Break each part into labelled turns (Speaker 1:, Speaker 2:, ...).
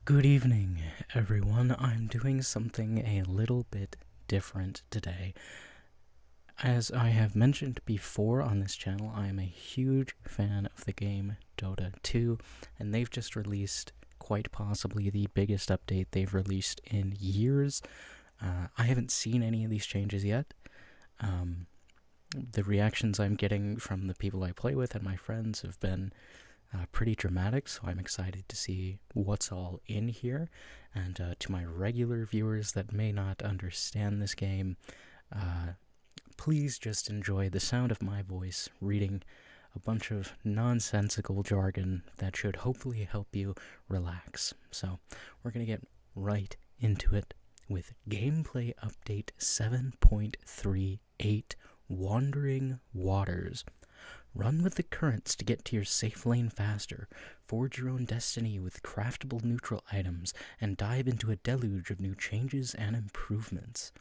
Speaker 1: Good evening, everyone. I'm doing something a little bit different today. As I have mentioned before on this channel, I am a huge fan of the game Dota 2, and they've just released quite possibly the biggest update they've released in years. I haven't seen any of these changes yet. The reactions I'm getting from the people I play with and my friends have been pretty dramatic, so I'm excited to see what's all in here. And to my regular viewers that may not understand this game, please just enjoy the sound of my voice reading a bunch of nonsensical jargon that should hopefully help you relax. So we're going to get right into it with Gameplay Update 7.38, Wandering Waters. Run with the currents to get to your safe lane faster, forge your own destiny with craftable neutral items, and dive into a deluge of new changes and improvements.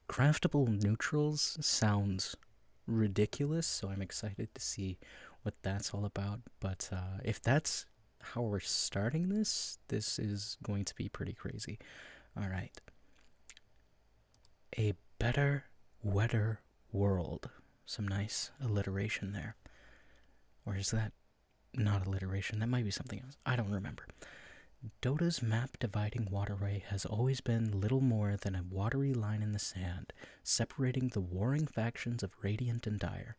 Speaker 1: Craftable neutrals sounds ridiculous, so I'm excited to see what that's all about. But if that's how we're starting this is going to be pretty crazy. Alright. A better, wetter world. Some nice alliteration there. Or is that not alliteration? That might be something else. I don't remember. Dota's map-dividing waterway has always been little more than a watery line in the sand, separating the warring factions of Radiant and Dire.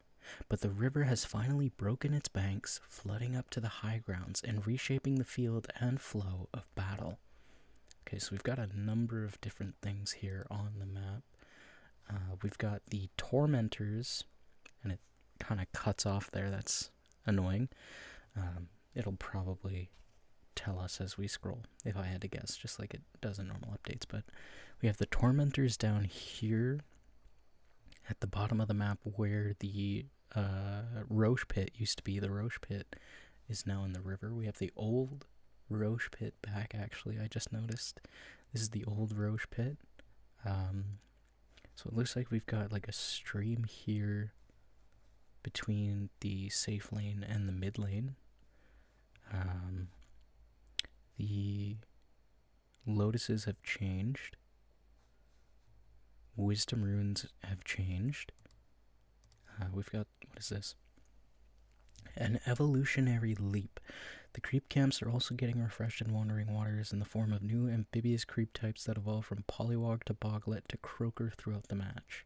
Speaker 1: But the river has finally broken its banks, flooding up to the high grounds and reshaping the field and flow of battle. Okay, so we've got a number of different things here on the map. We've got the Tormentors, and it kind of cuts off there. That's annoying. It'll probably tell us as we scroll, if I had to guess, just like it does in normal updates. But we have the Tormentors down here at the bottom of the map where the Roche Pit used to be. The Roche Pit is now in the river. We have the old Roche Pit back, actually. I just noticed. This is the old Roche Pit. So it looks like we've got like a stream here between the safe lane and the mid lane. The lotuses have changed. Wisdom runes have changed. We've got, what is this? An evolutionary leap. The creep camps are also getting refreshed in Wandering Waters in the form of new amphibious creep types that evolve from Pollywog to Boglet to Croaker throughout the match.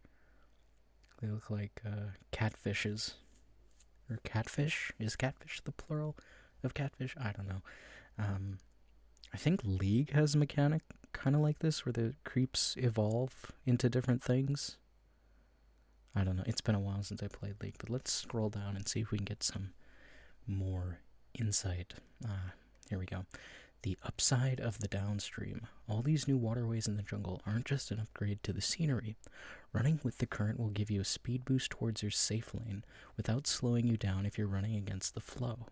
Speaker 1: They look like catfishes. Or catfish? Is catfish the plural of catfish? I don't know. I think League has a mechanic kind of like this, where the creeps evolve into different things. I don't know. It's been a while since I played League, but let's scroll down and see if we can get some more insight. Here we go. The upside of the downstream. All these new waterways in the jungle aren't just an upgrade to the scenery. Running with the current will give you a speed boost towards your safe lane without slowing you down if you're running against the flow.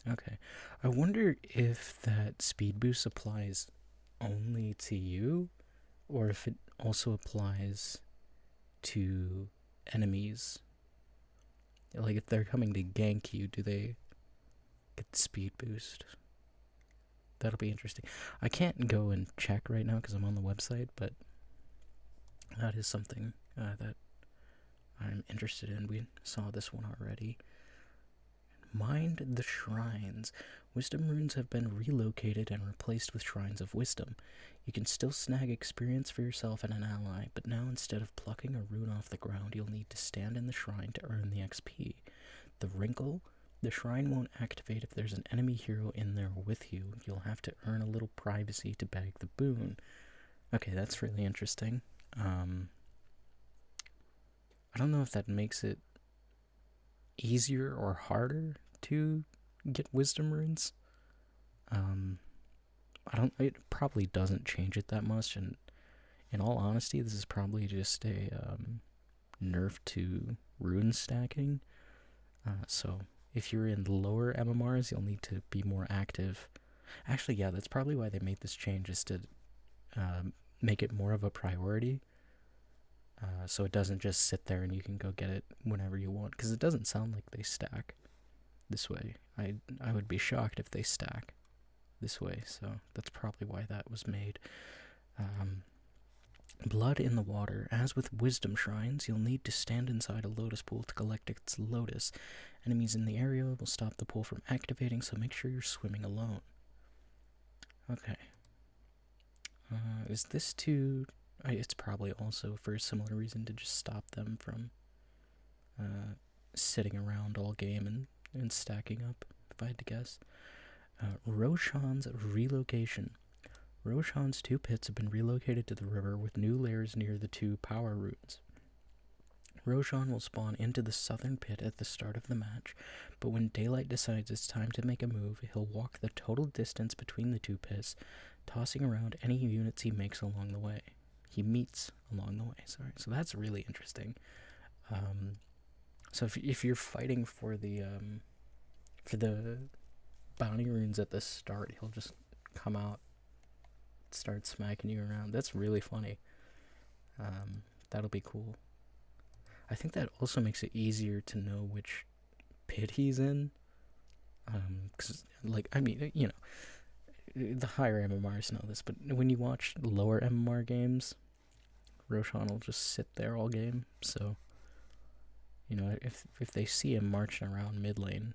Speaker 1: Okay. I wonder if that speed boost applies only to you, or if it also applies to enemies. Like, if they're coming to gank you, do they get the speed boost? That'll be interesting. I can't go and check right now because I'm on the website, but that is something that I'm interested in. We saw this one already. Mind the shrines. Wisdom runes have been relocated and replaced with shrines of wisdom. You can still snag experience for yourself and an ally, but now instead of plucking a rune off the ground, you'll need to stand in the shrine to earn the XP. The wrinkle? The shrine won't activate if there's an enemy hero in there with you. You'll have to earn a little privacy to bag the boon. Okay, that's really interesting. I don't know if that makes it easier or harder to get wisdom runes. It probably doesn't change it that much, and in all honesty, this is probably just a nerf to rune stacking. So if you're in lower MMRs, you'll need to be more active. Actually, yeah, that's probably why they made this change, is to make it more of a priority. So it doesn't just sit there and you can go get it whenever you want, because it doesn't sound like they stack this way. I would be shocked if they stack. this way, so that's probably why that was made. Blood in the water. As with wisdom shrines, you'll need to stand inside a lotus pool to collect its lotus. Enemies in the area will stop the pool from activating, so make sure you're swimming alone. Okay. Is this too... it's probably also for a similar reason to just stop them from sitting around all game and stacking up, if I had to guess. Roshan's relocation. Roshan's 2 pits have been relocated to the river with new layers near the 2 power runes. Roshan will spawn into the southern pit at the start of the match, but when Daylight decides it's time to make a move, he'll walk the total distance between the 2 pits, tossing around any units he makes along the way. He meets along the way, sorry. So that's really interesting. So if you're fighting for the bounty runes at the start, he'll just come out, start smacking you around. That's really funny. That'll be cool. I think that also makes it easier to know which pit he's in. Because, the higher MMRs know this, but when you watch lower MMR games, Roshan will just sit there all game. So, if they see him marching around mid lane,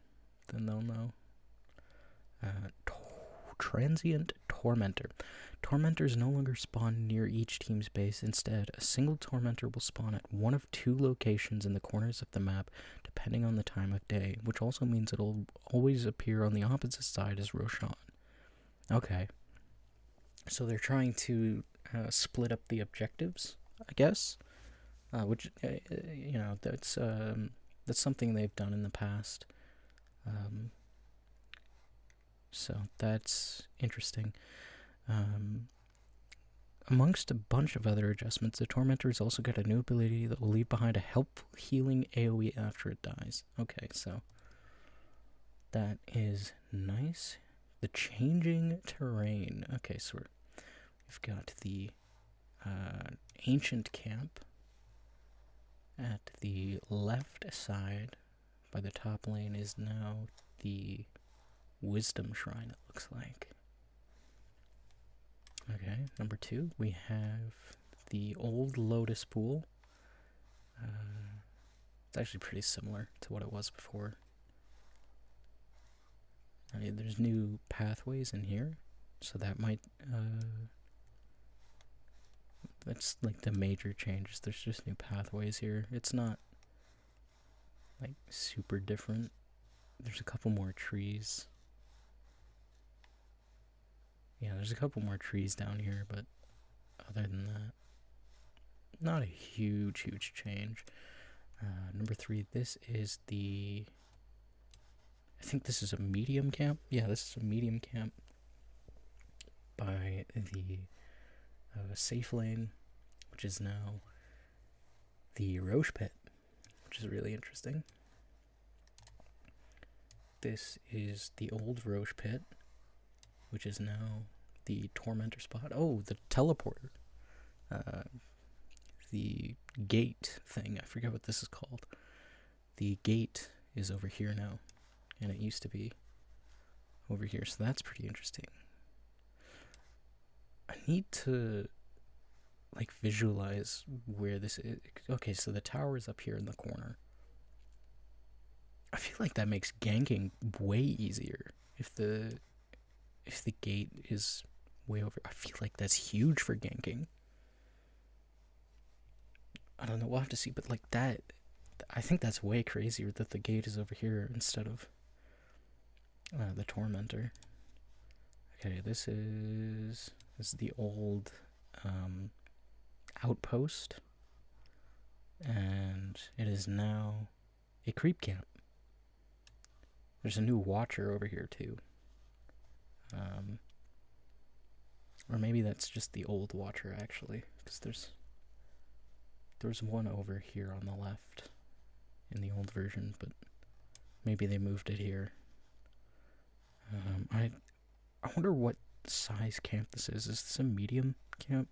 Speaker 1: then they'll know. Transient Tormentor. Tormentors no longer spawn near each team's base. Instead, a single Tormentor will spawn at one of 2 locations in the corners of the map, depending on the time of day, which also means it'll always appear on the opposite side as Roshan. Okay. So they're trying to split up the objectives, I guess, which, that's something they've done in the past. So that's interesting. Amongst a bunch of other adjustments, the Tormentors also get a new ability that will leave behind a helpful healing AoE after it dies. Okay, so that is nice. The changing terrain. Okay, so we've got the ancient camp at the left side. By the top lane is now the wisdom shrine, it looks like. Okay, number 2, we have the old lotus pool. It's actually pretty similar to what it was before. There's new pathways in here, so that might, that's like the major changes. There's just new pathways here. It's not like super different. There's a couple more trees. Yeah, there's a couple more trees down here, but other than that, not a huge change. Number 3, this is I think this is a medium camp. Yeah, this is a medium camp by the safe lane, which is now the Roche pit, which is really interesting. This is the old Roche pit, which is now the Tormentor spot. Oh, the teleporter. The gate thing. I forget what this is called. The gate is over here now, and it used to be over here, so that's pretty interesting. I need to visualize where this is. Okay, so the tower is up here in the corner. I feel like that makes ganking way easier if the gate is way over. I feel like that's huge for ganking. I don't know, we'll have to see, but that, I think that's way crazier that the gate is over here instead of the Tormentor. Okay, this is the old outpost, and it is now a creep camp. There's a new watcher over here too. Or maybe that's just the old watcher actually, because there's one over here on the left in the old version, but maybe they moved it here. I wonder what size camp this is. Is this a medium camp?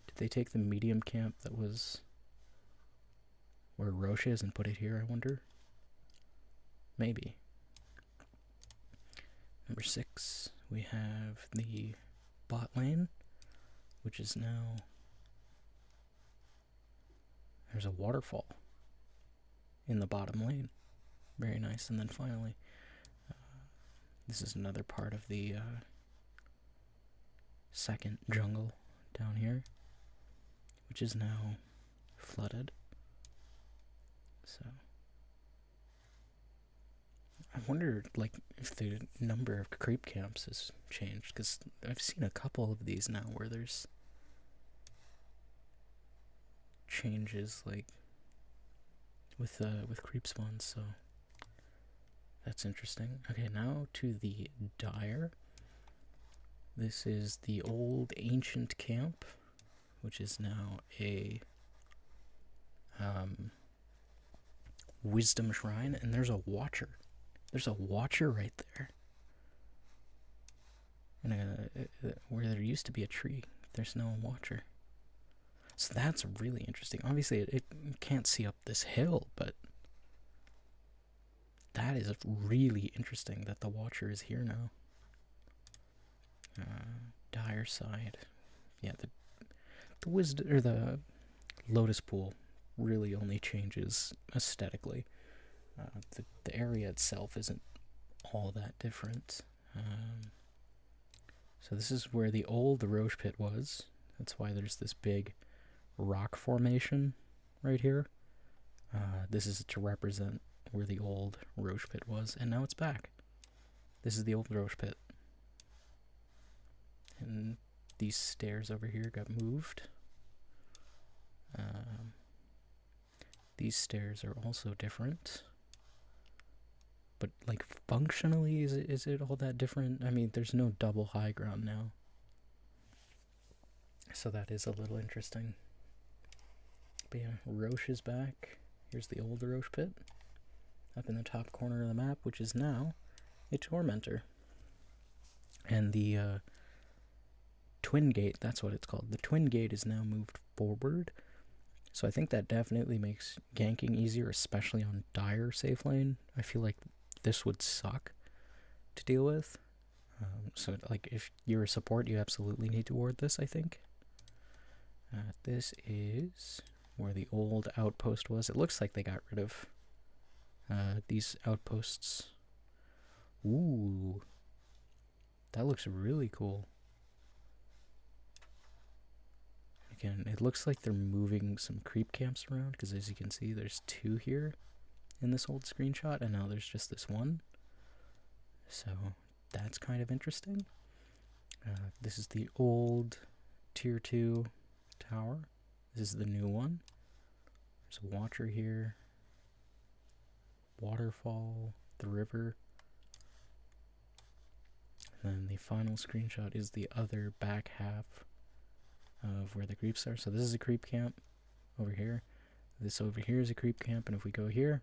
Speaker 1: Did they take the medium camp that was where Roche is and put it here, I wonder? Maybe. Number 6, we have the bot lane, which is now... There's a waterfall in the bottom lane. Very nice. And then finally, this is another part of the second jungle down here, which is now flooded. So I wonder, like, if the number of creep camps has changed, because I've seen a couple of these now where there's changes, like, with creep spawns, so that's interesting. Okay, now to the Dire. This is the old ancient camp, which is now a wisdom shrine, and there's a watcher. There's a watcher right there. And where there used to be a tree, there's no watcher. So that's really interesting. Obviously, it can't see up this hill, but that is really interesting that the watcher is here now. Dire side. Yeah, the wisdom, or the lotus pool really only changes aesthetically. The area itself isn't all that different. So this is where the old Roche pit was. That's why there's this big rock formation right here. This is to represent where the old Roche pit was, and now it's back. This is the old Roche pit. And these stairs over here got moved. These stairs are also different. But, like, functionally, is it all that different? I mean, there's no double high ground now. So that is a little interesting. But yeah, Roche is back. Here's the old Roche pit. Up in the top corner of the map, which is now a Tormentor. And the Twin Gate, that's what it's called. The Twin Gate is now moved forward. So I think that definitely makes ganking easier, especially on Dire safe lane. I feel like this would suck to deal with. So, like, if you're a support, you absolutely need to ward this, I think. This is where the old outpost was. It looks like they got rid of these outposts. Ooh. That looks really cool. Again, it looks like they're moving some creep camps around, because as you can see, there's 2 here in this old screenshot, and now there's just this one. So that's kind of interesting. This is the old tier 2 tower. This is the new one. There's a watcher here. Waterfall, the river. And then the final screenshot is the other back half of where the creeps are. So this is a creep camp over here. This over here is a creep camp, and if we go here,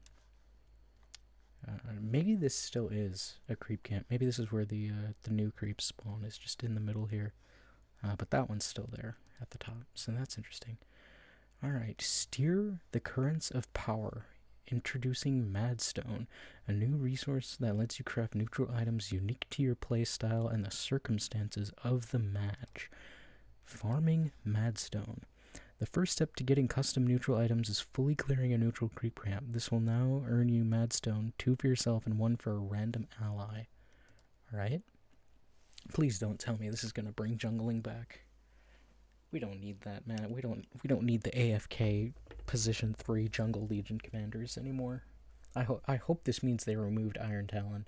Speaker 1: maybe this still is a creep camp. Maybe this is where the new creep spawn is, just in the middle here. But that one's still there at the top, so that's interesting. Alright, steer the currents of power. Introducing Madstone, a new resource that lets you craft neutral items unique to your playstyle and the circumstances of the match. Farming Madstone. The first step to getting custom neutral items is fully clearing a neutral creep camp. This will now earn you Madstone, 2 for yourself and 1 for a random ally. Alright? Please don't tell me this is gonna bring jungling back. We don't need that, man. We don't need the AFK position 3 jungle legion commanders anymore. I hope this means they removed Iron Talon.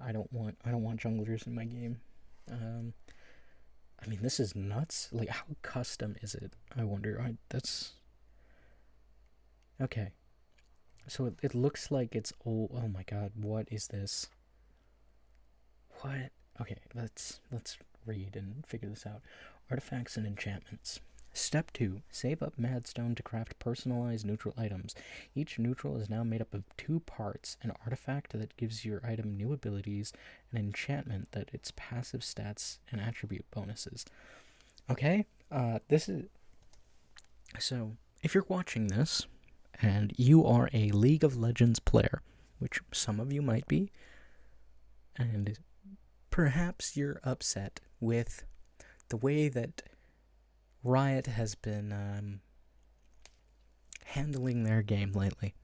Speaker 1: I don't want junglers in my game. I mean, this is nuts. Like, how custom is it? I wonder. That's okay. So it looks like it's old. Oh my god, what is this? What? Okay, let's read and figure this out. Artifacts and enchantments. Step 2. Save up Madstone to craft personalized neutral items. Each neutral is now made up of 2 parts, an artifact that gives your item new abilities, and an enchantment that its passive stats and attribute bonuses. Okay, this is... So, if you're watching this, and you are a League of Legends player, which some of you might be, and perhaps you're upset with the way that Riot has been handling their game lately.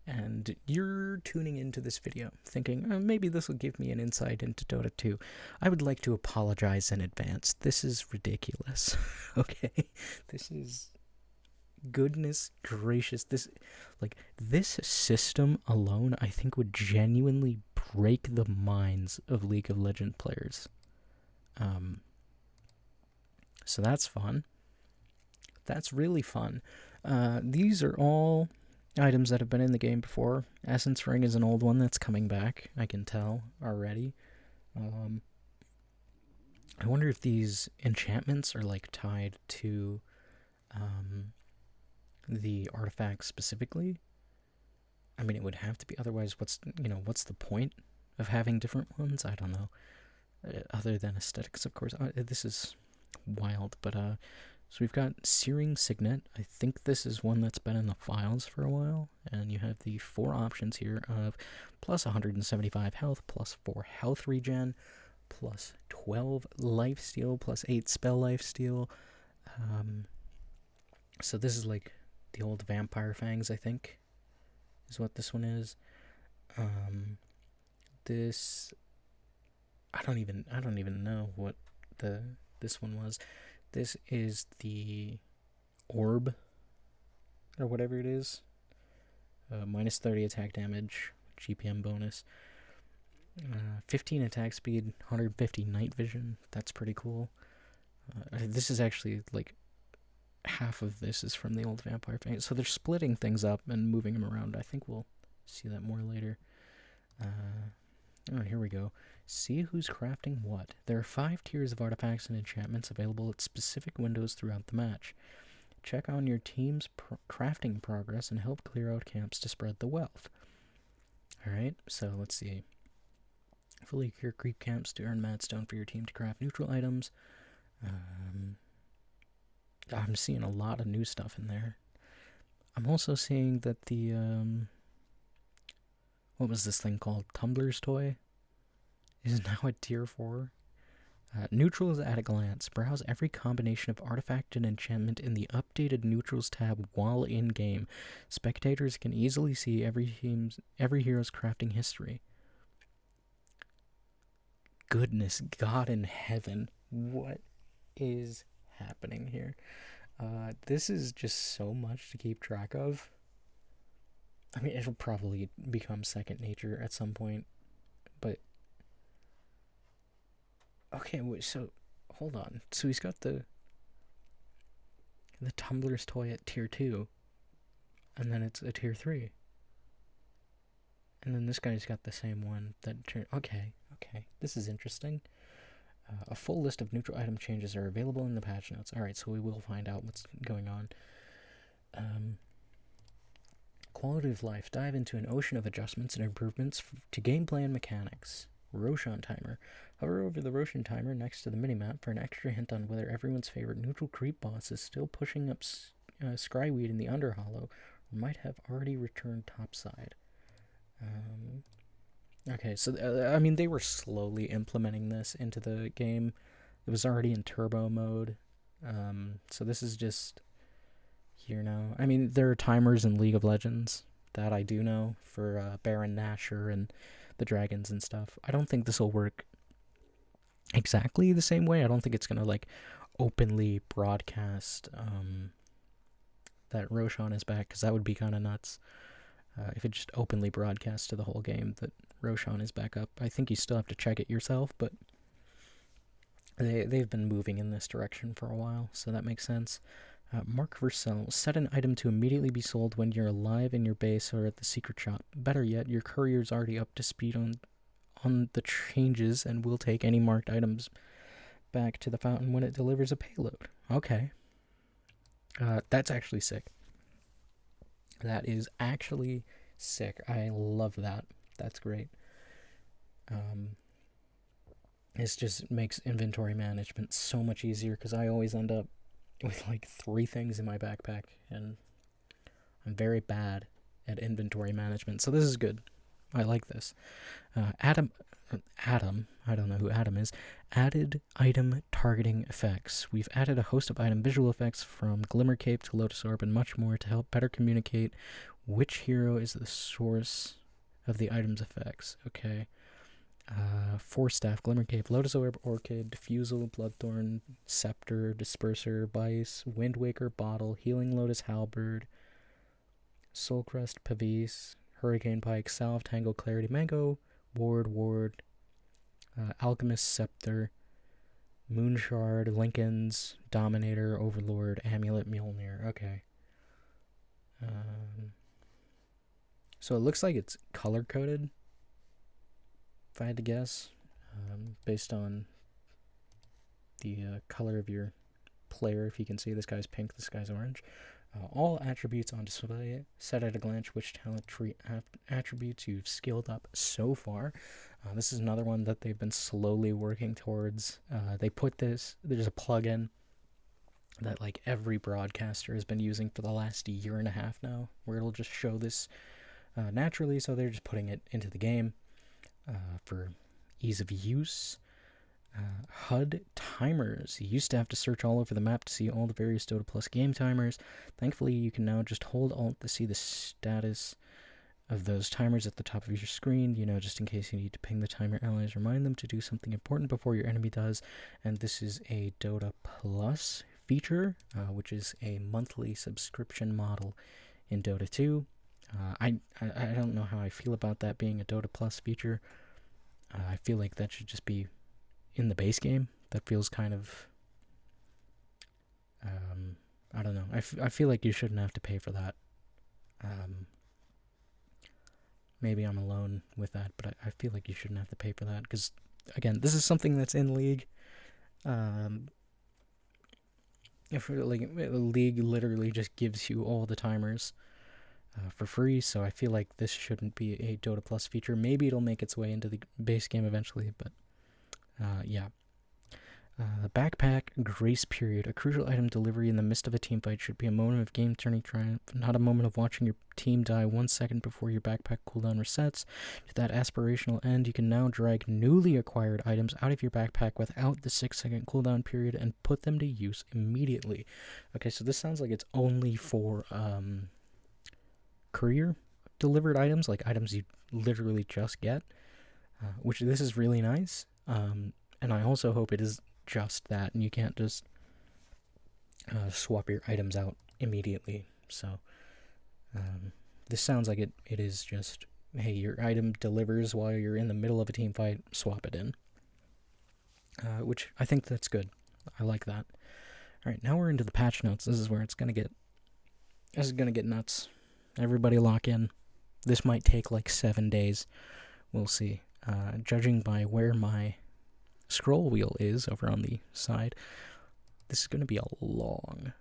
Speaker 1: And you're tuning into this video thinking, maybe this will give me an insight into Dota 2. I would like to apologize in advance. This is ridiculous. Okay? This is... goodness gracious. This system alone, I think, would genuinely break the minds of League of Legends players. So that's fun. That's really fun. These are all items that have been in the game before. Essence Ring is an old one that's coming back, I can tell already. I wonder if these enchantments are like tied to the artifacts specifically. I mean, it would have to be, otherwise what's the point of having different ones? I don't know. Other than aesthetics, of course. This is wild, but so we've got Searing Signet. I think this is one that's been in the files for a while, and you have the 4 options here of plus 175 health, plus 4 health regen, plus 12 lifesteal, plus 8 spell lifesteal. So this is like the old Vampire Fangs, I think, is what this one is. This, I don't even know what this one was. This is the Orb, or whatever it is. Minus 30 attack damage, GPM bonus. 15 attack speed, 150 night vision. That's pretty cool. This is actually like half of this is from the old Vampire Fang. So they're splitting things up and moving them around. I think we'll see that more later. Oh, here we go. See who's crafting what. There are 5 tiers of artifacts and enchantments available at specific windows throughout the match. Check on your team's crafting progress and help clear out camps to spread the wealth. Alright, so let's see. Fully clear creep camps to earn Madstone for your team to craft neutral items. I'm seeing a lot of new stuff in there. I'm also seeing that the, what was this thing called? Tumbler's Toy is now at tier 4. Neutrals at a glance. Browse every combination of artifact and enchantment in the updated Neutrals tab while in-game. Spectators can easily see every hero's crafting history. Goodness, God in heaven. What is happening here? This is just so much to keep track of. I mean, it'll probably become second nature at some point, but okay, wait, so hold on. So he's got the Tumbler's Toy at tier 2, and then it's a tier 3, and then this guy's got the same one that okay, this is interesting. A full list of neutral item changes are available in the patch notes. Alright, so we will find out what's going on. Quality of life. Dive into an ocean of adjustments and improvements to gameplay and mechanics. Roshan timer. Hover over the Roshan timer next to the minimap for an extra hint on whether everyone's favorite neutral creep boss is still pushing up Scryweed in the Underhollow, or might have already returned topside. Okay, so I mean, they were slowly implementing this into the game. It was already in turbo mode, so this is just here now. I mean, there are timers in League of Legends, that I do know, for Baron Nashor and the dragons and stuff. I don't think this will work exactly the same way. I don't think it's gonna like openly broadcast that Roshan is back, because that would be kind of nuts. If it just openly broadcasts to the whole game that Roshan is back up. I think you still have to check it yourself, but they've been moving in this direction for a while, so that makes sense. Mark for sell. Set an item to immediately be sold when you're alive in your base or at the secret shop. Better yet, your courier's already up to speed on the changes and will take any marked items back to the fountain when it delivers a payload. Okay. That's actually sick. That is actually sick. I love that. That's great. It just makes inventory management so much easier, because I always end up with like 3 things in my backpack, and I'm very bad at inventory management. So this is good. I like this. Adam, I don't know who Adam is, added item targeting effects. We've added a host of item visual effects from Glimmer Cape to Lotus Orb and much more to help better communicate which hero is the source of the item's effects. Okay. Force Staff, Glimmer Cape, Lotus Orb, Orchid, Diffusal, Bloodthorn, Scepter, Disperser, Bice, Wind Waker, Bottle, Healing Lotus, Halberd, Soulcrest, Pavis, Hurricane Pike, Salve, Tango, Clarity, Mango, Ward, Alchemist, Scepter, Moonshard, Lincoln's, Dominator, Overlord, Amulet, Mjolnir. Okay. So it looks like it's color-coded, if I had to guess, based on the color of your player. If you can see, this guy's pink, this guy's orange. All attributes on display, set at a glance which talent tree attributes you've skilled up so far. This is another one that they've been slowly working towards. They put this, there's a plugin that like every broadcaster has been using for the last year and a half now, where it'll just show this naturally, so they're just putting it into the game for ease of use. HUD timers. You used to have to search all over the map to see all the various Dota Plus game timers. Thankfully, you can now just hold Alt to see the status of those timers at the top of your screen, just in case you need to ping the timer allies, remind them to do something important before your enemy does. And this is a Dota Plus feature, which is a monthly subscription model in Dota 2. I don't know how I feel about that being a Dota Plus feature. I feel like that should just be in the base game. That feels kind of, I don't know. I feel like you shouldn't have to pay for that. Maybe I'm alone with that, but I feel like you shouldn't have to pay for that, because, again, this is something that's in League. If like League literally just gives you all the timers for free, so I feel like this shouldn't be a Dota Plus feature. Maybe it'll make its way into the base game eventually, but yeah. The backpack grace period. A crucial item delivery in the midst of a teamfight should be a moment of game-turning triumph, not a moment of watching your team die 1 second before your backpack cooldown resets. To that aspirational end, you can now drag newly acquired items out of your backpack without the 6-second cooldown period and put them to use immediately. Okay, so this sounds like it's only for courier-delivered items, like items you literally just get, which this is really nice. And I also hope it is just that, and you can't just swap your items out immediately. So this sounds like it is just, hey, your item delivers while you're in the middle of a team fight, swap it in. Which I think that's good. I like that. Alright, now we're into the patch notes. This is where it's gonna get nuts. Everybody lock in. This might take like 7 days. We'll see. Judging by where my scroll wheel is over on the side, this is going to be a long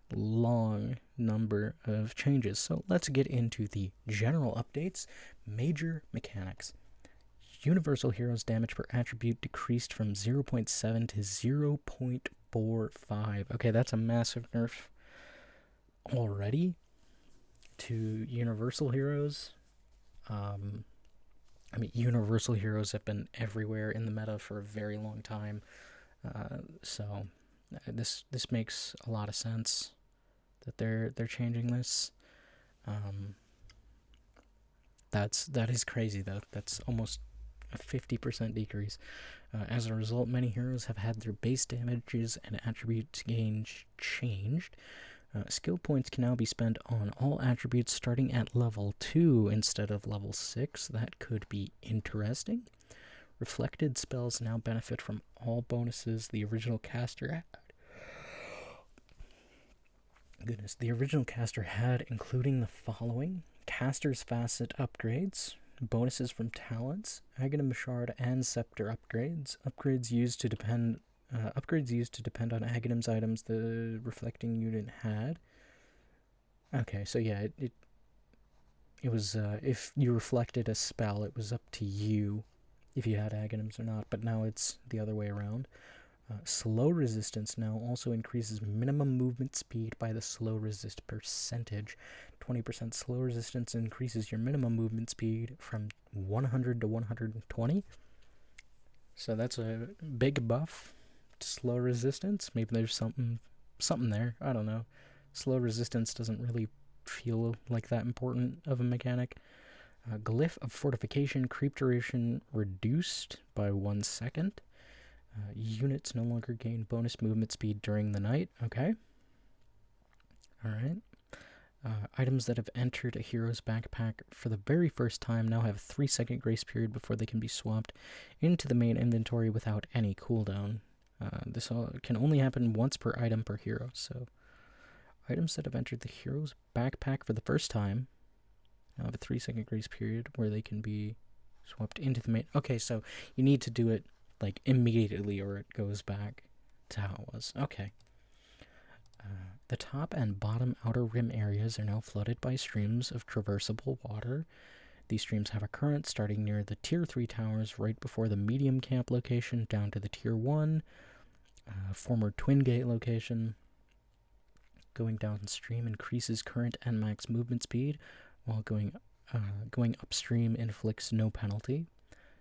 Speaker 1: number of changes. So let's get into the general updates. Major mechanics. Universal Heroes damage per attribute decreased from 0.7 to 0.45. Okay, that's a massive nerf already to Universal Heroes. I mean, Universal Heroes have been everywhere in the meta for a very long time, so this makes a lot of sense that they're changing this. That is crazy though. That's almost a 50% decrease. As a result, many heroes have had their base damages and attributes gains changed. Skill points can now be spent on all attributes starting at level 2 instead of level 6. That could be interesting. Reflected spells now benefit from all bonuses the original caster had, including the following: Caster's Facet upgrades, bonuses from talents, Aghanim Shard and Scepter upgrades, upgrades used to depend on Aghanim's items the reflecting unit had. Okay, so yeah, it was, if you reflected a spell, it was up to you if you had Aghanim's or not, but now it's the other way around. Slow resistance now also increases minimum movement speed by the slow resist percentage. 20% slow resistance increases your minimum movement speed from 100 to 120. So that's a big buff to slow resistance. Maybe there's something there. I don't know. Slow resistance doesn't really feel like that important of a mechanic. Glyph of Fortification, creep duration reduced by 1 second. Units no longer gain bonus movement speed during the night. Okay. Alright. Items that have entered a hero's backpack for the very first time now have a 3-second grace period before they can be swapped into the main inventory without any cooldown. This can only happen once per item per hero. So, items that have entered the hero's backpack for the first time now have a 3-second grace period where they can be swapped into the main. Okay, so you need to do it like immediately or it goes back to how it was. Okay. The top and bottom outer rim areas are now flooded by streams of traversable water. These streams have a current starting near the Tier 3 towers right before the medium camp location down to the Tier 1, former Twin Gate location. Going downstream increases current and max movement speed, while going upstream inflicts no penalty.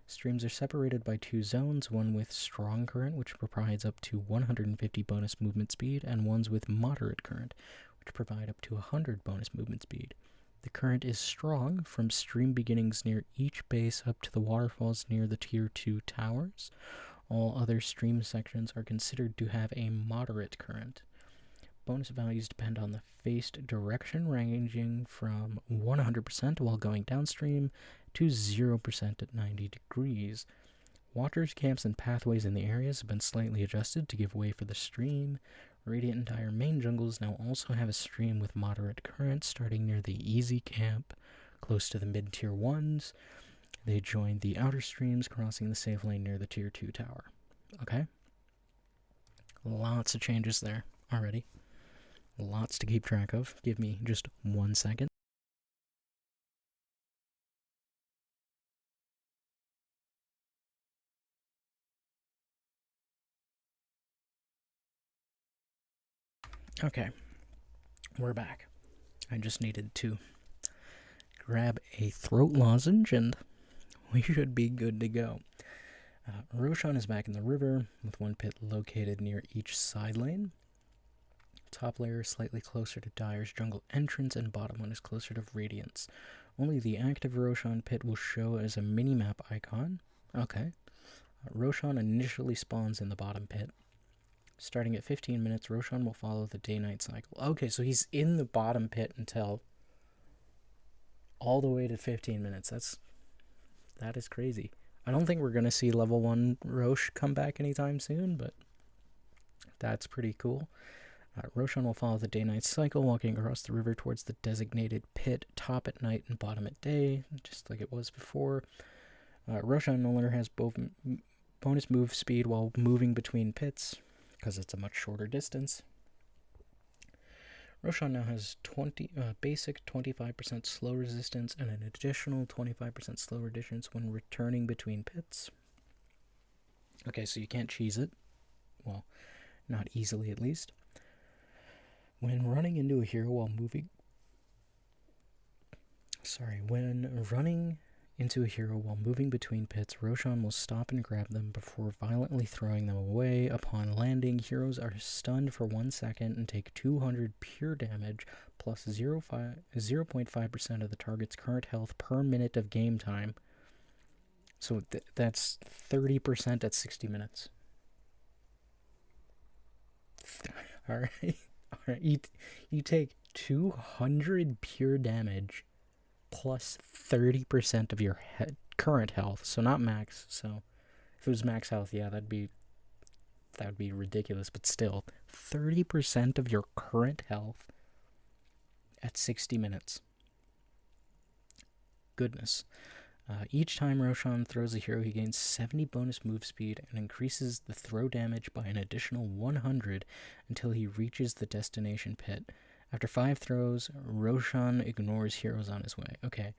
Speaker 1: Streams are separated by 2 zones, one with strong current, which provides up to 150 bonus movement speed, and ones with moderate current, which provide up to 100 bonus movement speed. The current is strong from stream beginnings near each base up to the waterfalls near the Tier 2 towers. All other stream sections are considered to have a moderate current. Bonus values depend on the faced direction, ranging from 100% while going downstream to 0% at 90 degrees. Watchers, camps, and pathways in the areas have been slightly adjusted to give way for the stream. Radiant and Dire main jungles now also have a stream with moderate current starting near the easy camp, close to the mid-tier 1s. They joined the outer streams, crossing the safe lane near the Tier 2 tower. Okay? Lots of changes there already. Lots to keep track of. Give me just 1 second. Okay, we're back. I just needed to grab a throat lozenge and we should be good to go. Roshan is back in the river with one pit located near each side lane. Top layer is slightly closer to Dire's jungle entrance and bottom one is closer to Radiant's. Only the active Roshan pit will show as a minimap icon. Okay. Roshan initially spawns in the bottom pit. Starting at 15 minutes, Roshan will follow the day-night cycle. Okay, so he's in the bottom pit until all the way to 15 minutes. That is crazy. I don't think we're going to see level 1 Rosh come back anytime soon, but that's pretty cool. Roshan will follow the day-night cycle, walking across the river towards the designated pit, top at night and bottom at day, just like it was before. Roshan no longer has bonus move speed while moving between pits, because it's a much shorter distance. Roshan now has basic 25% slow resistance and an additional 25% slow resistance when returning between pits. Okay, so you can't cheese it. Well, not easily at least. When running into a hero while moving between pits, Roshan will stop and grab them before violently throwing them away. Upon landing, heroes are stunned for 1 second and take 200 pure damage plus 0.5% of the target's current health per minute of game time. So that's 30% at 60 minutes. Alright. You take 200 pure damage plus 30% of your current health, so not max. So if it was max health, yeah, that would be ridiculous, but still 30% of your current health at 60 minutes. Goodness. Each time Roshan throws a hero, he gains 70 bonus move speed and increases the throw damage by an additional 100 until he reaches the destination pit. After 5 throws, Roshan ignores heroes on his way. Okay.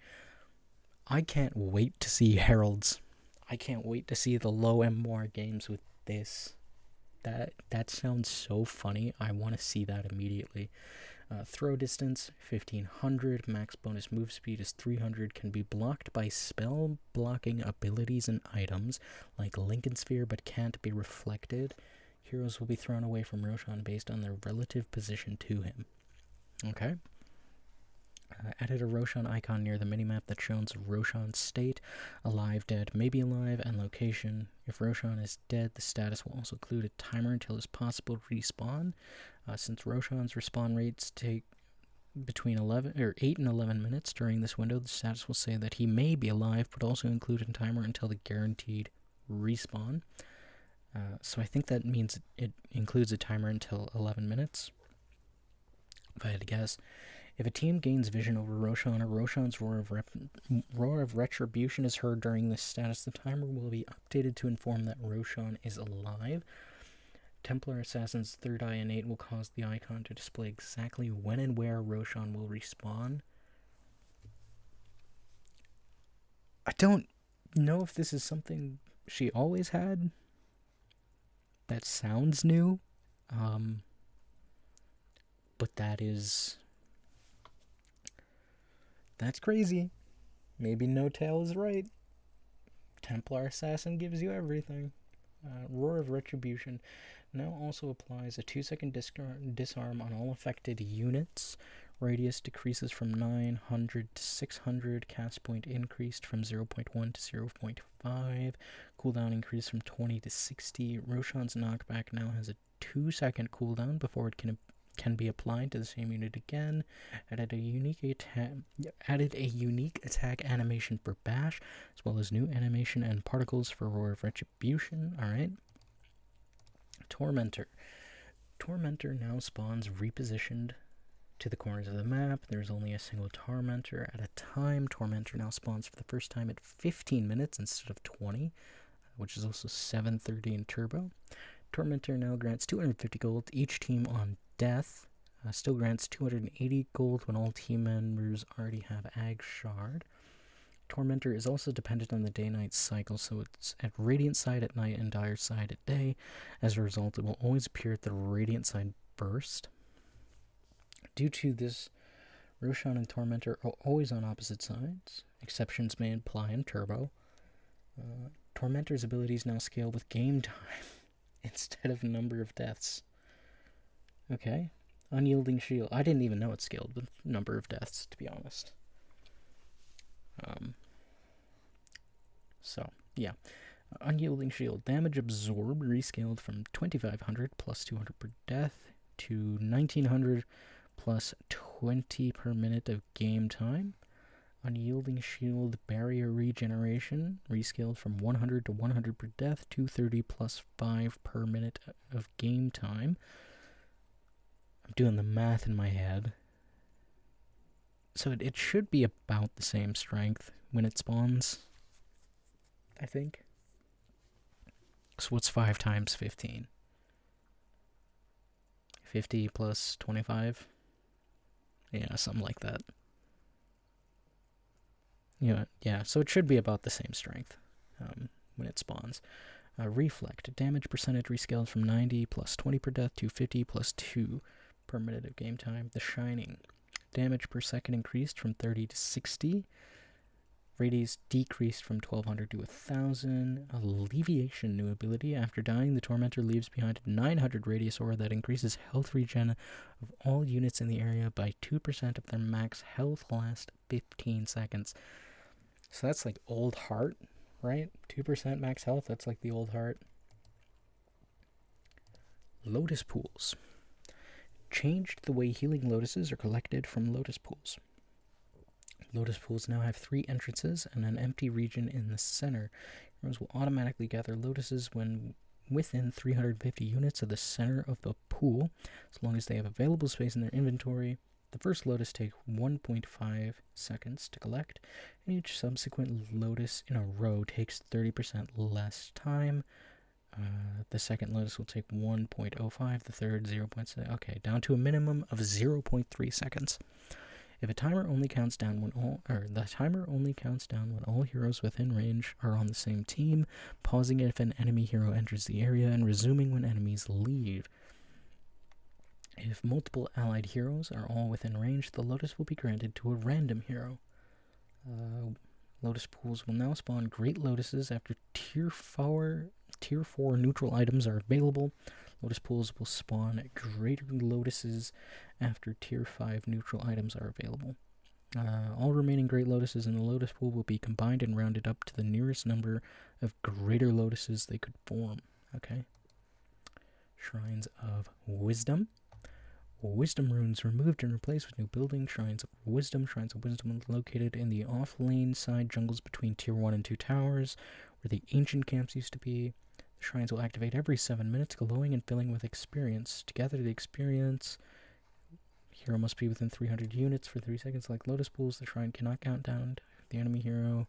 Speaker 1: I can't wait to see Heralds. I can't wait to see the low MMR games with this. That sounds so funny. I want to see that immediately. Throw distance 1500, max bonus move speed is 300, can be blocked by spell blocking abilities and items like Lincoln Sphere but can't be reflected. Heroes will be thrown away from Roshan based on their relative position to him. Okay. Added a Roshan icon near the minimap that shows Roshan's state, alive, dead, maybe alive, and location. If Roshan is dead, the status will also include a timer until his possible respawn. Since Roshan's respawn rates take between 8 and 11 minutes during this window, the status will say that he may be alive, but also include a timer until the guaranteed respawn. So I think that means it includes a timer until 11 minutes. If I had to guess. If a team gains vision over Roshan or Roshan's roar of retribution is heard during this status, the timer will be updated to inform that Roshan is alive. Templar Assassin's third eye innate will cause the icon to display exactly when and where Roshan will respawn. I don't know if this is something she always had. That sounds new. But that's crazy. Maybe No Tail is right. Templar Assassin gives you everything. Roar of Retribution now also applies a 2-second disarm on all affected units. Radius decreases from 900 to 600. Cast point increased from 0.1 to 0.5. Cooldown increased from 20 to 60. Roshan's knockback now has a 2-second cooldown before it can be applied to the same unit again. Added a unique attack animation for Bash, as well as new animation and particles for Roar of Retribution. Alright. Tormentor now spawns repositioned to the corners of the map. There's only a single Tormentor at a time. Tormentor now spawns for the first time at 15 minutes instead of 20, which is also 7:30 in Turbo. Tormentor now grants 250 gold to each team on death. Still grants 280 gold when all team members already have Ag Shard. Tormentor is also dependent on the day-night cycle, so it's at Radiant side at night and Dire side at day. As a result, it will always appear at the Radiant side first. Due to this, Roshan and Tormentor are always on opposite sides. Exceptions may apply in Turbo. Tormentor's abilities now scale with game time instead of number of deaths. Okay. Unyielding Shield. I didn't even know it scaled with number of deaths, to be honest. So, yeah. Unyielding Shield. Damage absorbed rescaled from 2500 plus 200 per death to 1900 plus 20 per minute of game time. Unyielding Shield barrier regeneration rescaled from 100 to 100 per death, 230 plus 5 per minute of game time. I'm doing the math in my head. So it should be about the same strength when it spawns, I think. So what's 5 times 15? 50 plus 25? Yeah, something like that. Yeah, so it should be about the same strength when it spawns. Reflect. Damage percentage rescaled from 90 plus 20 per death to 50 plus 2 per minute of game time. The Shining. Damage per second increased from 30 to 60. Radius decreased from 1200 to 1000. Alleviation new ability. After dying, the Tormentor leaves behind a 900 radius aura that increases health regen of all units in the area by 2% of their max health last 15 seconds. So that's like Old Heart, right? 2% max health, that's like the Old Heart. Lotus Pools. Changed the way healing lotuses are collected from lotus pools. Lotus pools now have 3 entrances and an empty region in the center. Heroes will automatically gather lotuses when within 350 units of the center of the pool, as long as they have available space in their inventory. The first lotus takes 1.5 seconds to collect, and each subsequent lotus in a row takes 30% less time. The second lotus will take 1.05, the third 0.6. Okay, down to a minimum of 0.3 seconds. If a timer only counts down when all heroes within range are on the same team, pausing if an enemy hero enters the area and resuming when enemies leave. If multiple allied heroes are all within range, the Lotus will be granted to a random hero. Lotus pools will now spawn Great Lotuses after Tier 4 neutral items are available. Lotus pools will spawn Greater Lotuses after Tier 5 neutral items are available. All remaining Great Lotuses in the Lotus pool will be combined and rounded up to the nearest number of Greater Lotuses they could form. Okay. Shrines of Wisdom. Wisdom runes removed and replaced with new buildings. Shrines of Wisdom. Shrines of Wisdom located in the off-lane side jungles between Tier 1 and 2 towers, where the ancient camps used to be. The shrines will activate every 7 minutes, glowing and filling with experience. To gather the experience, hero must be within 300 units for 3 seconds. Like Lotus pools, the shrine cannot count down if the enemy hero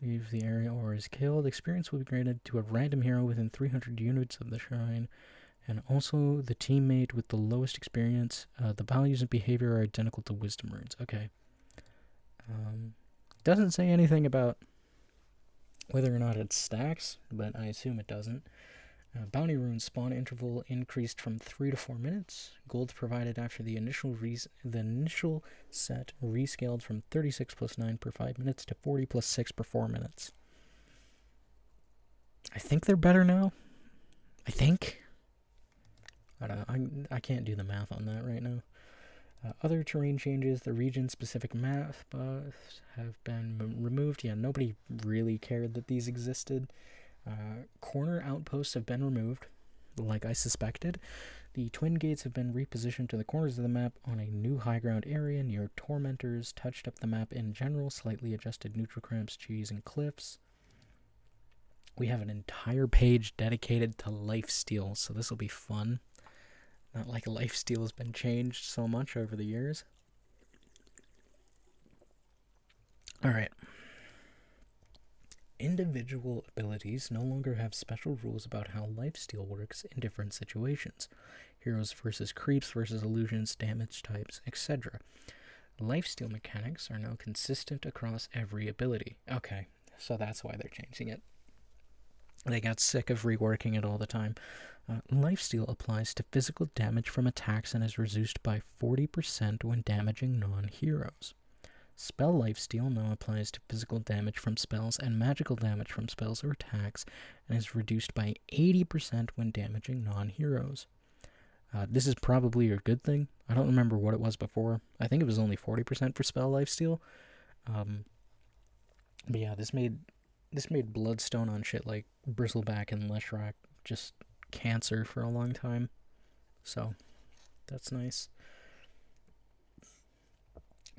Speaker 1: leaves the area or is killed. Experience will be granted to a random hero within 300 units of the shrine, and also the teammate with the lowest experience. The values and behavior are identical to Wisdom runes. Okay. Doesn't say anything about whether or not it stacks, but I assume it doesn't. Bounty runes spawn interval increased from 3 to 4 minutes. Gold provided after the initial set rescaled from 36 plus 9 per 5 minutes to 40 plus 6 per 4 minutes. I think they're better now. I think. I don't know. I can't do the math on that right now. Other terrain changes. The region-specific map buffs have been removed. Yeah, nobody really cared that these existed. Corner outposts have been removed, like I suspected. The twin gates have been repositioned to the corners of the map on a new high ground area near tormentors, touched up the map in general, slightly adjusted neutral cramps, trees, and cliffs. We have an entire page dedicated to lifesteal, so this will be fun. Not like lifesteal has been changed so much over the years. Alright. Individual abilities no longer have special rules about how lifesteal works in different situations. Heroes versus creeps versus illusions, damage types, etc. Lifesteal mechanics are now consistent across every ability. Okay, so that's why they're changing it. They got sick of reworking it all the time. Lifesteal applies to physical damage from attacks and is reduced by 40% when damaging non-heroes. Spell lifesteal now applies to physical damage from spells and magical damage from spells or attacks and is reduced by 80% when damaging non-heroes. This is probably a good thing. I don't remember what it was before. I think it was only 40% for spell lifesteal. But yeah, this made Bloodstone on shit like Bristleback and Leshrac just cancer for a long time. So, that's nice.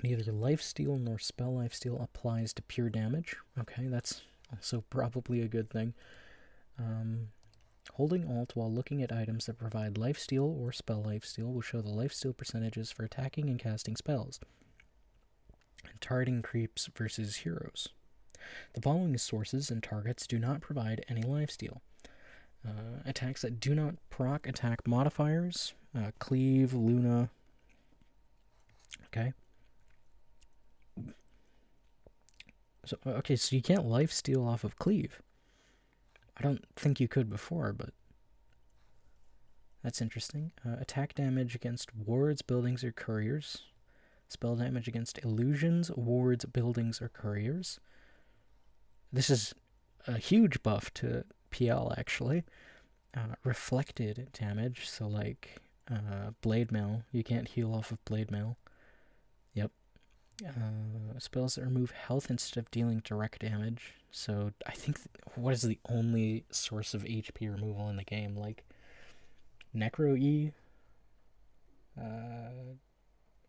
Speaker 1: Neither lifesteal nor spell lifesteal applies to pure damage. Okay, that's also probably a good thing. Holding Alt while looking at items that provide lifesteal or spell lifesteal will show the lifesteal percentages for attacking and casting spells. And targeting creeps versus heroes. The following sources and targets do not provide any lifesteal. Attacks that do not proc attack modifiers. Cleave, Luna. Okay. So you can't lifesteal off of Cleave. I don't think you could before, but that's interesting. Attack damage against wards, buildings, or couriers. Spell damage against illusions, wards, buildings, or couriers. This is a huge buff to PL, actually. Reflected damage, so like Blade Mail. You can't heal off of Blade Mail. Yep. Spells that remove health instead of dealing direct damage. So I think, what is the only source of HP removal in the game? Like, Necro E,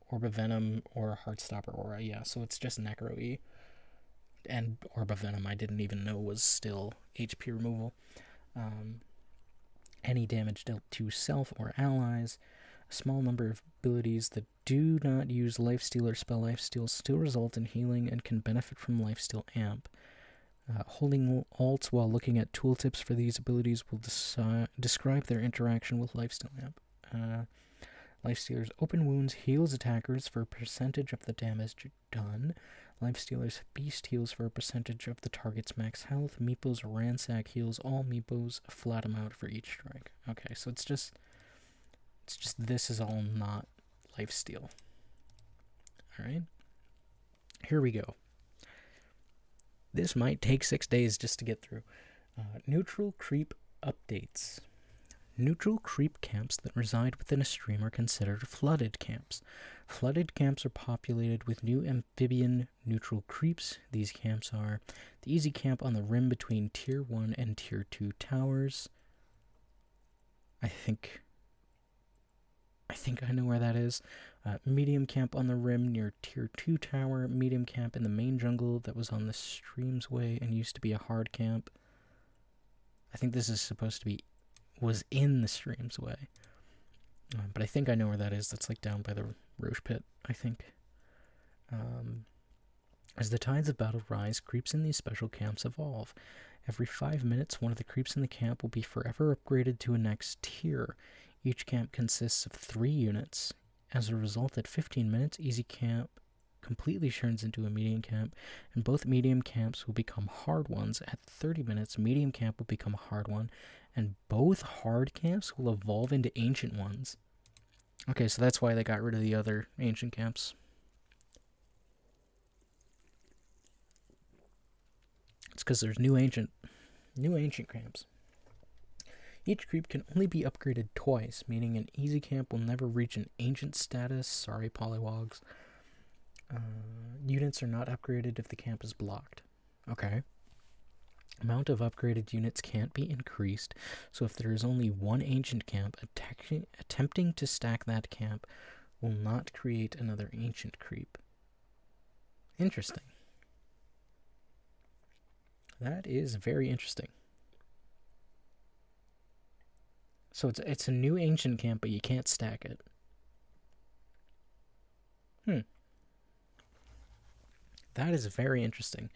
Speaker 1: Orb of Venom, or Heartstopper Aura. Yeah, so it's just Necro E. And Orb of Venom I didn't even know was still HP removal. Any damage dealt to self or allies. A small number of abilities that do not use lifesteal or spell lifesteal still result in healing and can benefit from lifesteal amp. Holding Alt while looking at tooltips for these abilities will describe their interaction with lifesteal amp. Lifestealer's Open Wounds heals attackers for a percentage of the damage done. Lifestealer's Feast heals for a percentage of the target's max health. Meepo's Ransack heals all Meepos a flat amount for each strike. Okay, so it's It's just this is all not lifesteal. Alright? Here we go. This might take 6 days just to get through. Neutral creep updates. Neutral creep camps that reside within a stream are considered flooded camps. Flooded camps are populated with new amphibian neutral creeps. These camps are the easy camp on the rim between Tier 1 and Tier 2 towers. I think I know where that is. Medium camp on the rim near Tier 2 tower. Medium camp in the main jungle that was on the stream's way and used to be a hard camp. I think this is supposed to be was in the stream's way. But I think I know where that is. That's like down by the Roche pit, I think. As the tides of battle rise, creeps in these special camps evolve. Every 5 minutes, one of the creeps in the camp will be forever upgraded to a next tier. Each camp consists of 3 units. As a result, at 15 minutes, easy camp completely turns into a medium camp, and both medium camps will become hard ones. At 30 minutes, medium camp will become a hard one, and both hard camps will evolve into ancient ones. Okay, so that's why they got rid of the other ancient camps. It's because there's new ancient camps. Each creep can only be upgraded twice, meaning an easy camp will never reach an ancient status. Sorry, polywogs. Units are not upgraded if the camp is blocked. Okay. Amount of upgraded units can't be increased, so if there is only one ancient camp, attempting to stack that camp will not create another ancient creep. Interesting. That is very interesting. So it's a new ancient camp, but you can't stack it. That is very interesting.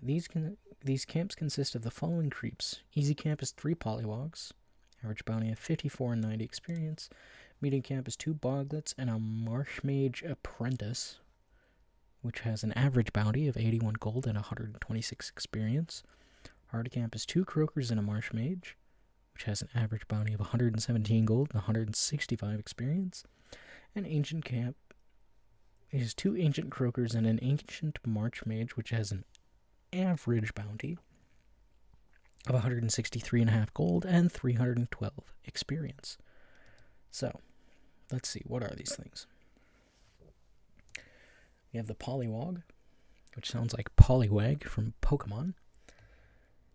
Speaker 1: These camps consist of the following creeps. Easy camp is 3 polywogs, average bounty of 54 and 90 experience. Medium camp is 2 boglets and a marsh mage apprentice, which has an average bounty of 81 gold and 126 experience. Hard camp is 2 croakers and a marsh mage, which has an average bounty of 117 gold and 165 experience. And ancient camp is 2 ancient croakers and an ancient march mage, which has an average bounty of 163.5 gold and 312 experience. So, let's see, what are these things? We have the Polywog, which sounds like Poliwag from Pokemon.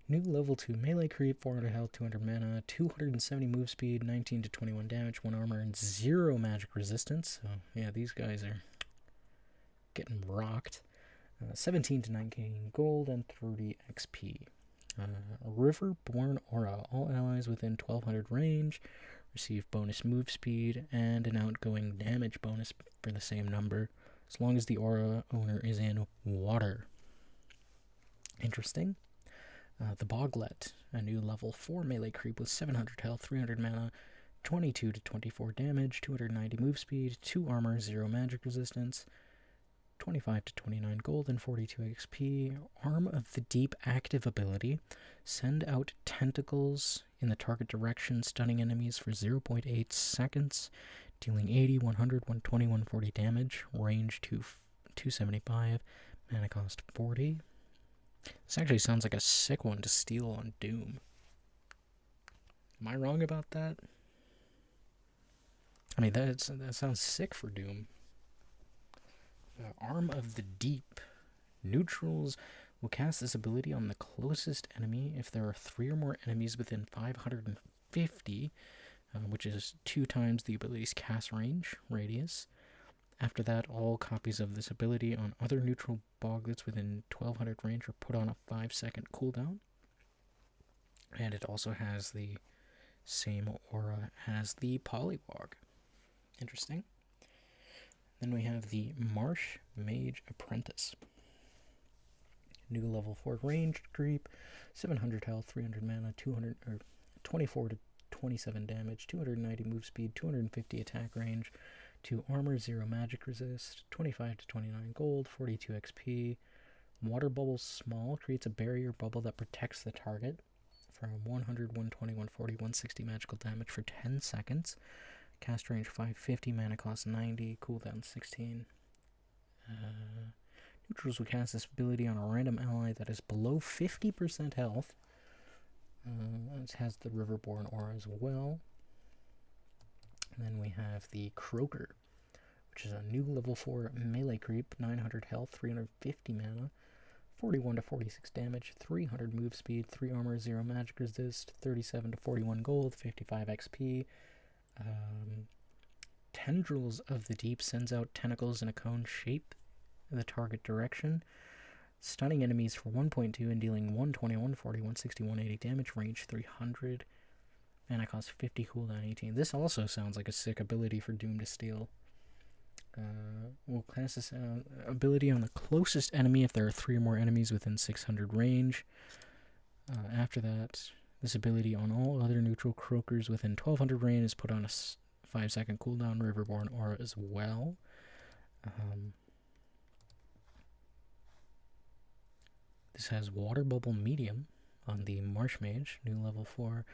Speaker 1: New level 2 melee creep, 400 health, 200 mana, 270 move speed, 19 to 21 damage, 1 armor, and 0 magic resistance. So, yeah, these guys are getting rocked. 17 to 19 gold and 30 XP. Riverborn Aura. All allies within 1200 range receive bonus move speed and an outgoing damage bonus for the same number, as long as the aura owner is in water. Interesting. The Boglet, a new level 4 melee creep with 700 health, 300 mana, 22 to 24 damage, 290 move speed, 2 armor, 0 magic resistance, 25 to 29 gold and 42 XP. Arm of the Deep active ability. Send out tentacles in the target direction, stunning enemies for 0.8 seconds, dealing 80, 100, 120, 140 damage. Range 275, mana cost 40. This actually sounds like a sick one to steal on Doom. Am I wrong about that? I mean, that sounds sick for Doom. Arm of the Deep. Neutrals will cast this ability on the closest enemy if there are 3 or more enemies within 550, which is 2 times the ability's cast radius. After that, all copies of this ability on other neutral boglets within 1200 range are put on a 5-second cooldown. And it also has the same aura as the Polywog. Interesting. Then we have the Marsh Mage Apprentice. New level 4 ranged creep, 700 health, 300 mana, 24 to 27 damage, 290 move speed, 250 attack range, 2 armor, 0 magic resist, 25 to 29 gold, 42 XP. Water bubble small creates a barrier bubble that protects the target from 100, 120, 140, 160 magical damage for 10 seconds. Cast range 550, mana cost 90, cooldown 16. Neutrals will cast this ability on a random ally that is below 50% health. It has the Riverborn aura as well. And then we have the Croaker, which is a new level 4 melee creep, 900 health, 350 mana, 41 to 46 damage, 300 move speed, 3 armor, 0 magic resist, 37 to 41 gold, 55 XP. Tendrils of the Deep sends out tentacles in a cone shape in the target direction, stunning enemies for 1.2 and dealing 120, 140, 160, 180 damage, range 300. Mana cost 50, cooldown 18. This also sounds like a sick ability for Doom to Steal. We'll cast this ability on the closest enemy if there are 3 or more enemies within 600 range. After that, this ability on all other neutral croakers within 1200 range is put on a 5-second cooldown, Riverborn aura as well. This has Water Bubble Medium on the Marsh Mage, new level 4.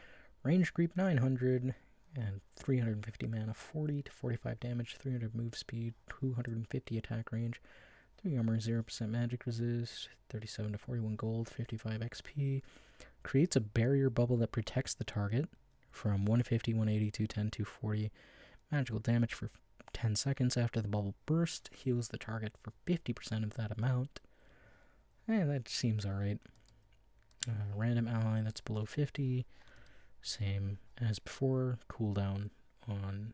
Speaker 1: Range creep 900 and 350 mana, 40 to 45 damage, 300 move speed, 250 attack range, 3 armor, 0% magic resist, 37 to 41 gold, 55 XP. Creates a barrier bubble that protects the target from 150, 180, 210, 240 magical damage for 10 seconds. After the bubble burst, heals the target for 50% of that amount. That seems alright. Random ally that's below 50. Same as before. Cooldown on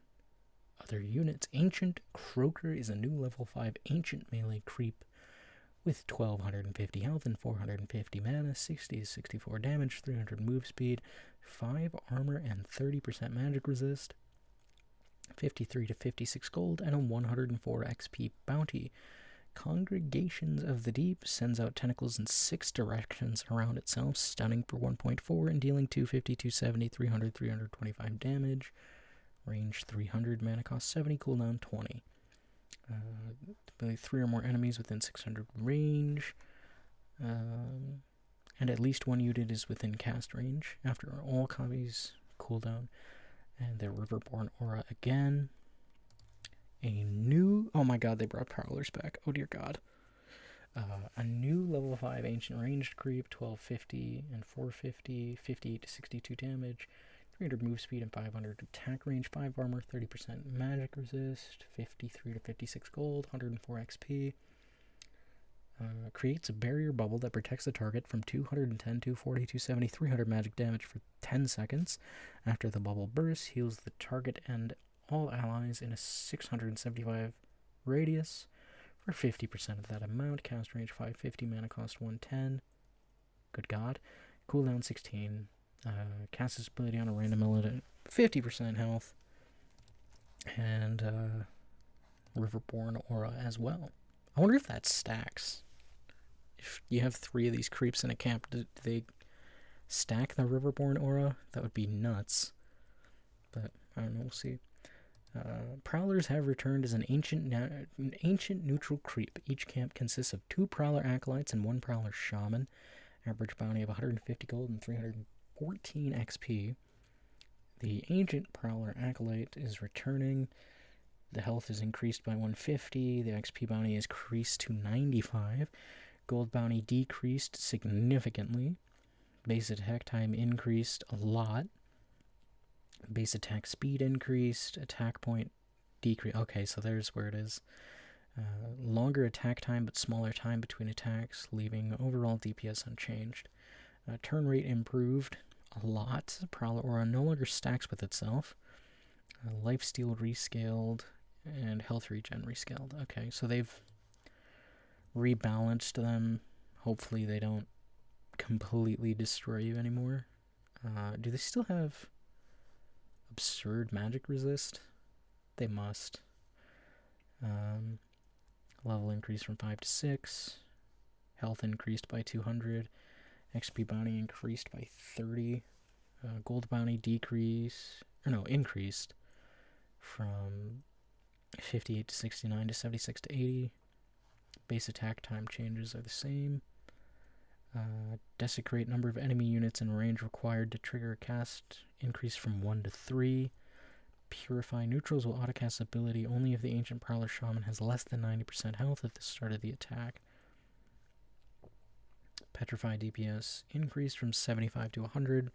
Speaker 1: other units. Ancient Croaker is a new level 5 ancient melee creep with 1250 health and 450 mana, 60 to 64 damage, 300 move speed, 5 armor and 30% magic resist, 53 to 56 gold, and a 104 XP bounty. Congregations of the Deep sends out tentacles in 6 directions around itself, stunning for 1.4 and dealing 250, 270, 300, 325 damage. Range 300, mana cost 70, cooldown 20. 3 or more enemies within 600 range. And at least 1 unit is within cast range. After all copies, cooldown. And the Riverborn aura again. Oh my god, they brought Prowlers back. Oh dear god. A new level 5 ancient ranged creep, 1250 and 450, 58 to 62 damage, 300 move speed and 500 attack range, 5 armor, 30% magic resist, 53 to 56 gold, 104 XP. Creates a barrier bubble that protects the target from 210, 240, 270, 300 magic damage for 10 seconds. After the bubble bursts, heals the target and all allies in a 675 radius for 50% of that amount. Cast range 550, mana cost 110. Good god. Cooldown 16. Cast this ability on a random element at 50% health. And Riverborn aura as well. I wonder if that stacks. If you have 3 of these creeps in a camp, do they stack the Riverborn aura? That would be nuts. But I don't know, we'll see. Prowlers have returned as an ancient neutral creep. Each camp consists of 2 Prowler Acolytes and 1 Prowler Shaman. Average bounty of 150 gold and 314 XP. The Ancient Prowler Acolyte is returning. The health is increased by 150. The XP bounty is increased to 95. Gold bounty decreased significantly. Base attack time increased a lot. Base attack speed increased, attack point decreased. Okay, so there's where it is. Longer attack time, but smaller time between attacks, leaving overall DPS unchanged. Turn rate improved a lot. Prowler aura no longer stacks with itself. Lifesteal rescaled, and health regen rescaled. Okay, so they've rebalanced them. Hopefully they don't completely destroy you anymore. Do they still have absurd magic resist? They must. Level increased from 5 to 6. Health increased by 200. XP bounty increased by 30. Gold bounty increased from 58 to 69 to 76 to 80. Base attack time changes are the same. Desecrate number of enemy units in range required to trigger a cast increased from 1 to 3. Purify. Neutrals will autocast ability only if the Ancient Prowler Shaman has less than 90% health at the start of the attack. Petrify DPS increased from 75 to 100.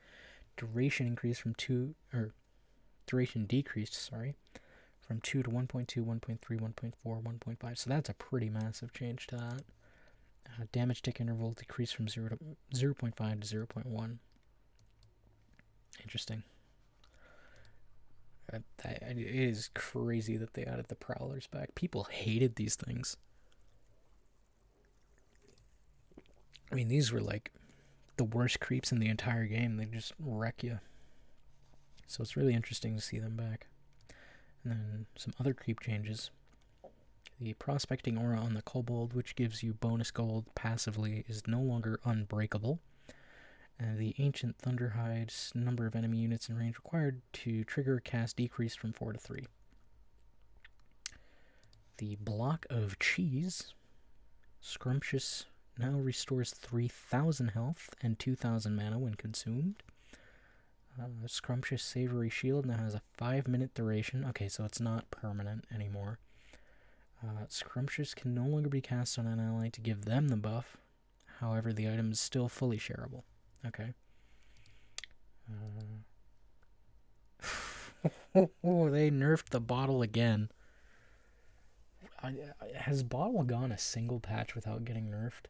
Speaker 1: Duration increased from duration decreased, from 2 to 1.2, 1.3, 1.4, 1.5. So that's a pretty massive change to that. Damage tick interval decreased from 0.5 to 0.1. Interesting. It is crazy that they added the Prowlers back. People hated these things. I mean, these were like the worst creeps in the entire game. They just wreck you. So it's really interesting to see them back. And then some other creep changes. The prospecting aura on the kobold, which gives you bonus gold passively, is no longer unbreakable. And the ancient Thunderhide's number of enemy units in range required to trigger a cast decreased from 4 to 3. The block of cheese, Scrumptious, now restores 3,000 health and 2,000 mana when consumed. Scrumptious Savory Shield now has a 5-minute duration. Okay, so it's not permanent anymore. Scrumptious can no longer be cast on an ally to give them the buff. However, the item is still fully shareable. Okay. They nerfed the bottle again. Has bottle gone a single patch without getting nerfed?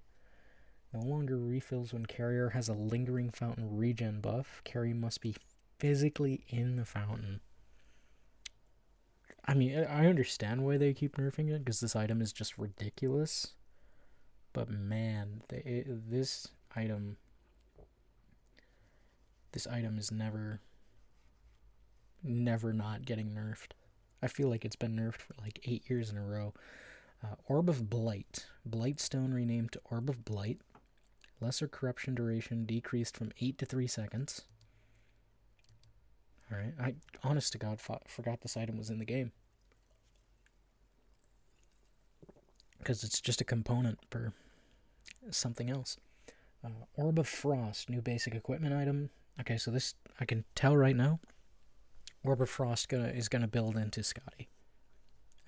Speaker 1: No longer refills when carrier has a lingering fountain regen buff. Carrier must be physically in the fountain. I mean, I understand why they keep nerfing it, because this item is just ridiculous. But man, this item is never not getting nerfed. I feel like it's been nerfed for like 8 years in a row. Orb of Blight. Blightstone renamed to Orb of Blight. Lesser corruption duration decreased from 8 to 3 seconds. Alright, I honest to God forgot this item was in the game. Because it's just a component for something else. Orb of Frost, new basic equipment item. Okay, so this, I can tell right now, Orb of Frost is gonna build into Scotty.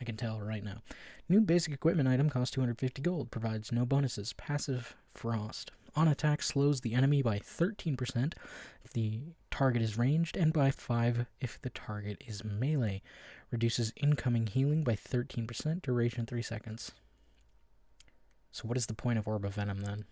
Speaker 1: I can tell right now. New basic equipment item costs 250 gold, provides no bonuses. Passive Frost. On attack, slows the enemy by 13% if the target is ranged, and by 5 if the target is melee. Reduces incoming healing by 13%, duration 3 seconds. So what is the point of Orb of Venom then?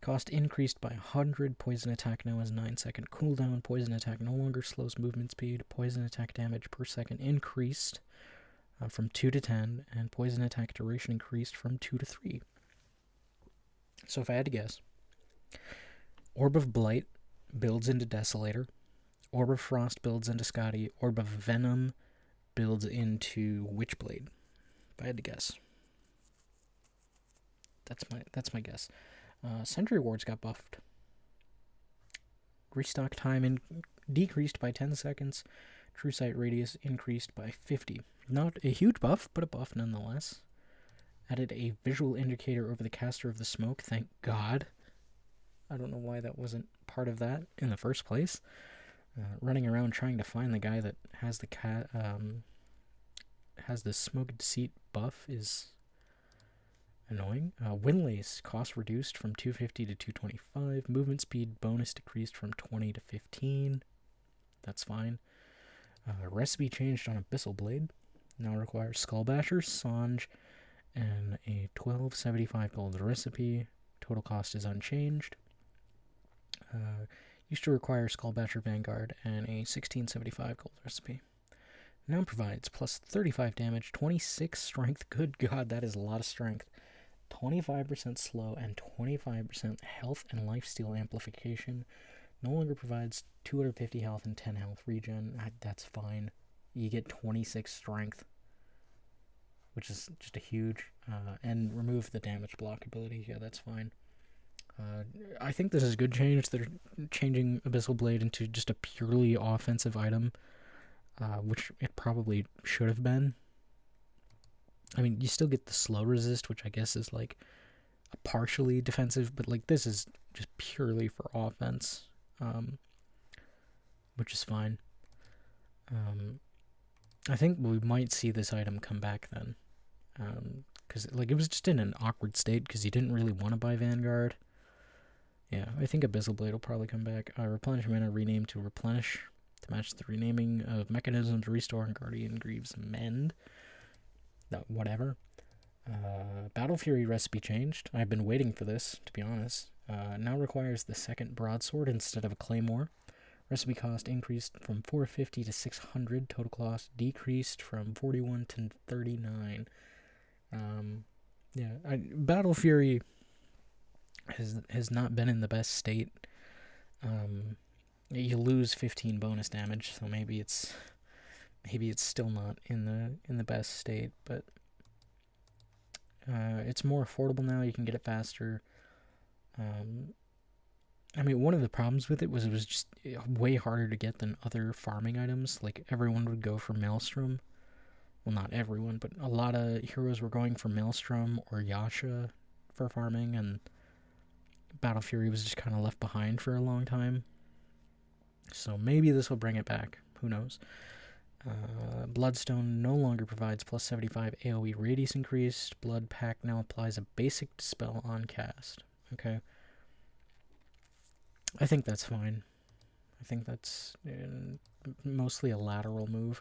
Speaker 1: Cost increased by 100. Poison attack now has 9-second cooldown. Poison attack no longer slows movement speed. Poison attack damage per second increased from 2 to 10. And poison attack duration increased from 2 to 3. So if I had to guess, Orb of Blight builds into Desolator. Orb of Frost builds into Scotty. Orb of Venom builds into Witchblade. If I had to guess. That's my guess. Sentry Wards got buffed. Restock time decreased by 10 seconds. True Sight radius increased by 50. Not a huge buff, but a buff nonetheless. Added a visual indicator over the caster of the smoke, thank God. I don't know why that wasn't part of that in the first place. Running around trying to find the guy that has the smoke deceit buff is annoying. Windlace cost reduced from 250 to 225. Movement speed bonus decreased from 20 to 15. That's fine. Recipe changed on Abyssal Blade. Now requires Skullbasher, Sange, and a 1275 gold recipe. Total cost is unchanged. Used to require Skullbasher Vanguard and a 1675 gold recipe. Now provides plus 35 damage, 26 strength. Good God, that is a lot of strength. 25% slow and 25% health and lifesteal amplification. No longer provides 250 health and 10 health regen. That's fine. You get 26 strength, which is just a huge, and remove the damage block ability. Yeah, that's fine. I think this is a good change. They're changing Abyssal Blade into just a purely offensive item, which it probably should have been. I mean, you still get the slow resist, which I guess is like a partially defensive, but like this is just purely for offense. which is fine. I think we might see this item come back then. Because it was just in an awkward state because you didn't really want to buy Vanguard. Yeah, I think Abyssal Blade will probably come back. Replenish mana rename to Replenish to match the renaming of mechanisms, Restore, and Guardian Greaves Mend. No, whatever. Battle Fury recipe changed. I've been waiting for this, to be honest. Now requires the second broadsword instead of a claymore. Recipe cost increased from 450 to 600. Total cost decreased from 41 to 39. Battle Fury has not been in the best state. You lose 15 bonus damage, so maybe it's still not in the best state, but it's more affordable now. You can get it faster. One of the problems with it was just way harder to get than other farming items. Like, everyone would go for Maelstrom. Well, not everyone, but a lot of heroes were going for Maelstrom or Yasha for farming, and Battle Fury was just kind of left behind for a long time. So maybe this will bring it back. Who knows? Bloodstone no longer provides plus 75 AoE radius increased. Blood Pact now applies a basic dispel on cast. Okay. I think that's fine. I think that's mostly a lateral move.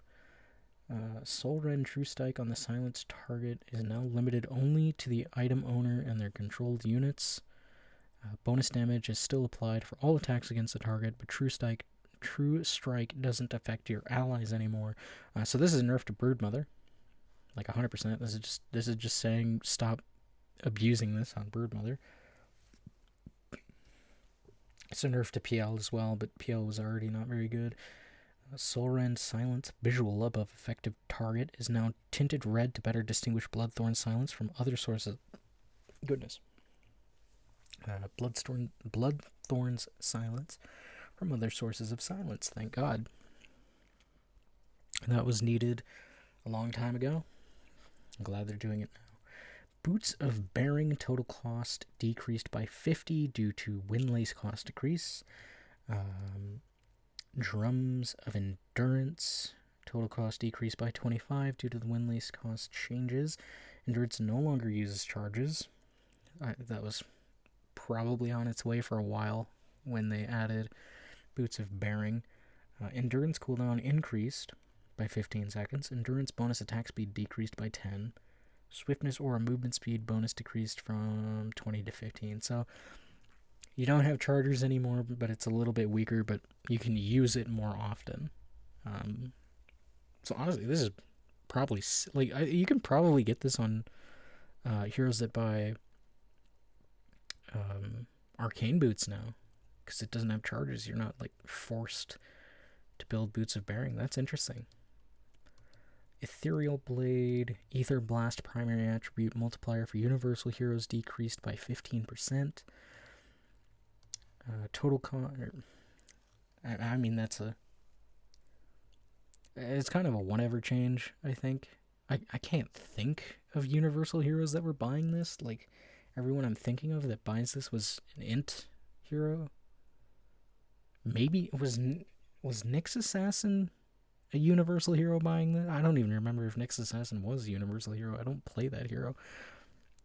Speaker 1: Soul Rend True Strike on the silenced target is now limited only to the item owner and their controlled units. Bonus damage is still applied for all attacks against the target, but True Strike doesn't affect your allies anymore. So this is a nerf to Broodmother, like 100%. This is just saying stop abusing this on Broodmother. It's a nerf to PL as well, but PL was already not very good. Soul Rend Silence visual above effective target is now tinted red to better distinguish Bloodthorn Silence from other sources. Goodness. Bloodthorn's Silence from other sources of silence. Thank God. That was needed a long time ago. I'm glad they're doing it now. Boots of Bearing total cost decreased by 50 due to Windlace cost decrease. Drums of Endurance total cost decreased by 25 due to the Windlace cost changes. Endurance no longer uses charges. That was probably on its way for a while when they added Boots of Bearing. Endurance cooldown increased by 15 seconds. Endurance bonus attack speed decreased by 10. Swiftness or movement speed bonus decreased from 20 to 15. So you don't have chargers anymore, but it's a little bit weaker, but you can use it more often. So honestly, this is probably you can probably get this on heroes that buy arcane boots now, because it doesn't have charges. You're not forced to build Boots of Bearing. That's interesting. Ethereal Blade, Ether Blast primary attribute multiplier for universal heroes decreased by 15%. Total cost. It's kind of a whatever change, I think. I can't think of universal heroes that were buying this. Everyone I'm thinking of that buys this was an int hero. Maybe it was Nyx Assassin a universal hero buying this? I don't even remember if Nyx Assassin was a universal hero. I don't play that hero.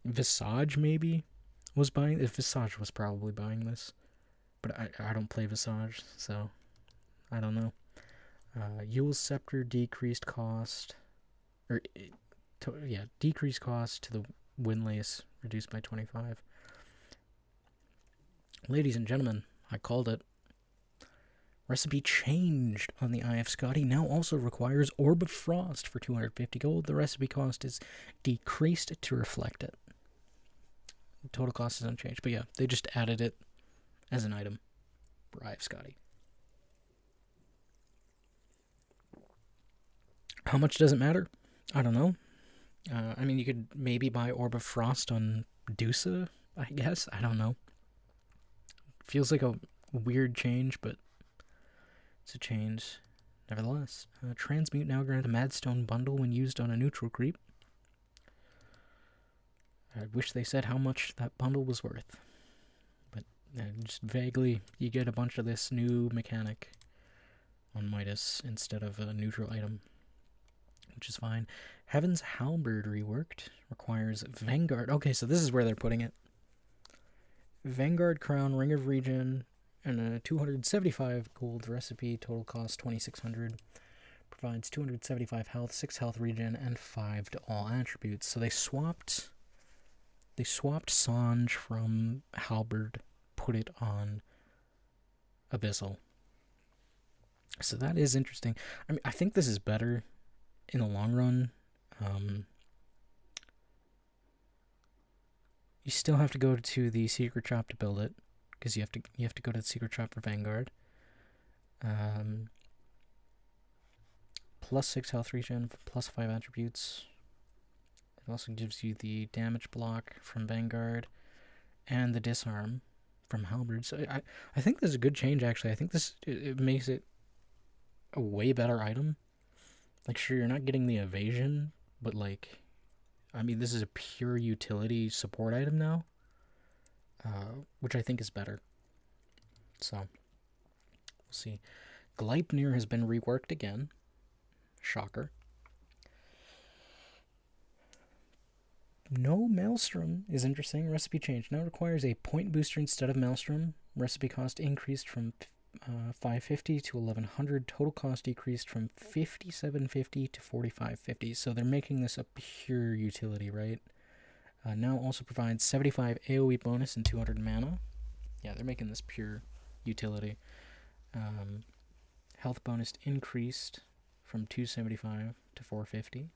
Speaker 1: Visage maybe was buying. If Visage was probably buying this, but I don't play Visage, so I don't know. Yule's Scepter decreased cost, decreased cost to the Windlace reduced by 25. Ladies and gentlemen, I called it. Recipe changed on the Eye of Scotty. Now also requires Orb of Frost for 250 gold. The recipe cost is decreased to reflect it. The total cost is unchanged. But yeah, they just added it as an item for Eye of Scotty. How much does it matter? I don't know. You could maybe buy Orb of Frost on Dusa, I guess. I don't know. Feels like a weird change, but it's a change nevertheless. Transmute now grants a Madstone bundle when used on a neutral creep. I wish they said how much that bundle was worth. But just vaguely, you get a bunch of this new mechanic on Midas instead of a neutral item, which is fine. Heaven's Halberd reworked. Requires Vanguard. Okay, so this is where they're putting it. Vanguard Crown, Ring of Regen, and a 275 gold recipe. Total cost 2,600. Provides 275 health, 6 health regen, and 5 to all attributes. So they swapped Sange from Halberd, put it on Abyssal. So that is interesting. I mean, I think this is better in the long run. You still have to go to the secret shop to build it, because you have to go to the secret shop for Vanguard. Plus 6 health regen, plus 5 attributes. It also gives you the damage block from Vanguard and the disarm from Halberd. So I think this is a good change, actually. I think it makes it a way better item. Like, sure, you're not getting the evasion, but, like, I mean, this is a pure utility support item now, which I think is better. So, we'll see. Gleipnir has been reworked again. Shocker. No Maelstrom is interesting. Recipe change. Now requires a point booster instead of Maelstrom. Recipe cost increased from 550 to 1100. Total cost decreased from 5750 to 4550. So they're making this a pure utility, right? Now also provides 75 AoE bonus and 200 mana. Yeah, they're making this pure utility. Health bonus increased from 275 to 450.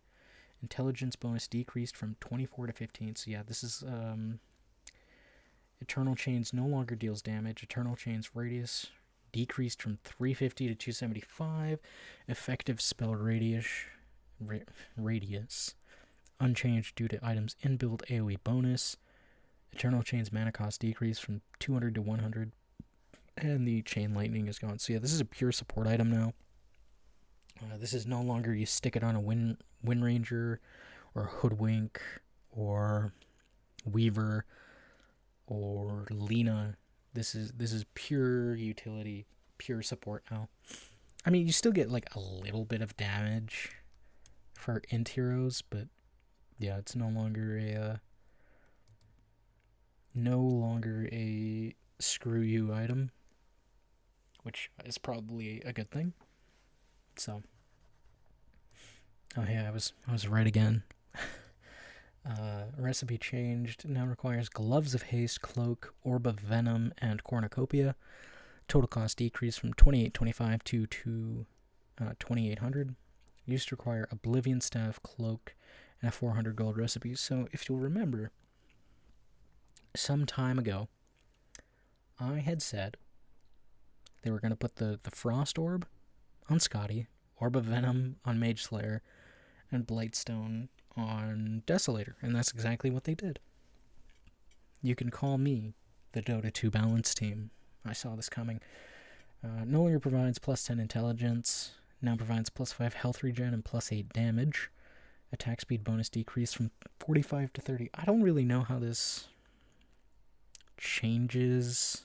Speaker 1: Intelligence bonus decreased from 24 to 15. So yeah, this is Eternal Chains no longer deals damage. Eternal Chains radius decreased from 350 to 275. Effective spell radius unchanged due to items inbuilt AoE bonus. Eternal Chains mana cost decreased from 200 to 100. And the Chain Lightning is gone. So yeah, this is a pure support item now. This is no longer you stick it on a Wind Ranger or Hoodwink or Weaver or Lena. This is pure utility, pure support now. I mean, you still get like a little bit of damage for int heroes, but yeah, it's no longer a screw you item, which is probably a good thing. So, oh yeah, I was right again. Recipe changed. Now requires Gloves of Haste, Cloak, Orb of Venom, and Cornucopia. Total cost decreased from 2825 to 2800. Used to require Oblivion Staff, Cloak, and a 400 gold recipe. So if you'll remember, some time ago, I had said they were going to put the Frost Orb on Scotty, Orb of Venom on Mage Slayer, and Blightstone on Desolator, and that's exactly what they did. You can call me the Dota 2 balance team. I saw this coming. No longer provides plus 10 intelligence, now provides plus 5 health regen and plus 8 damage. Attack speed bonus decreased from 45 to 30. I don't really know how this changes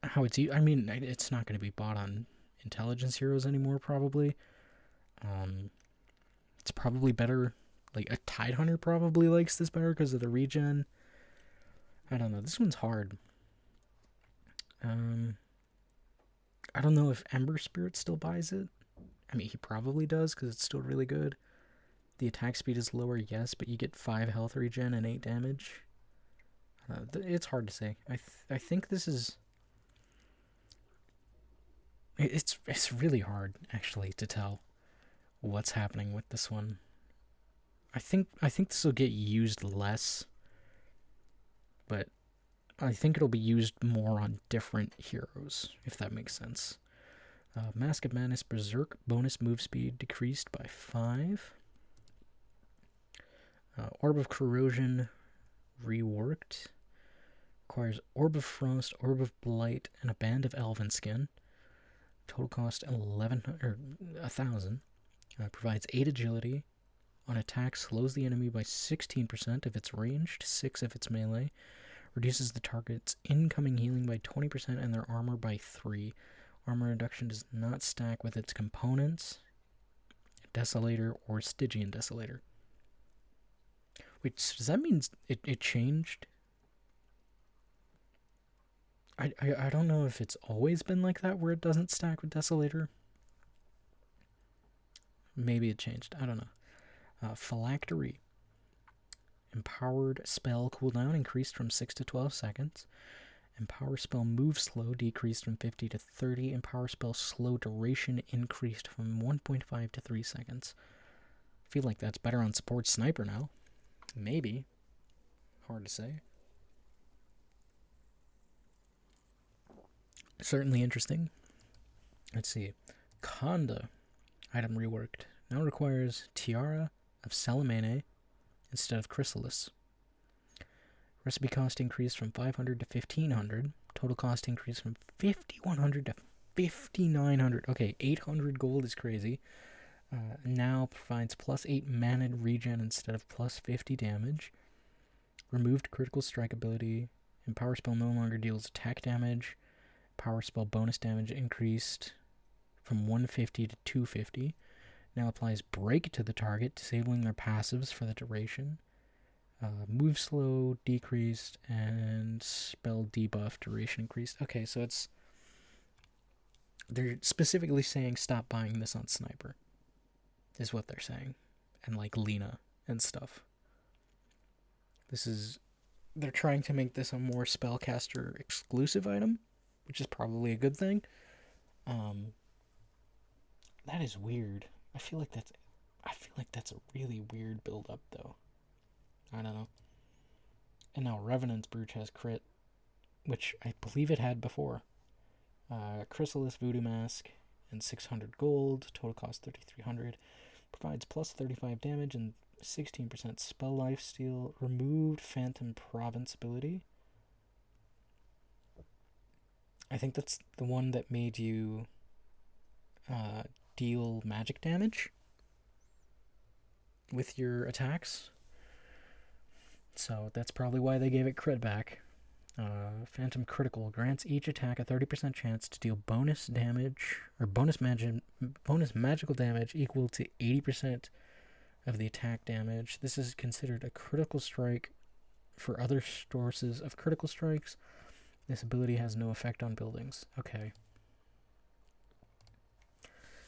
Speaker 1: how it's used. I mean, it's not going to be bought on intelligence heroes anymore, probably. It's probably better. Like, a Tidehunter probably likes this better because of the regen. I don't know. This one's hard. I don't know if Ember Spirit still buys it. I mean, he probably does because it's still really good. The attack speed is lower, yes, but you get 5 health regen and 8 damage. It's hard to say. I think this is... It's really hard, actually, to tell what's happening with this one. I think this will get used less, but I think it'll be used more on different heroes, if that makes sense. Mask of Madness Berserk bonus move speed decreased by 5. Orb of Corrosion reworked. Requires Orb of Frost, Orb of Blight, and a Band of Elven Skin. Total cost 1,000. Provides 8 agility. On attack, slows the enemy by 16% if it's ranged, 6 if it's melee. Reduces the target's incoming healing by 20% and their armor by 3. Armor reduction does not stack with its components, Desolator or Stygian Desolator. Wait, so does that mean it changed? I don't know if it's always been like that where it doesn't stack with Desolator. Maybe it changed. I don't know. Phylactery. Empowered spell cooldown increased from 6 to 12 seconds. Empower spell move slow decreased from 50 to 30. Empower spell slow duration increased from 1.5 to 3 seconds. I feel like that's better on support sniper now. Maybe. Hard to say. Certainly interesting. Let's see. Conda. Item reworked. Now requires Tiara of Salamene instead of Chrysalis. Recipe cost increased from 500 to 1500. Total cost increased from 5100 to 5900. Okay, 800 gold is crazy. Now provides plus 8 mana regen instead of plus 50 damage. Removed critical strike ability. And power spell no longer deals attack damage. Power spell bonus damage increased from 150 to 250. Now applies break to the target, disabling their passives for the duration. Move slow decreased and spell debuff duration increased. Okay, so they're specifically saying stop buying this on sniper, is what they're saying, and like Lena and stuff. They're trying to make this a more spellcaster exclusive item, which is probably a good thing. That is weird. I feel like that's a really weird build up though. I don't know. And now Revenant's Brooch has crit, which I believe it had before. Chrysalis Voodoo Mask and 600 gold, total cost 3300. Provides plus 35 damage and 16% spell lifesteal. Removed Phantom Province ability. I think that's the one that made you deal magic damage with your attacks. So that's probably why they gave it crit back. Phantom Critical grants each attack a 30% chance to deal bonus damage or bonus magical damage equal to 80% of the attack damage. This is considered a critical strike for other sources of critical strikes. This ability has no effect on buildings. Okay.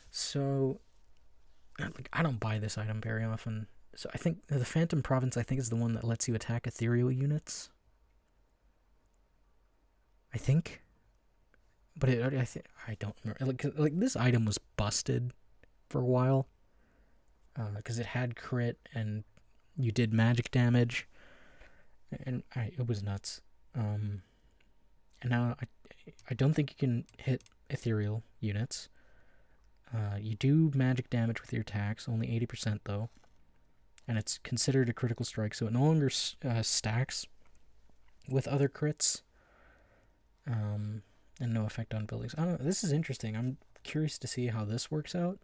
Speaker 1: So, I don't buy this item very often. So I think the Phantom Province, is the one that lets you attack ethereal units. I think. But I don't remember. Like this item was busted for a while. Because it had crit and you did magic damage. And it was nuts. And now I don't think you can hit ethereal units. You do magic damage with your attacks, only 80% though. And it's considered a critical strike, so it no longer stacks with other crits. And no effect on buildings. I don't know, this is interesting. I'm curious to see how this works out.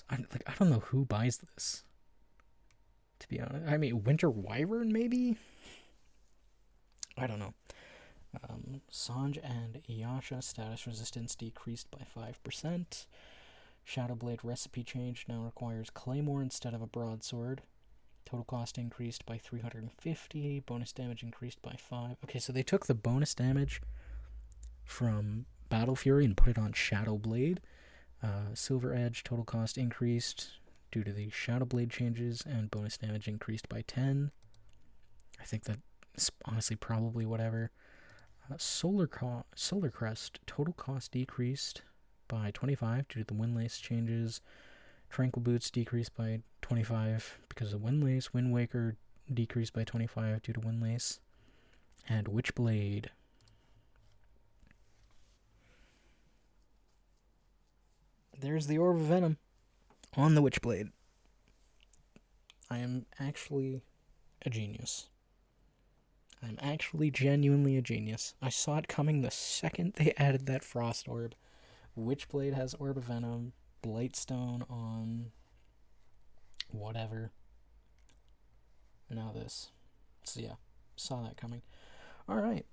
Speaker 1: I don't know who buys this, to be honest. I mean, Winter Wyvern, maybe? I don't know. Sanj and Iyasha status resistance decreased by 5%. Shadowblade recipe change now requires Claymore instead of a broadsword. Total cost increased by 350. Bonus damage increased by 5. Okay, so they took the bonus damage from Battle Fury and put it on Shadowblade. Silver Edge total cost increased due to the Shadowblade changes, and bonus damage increased by 10. I think that's honestly probably whatever. Solar Crest total cost decreased by 25 due to the Windlace changes. Tranquil Boots decreased by 25 because of Windlace. Wind Waker decreased by 25 due to Windlace. And Witchblade. There's the Orb of Venom on the Witchblade. I am actually a genius. I'm actually genuinely a genius. I saw it coming the second they added that Frost Orb. Witchblade has Orb of Venom. Blightstone on whatever. Now this. So yeah, saw that coming. Alright.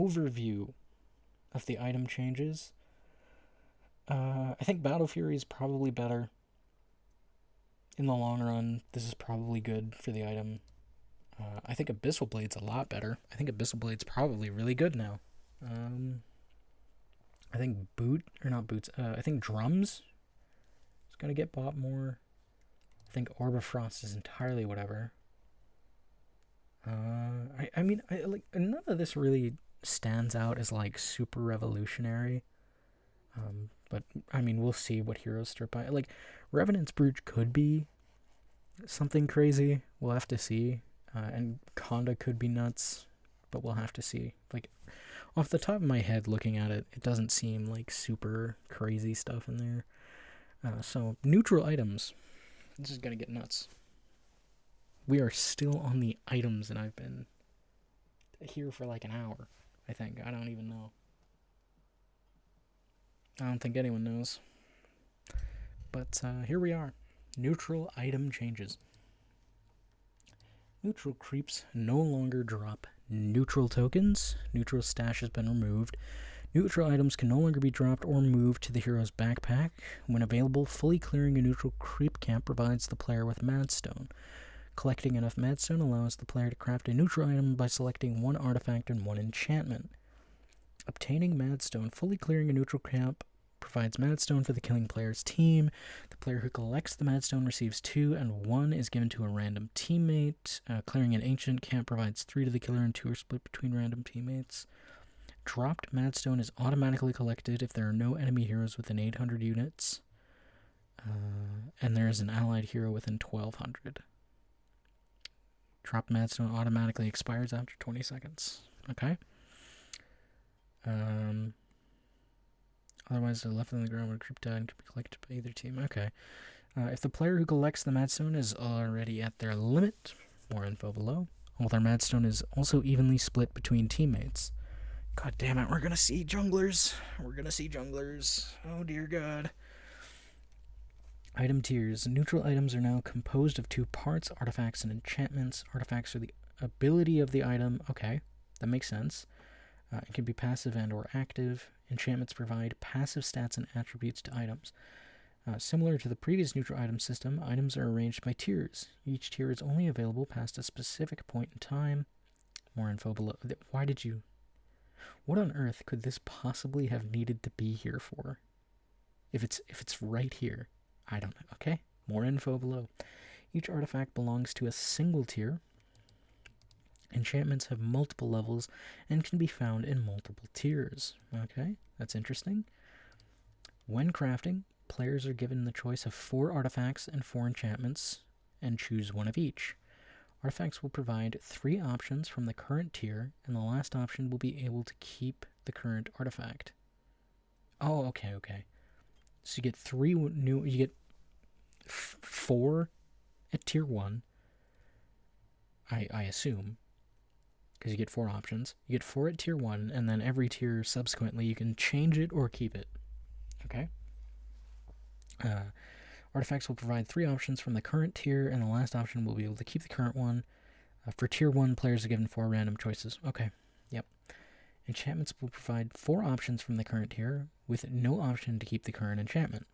Speaker 1: overview of the item changes, I think Battle Fury is probably better. In the long run, this is probably good for the item. I think Abyssal Blade's a lot better. I think Abyssal Blade's probably really good now. I think I think Drums is going to get bought more. I think Orb of Frost is entirely whatever. I mean, none of this really stands out as like super revolutionary. But I mean, we'll see what heroes start by. Like, Revenant's Purge could be something crazy. We'll have to see. And Conda could be nuts, but we'll have to see. Like, off the top of my head, looking at it, it doesn't seem like super crazy stuff in there. So, neutral items. This is gonna get nuts. We are still on the items, and I've been here for like an hour, I think. I don't even know. I don't think anyone knows. But here we are. Neutral item changes. Neutral creeps no longer drop neutral tokens. Neutral stash has been removed. Neutral items can no longer be dropped or moved to the hero's backpack. When available, fully clearing a neutral creep camp provides the player with Madstone. Collecting enough Madstone allows the player to craft a neutral item by selecting one artifact and one enchantment. Obtaining Madstone, fully clearing a neutral camp, provides Madstone for the killing player's team. The player who collects the Madstone receives 2, and 1 is given to a random teammate. Clearing an ancient camp provides 3 to the killer, and 2 are split between random teammates. Dropped Madstone is automatically collected if there are no enemy heroes within 800 units, and there is an allied hero within 1200. Dropped Madstone automatically expires after 20 seconds. Okay. Otherwise, they're left on the ground when creep died and can be collected by either team. Okay. If the player who collects the Madstone is already at their limit, more info below. All their Madstone is also evenly split between teammates. God damn it, we're gonna see junglers. Oh dear God. Item tiers. Neutral items are now composed of 2 parts, artifacts and enchantments. Artifacts are the ability of the item. Okay, that makes sense. It can be passive and or active. Enchantments provide passive stats and attributes to items. Similar to the previous neutral item system, items are arranged by tiers. Each tier is only available past a specific point in time. More info below. What on earth could this possibly have needed to be here for? If it's right here, I don't know. Okay, more info below. Each artifact belongs to a single tier. Enchantments have multiple levels and can be found in multiple tiers. Okay, that's interesting. When crafting, players are given the choice of 4 artifacts and 4 enchantments, and choose one of each. Artifacts will provide 3 options from the current tier, and the last option will be able to keep the current artifact. Oh, okay. So you get 3 new. You get 4 at tier 1. I assume. Because you get 4 options. You get 4 at tier 1, and then every tier subsequently you can change it or keep it. Okay? Artifacts will provide 3 options from the current tier, and the last option will be able to keep the current one. For tier 1, players are given 4 random choices. Okay, yep. Enchantments will provide 4 options from the current tier, with no option to keep the current enchantment.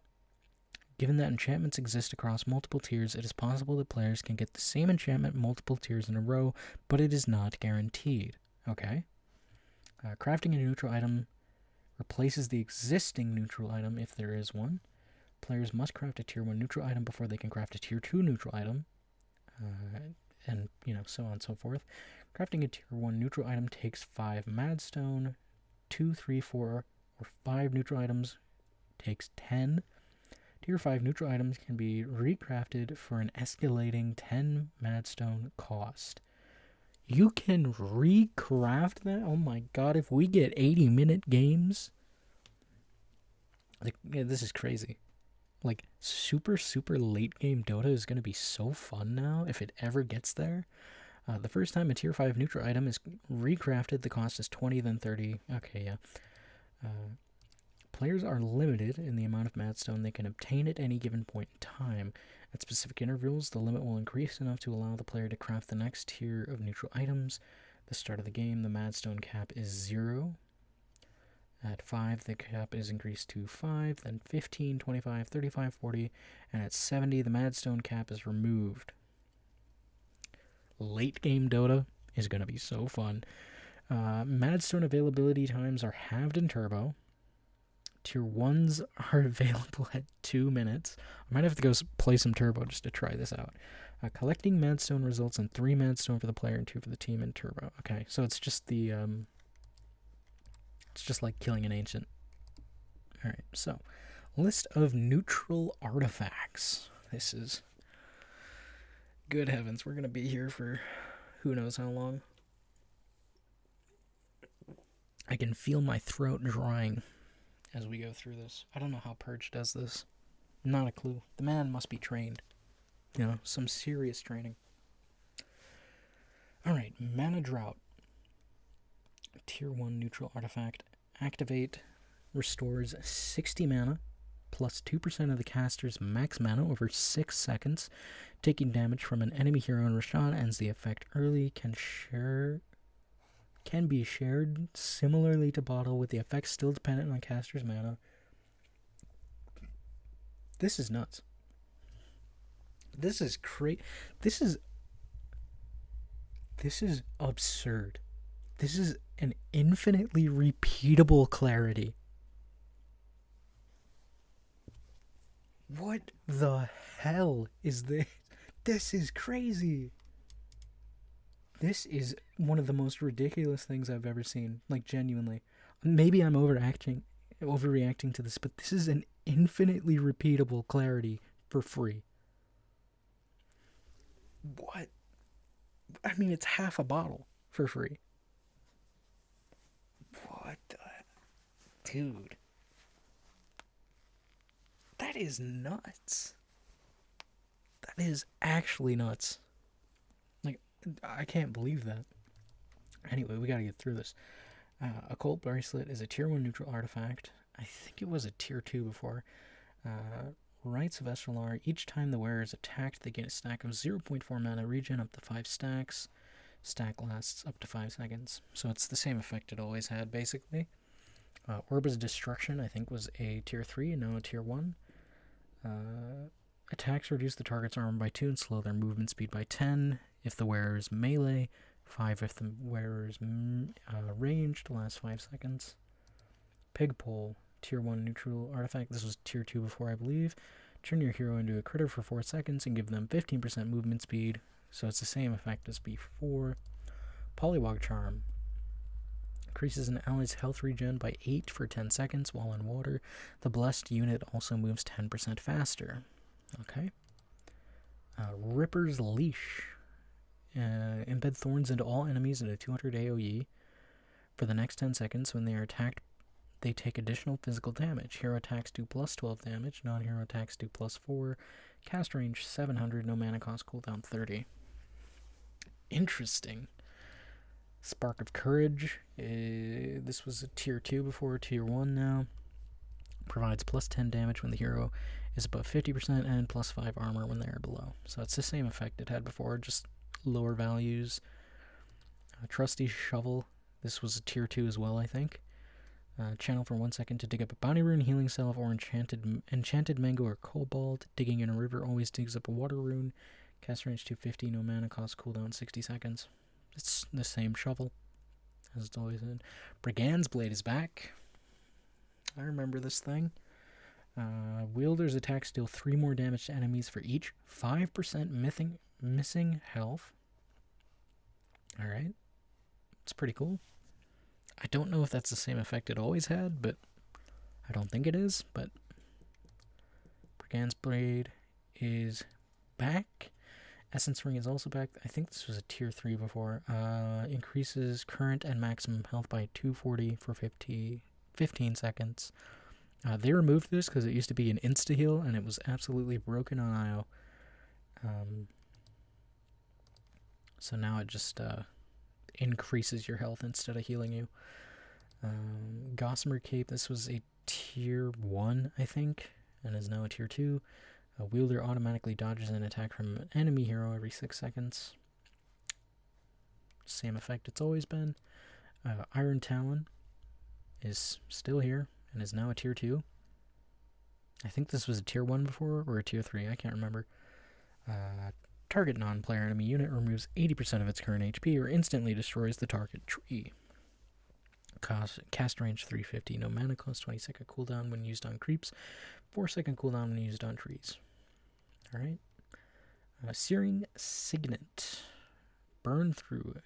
Speaker 1: Given that enchantments exist across multiple tiers, it is possible that players can get the same enchantment multiple tiers in a row, but it is not guaranteed. Okay. Crafting a neutral item replaces the existing neutral item if there is one. Players must craft a tier 1 neutral item before they can craft a tier 2 neutral item, and so on and so forth. Crafting a tier 1 neutral item takes 5 Madstone. 2, 3, 4, or 5 neutral items takes 10. Tier 5 neutral items can be recrafted for an escalating 10 Madstone cost. You can recraft that? Oh my god, if we get 80-minute games... this is crazy. Super late game Dota is going to be so fun now, if it ever gets there. The first time a tier 5 neutral item is recrafted, the cost is 20, then 30. Okay, yeah. Players are limited in the amount of Madstone they can obtain at any given point in time. At specific intervals, the limit will increase enough to allow the player to craft the next tier of neutral items. The start of the game, the Madstone cap is 0. At 5, the cap is increased to 5, then 15, 25, 35, 40, and at 70, the Madstone cap is removed. Late game Dota is going to be so fun. Madstone availability times are halved in Turbo. Tier 1s are available at 2 minutes. I might have to go play some Turbo just to try this out. Collecting Madstone results in 3 Madstone for the player and 2 for the team in Turbo. Okay, so it's just the... it's just like killing an ancient. Alright, so... list of neutral artifacts. This is... good heavens, we're going to be here for who knows how long. I can feel my throat drying as we go through this. I don't know how Purge does this. Not a clue. The man must be trained. You know, some serious training. Alright, Mana Drought. Tier 1 neutral artifact. Activate. Restores 60 mana. Plus 2% of the caster's max mana over 6 seconds. Taking damage from an enemy hero in Rashad ends the effect early. Can be shared similarly to Bottle, with the effect still dependent on caster's mana. This is nuts. This is crazy. This is absurd. This is an infinitely repeatable clarity. What the hell is this? This is crazy. This is one of the most ridiculous things I've ever seen. Like, genuinely. Maybe I'm overreacting to this, but this is an infinitely repeatable clarity for free. What? I mean, it's half a bottle for free. What the... dude. That is nuts. That is actually nuts. Like, I can't believe that. Anyway, we gotta get through this. Occult Bracelet is a tier 1 neutral artifact. I think it was a tier 2 before. Rites of Estelar. Each time the wearer is attacked, they get a stack of 0.4 mana regen up to 5 stacks. Stack lasts up to 5 seconds. So it's the same effect it always had, basically. Orba's Destruction, I think, was a tier 3 and now a tier 1. Attacks reduce the target's armor by 2 and slow their movement speed by 10 if the wearer is melee. 5 if the wearer is ranged, lasts 5 seconds. Pigpole, tier 1 neutral artifact. This was tier 2 before, I believe. Turn your hero into a critter for 4 seconds and give them 15% movement speed. So it's the same effect as before. Polywog Charm. Increases an ally's health regen by 8 for 10 seconds while in water. The blessed unit also moves 10% faster. Okay. Ripper's Leash. Embed thorns into all enemies in a 200 AoE. For the next 10 seconds, when they are attacked, they take additional physical damage. Hero attacks do plus 12 damage. Non-hero attacks do plus 4. Cast range 700. No mana cost. Cooldown 30. Interesting. Spark of Courage. This was a tier 2 before, tier 1 now. Provides plus 10 damage when the hero is above 50% and plus 5 armor when they are below. So it's the same effect it had before, just lower values. Trusty Shovel. This was a tier 2 as well, I think. Channel for 1 second to dig up a bounty rune, healing salve, or enchanted mango or cobalt. Digging in a river always digs up a water rune. Cast range 250, no mana cost, cooldown 60 seconds. It's the same shovel as it's always been. Brigand's Blade is back. I remember this thing. Wielder's attacks deal 3 more damage to enemies for each 5% missing health. Alright. It's pretty cool. I don't know if that's the same effect it always had, but I don't think it is. But Brigand's Blade is back. Essence Ring is also back. I think this was a tier 3 before. Increases current and maximum health by 240 for 15 seconds. They removed this because it used to be an insta-heal, and it was absolutely broken on IO. So now it just increases your health instead of healing you. Gossamer Cape, this was a tier 1, I think, and is now a tier 2. A wielder automatically dodges an attack from an enemy hero every 6 seconds. Same effect it's always been. Iron Talon is still here and is now a tier 2. I think this was a tier 1 before, or a tier 3, I can't remember. Target non-player enemy unit removes 80% of its current HP or instantly destroys the target tree. Cast range 350, no mana cost, 20-second cooldown when used on creeps, 4-second cooldown when used on trees. Alright. Searing Signet. Burn through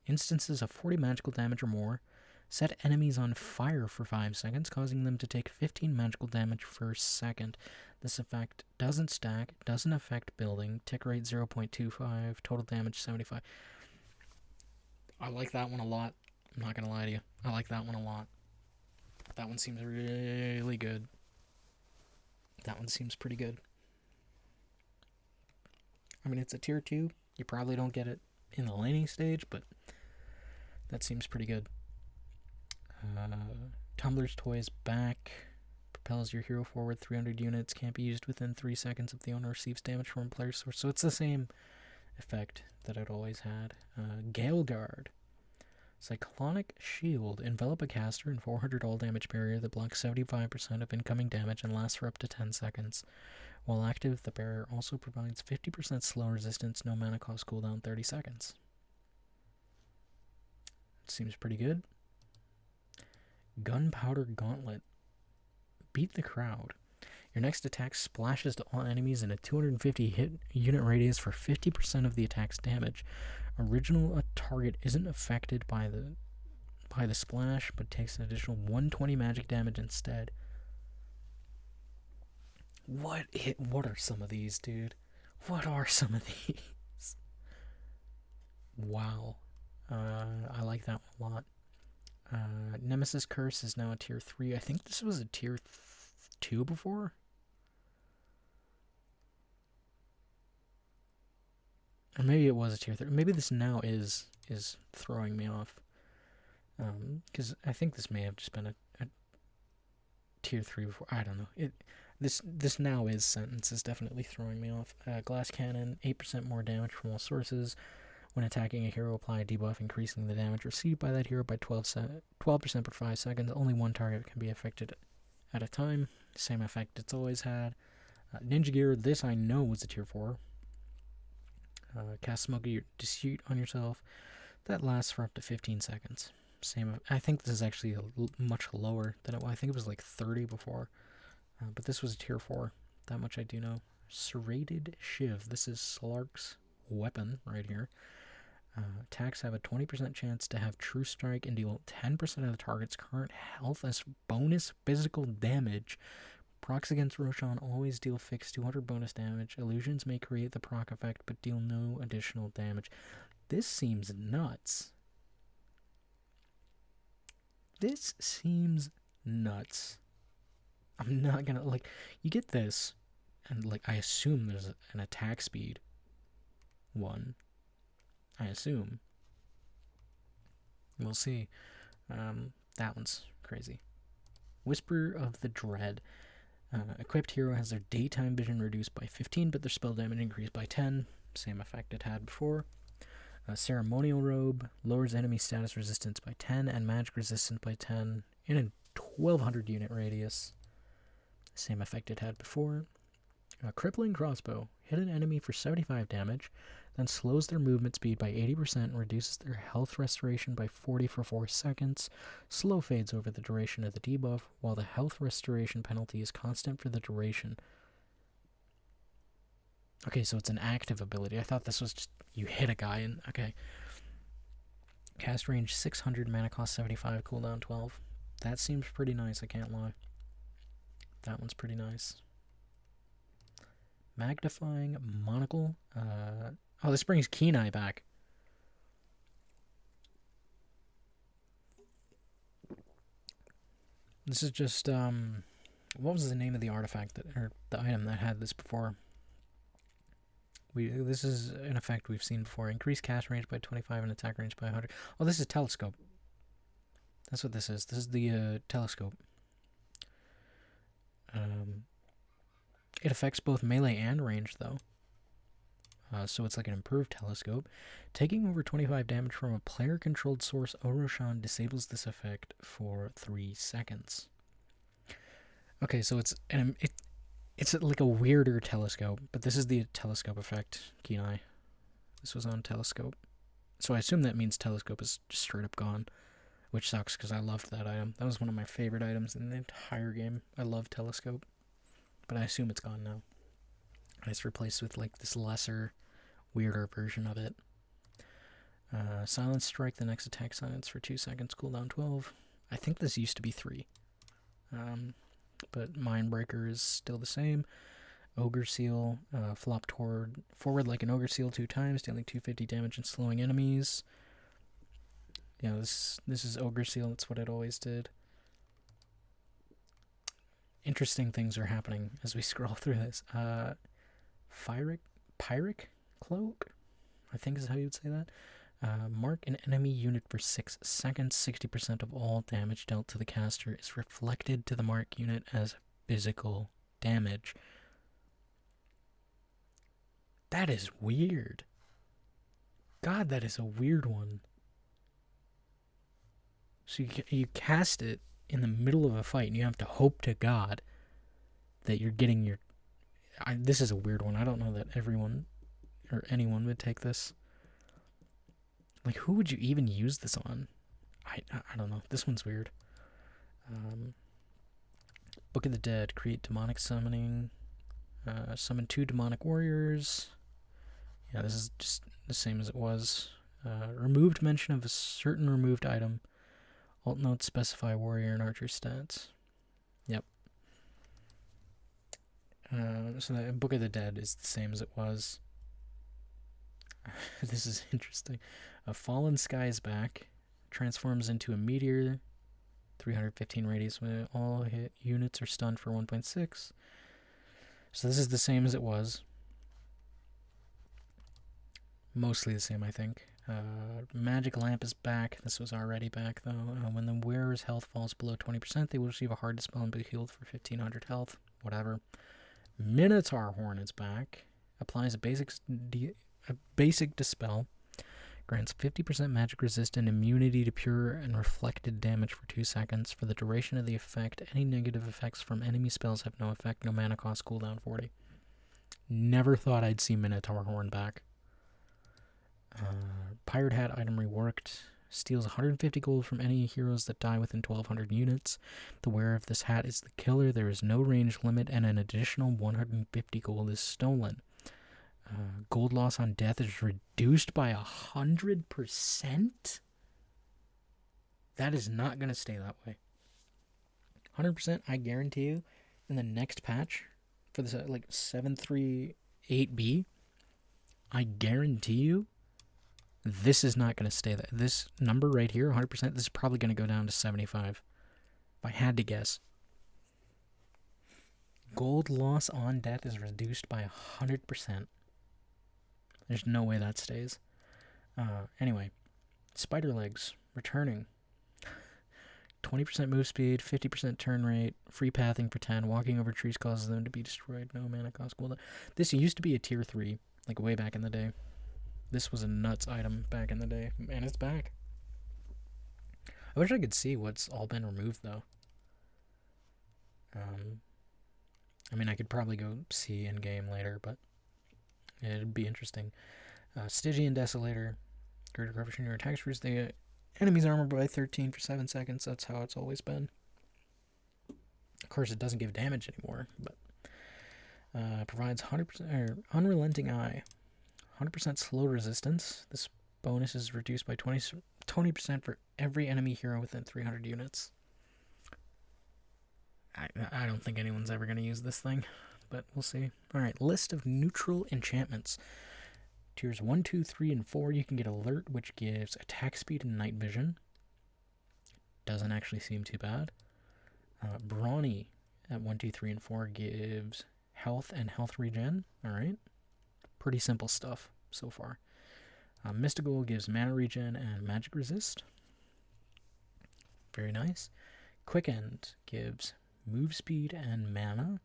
Speaker 1: instances of 40 magical damage or more. Set enemies on fire for 5 seconds, causing them to take 15 magical damage per second. This effect doesn't stack, doesn't affect building, tick rate 0.25, total damage 75. I like that one a lot. I'm not gonna lie to you. I like that one a lot. That one seems really good. That one seems pretty good. I mean, it's a tier 2. You probably don't get it in the laning stage, but that seems pretty good. Tumbler's Toys back. Propels your hero forward 300 units. Can't be used within 3 seconds if the owner receives damage from a player source. So it's the same effect that it always had. Gale Guard. Cyclonic Shield. Envelop a caster in 400 all damage barrier that blocks 75% of incoming damage and lasts for up to 10 seconds. While active, the barrier also provides 50% slow resistance, no mana cost cooldown, 30 seconds. Seems pretty good. Gunpowder Gauntlet. Beat the crowd. Your next attack splashes to all enemies in a 250 hit unit radius for 50% of the attack's damage. Original target isn't affected by the splash, but takes an additional 120 magic damage instead. What are some of these, dude? What are some of these? Wow. I like that one a lot. Nemesis Curse is now a tier 3. I think this was a tier 2 before. Or maybe it was a tier 3. Maybe this now is throwing me off. Because I think this may have just been a tier 3 before. I don't know. This now is sentence is definitely throwing me off. Glass Cannon, 8% more damage from all sources. When attacking a hero, apply a debuff increasing the damage received by that hero by 12% per 5 seconds. Only one target can be affected at a time. Same effect it's always had. Ninja Gear, this I know was a tier 4. Cast Smoke Deceit on yourself. That lasts for up to 15 seconds. Same. I think this is actually much lower than it was. I think it was like 30 before. But this was a tier 4. That much I do know. Serrated Shiv. This is Slark's weapon right here. Attacks have a 20% chance to have True Strike and deal 10% of the target's current health as bonus physical damage. Procs against Roshan always deal fixed 200 bonus damage. Illusions may create the proc effect but deal no additional damage. This seems nuts. This seems nuts. I'm not gonna, like, you get this, and, like, I assume there's an attack speed one. I assume. We'll see. That one's crazy. Whisper of the Dread. Equipped hero has their daytime vision reduced by 15, but their spell damage increased by 10. Same effect it had before. Ceremonial Robe lowers enemy status resistance by 10 and magic resistance by 10 in a 1200 unit radius. Same effect it had before. Crippling Crossbow. Hit an enemy for 75 damage, then slows their movement speed by 80% and reduces their health restoration by 40 for 4 seconds. Slow fades over the duration of the debuff, while the health restoration penalty is constant for the duration. Okay, so it's an active ability. I thought this was just you hit a guy and... Okay. Cast range 600, mana cost 75, cooldown 12. That seems pretty nice, I can't lie. That one's pretty nice. Magnifying Monocle. Oh, this brings Keen Eye back. This is just, what was the name of the artifact that, or the item that had this before? This is an effect we've seen before. Increase cast range by 25 and attack range by 100. Oh, this is Telescope. That's what this is. This is the Telescope. It affects both melee and range, though. so it's like an improved telescope. Taking over 25 damage from a player-controlled source, Oroshan disables this effect for 3 seconds. Okay, so it's like a weirder telescope, but this is the telescope effect, Kenai. This was on telescope. So I assume that means telescope is just straight up gone, which sucks because I loved that item. That was one of my favorite items in the entire game. I love telescope, but I assume it's gone now. It's replaced with like this lesser, weirder version of it. Silence strike, the next attack silence for 2 seconds, cooldown 12. I think this used to be 3. But Mindbreaker is still the same. Ogre Seal, flop forward like an Ogre Seal 2 times, dealing 250 damage and slowing enemies. Yeah, this is Ogre Seal, that's what it always did. Interesting things are happening as we scroll through this. Pyric Cloak, I think is how you would say that. Mark an enemy unit for 6 seconds. 60% of all damage dealt to the caster is reflected to the mark unit as physical damage. That is weird. God, that is a weird one. So you cast it in the middle of a fight, and you have to hope to God that you're getting your... this is a weird one. I don't know that everyone or anyone would take this. Like, who would you even use this on? I don't know. This one's weird. Book of the Dead. Create demonic summoning. Summon 2 demonic warriors. Yeah, this is just the same as it was. Removed mention of a certain removed item. Alt notes specify warrior and archer stats. Yep. So the Book of the Dead is the same as it was. This is interesting. A Fallen Sky is back. Transforms into a meteor. 315 radius when all hit units are stunned for 1.6. So this is the same as it was. Mostly the same, I think. Magic Lamp is back. This was already back, though. When the wearer's health falls below 20%, they will receive a hard dispel and be healed for 1500 health. Whatever. Minotaur Horn is back. Applies a basic dispel. Grants 50% magic resist and immunity to pure and reflected damage for 2 seconds. For the duration of the effect, any negative effects from enemy spells have no effect. No mana cost, cooldown 40. Never thought I'd see Minotaur Horn back. Pirate Hat item reworked. Steals 150 gold from any heroes that die within 1200 units. The wearer of this hat is the killer. There is no range limit, and an additional 150 gold is stolen. Gold loss on death is reduced by 100%? That is not going to stay that way. 100%, I guarantee you, in the next patch, for this, like, 738B, I guarantee you, this is not going to stay that. This number right here, 100%, this is probably going to go down to 75. If I had to guess. Gold loss on death is reduced by 100%. There's no way that stays. Anyway, Spider Legs, returning. 20% move speed, 50% turn rate, free pathing for 10, walking over trees causes them to be destroyed, no mana cost cooldown. This used to be a tier 3, like way back in the day. This was a nuts item back in the day, and it's back. I wish I could see what's all been removed, though. I mean, I could probably go see in-game later, but it'd be interesting. Stygian Desolator. Greater coverage in your attacks. Reduce the enemy's armor by 13 for 7 seconds. That's how it's always been. Of course, it doesn't give damage anymore, but provides 100% or Unrelenting Eye. 100% slow resistance. This bonus is reduced by 20% for every enemy hero within 300 units. I don't think anyone's ever going to use this thing, but we'll see. Alright, list of neutral enchantments. Tiers 1, 2, 3, and 4, you can get Alert, which gives attack speed and night vision. Doesn't actually seem too bad. Brawny at 1, 2, 3, and 4 gives health and health regen. Alright. Pretty simple stuff so far. Mystical gives mana regen and magic resist. Very nice. Quick End gives move speed and mana.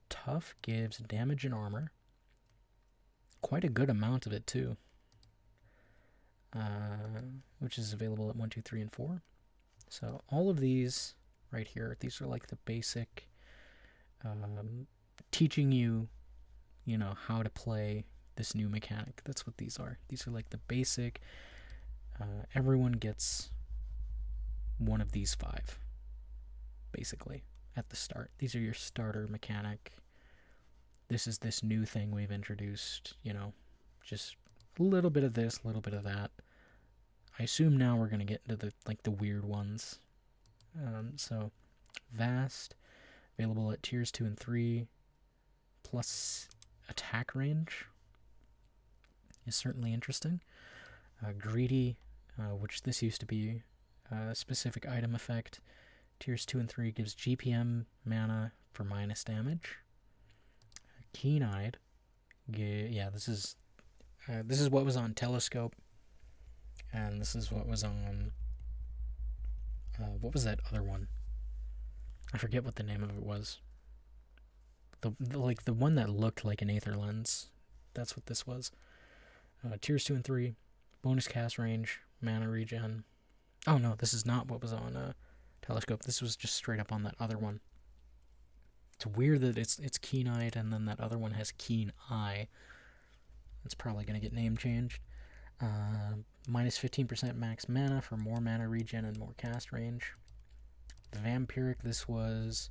Speaker 1: Tough gives damage and armor. quite a good amount of it too, which is available at 1, 2, 3, and 4. So all of these right here, these are like the basic, teaching you, how to play this new mechanic. That's what these are. These are like the basic, everyone gets one of these 5, basically, at the start. These are your starter mechanic. This is this new thing we've introduced, just a little bit of this, a little bit of that. I assume now we're going to get into the weird ones. So, Vast, available at tiers 2 and 3, plus attack range is certainly interesting. Greedy, which this used to be a specific item effect. Tiers 2 and 3 gives GPM mana for minus damage. Keen-eyed, this is what was on Telescope, and this is what was on, what was that other one? I forget what the name of it was. The one that looked like an Aether Lens. That's what this was. Tiers 2 and 3, bonus cast range, mana regen. Oh no, this is not what was on Telescope. This was just straight up on that other one. It's weird that it's Keen-eyed and then that other one has Keen-eye. It's probably going to get name changed. Minus 15% max mana for more mana regen and more cast range. Vampiric, this was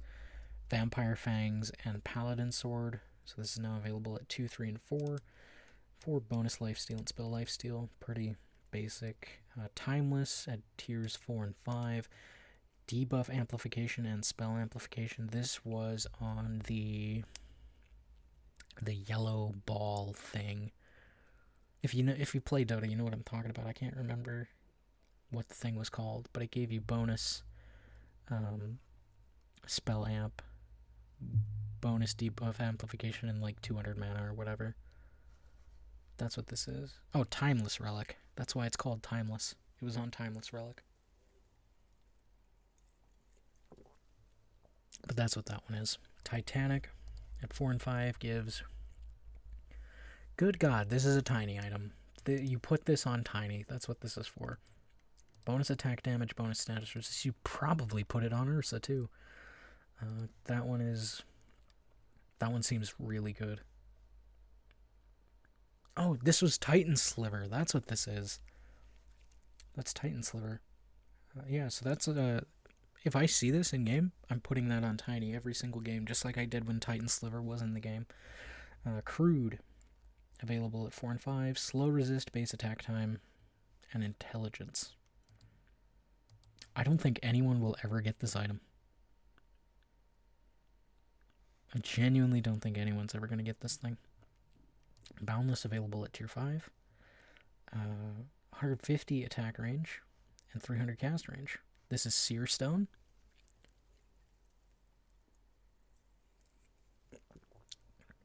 Speaker 1: Vampire Fangs and Paladin Sword. So this is now available at 2, 3, and 4. 4 bonus lifesteal and spell lifesteal. Pretty basic. Timeless at tiers 4 and 5. Debuff amplification and spell amplification. This was on the yellow ball thing. If you play Dota, you know what I'm talking about. I can't remember what the thing was called, but it gave you bonus spell amp, bonus debuff amplification, and like 200 mana or whatever. That's what this is. Oh, Timeless Relic. That's why it's called Timeless. It was on Timeless Relic. But that's what that one is. Titanic at 4 and 5 gives... Good God, this is a tiny item. You put this on tiny. That's what this is for. Bonus attack damage, bonus status resist. You probably put it on Ursa too. That one seems really good. Oh, this was Titan Sliver. That's what this is. That's Titan Sliver. Yeah, so that's if I see this in game, I'm putting that on tiny every single game, just like I did when Titan Sliver was in the game. Crude, available at 4 and 5. Slow resist, base attack time, and intelligence. I don't think anyone will ever get this item. I genuinely don't think anyone's ever going to get this thing. Boundless, available at tier 5. 150 attack range and 300 cast range. This is Seer Stone.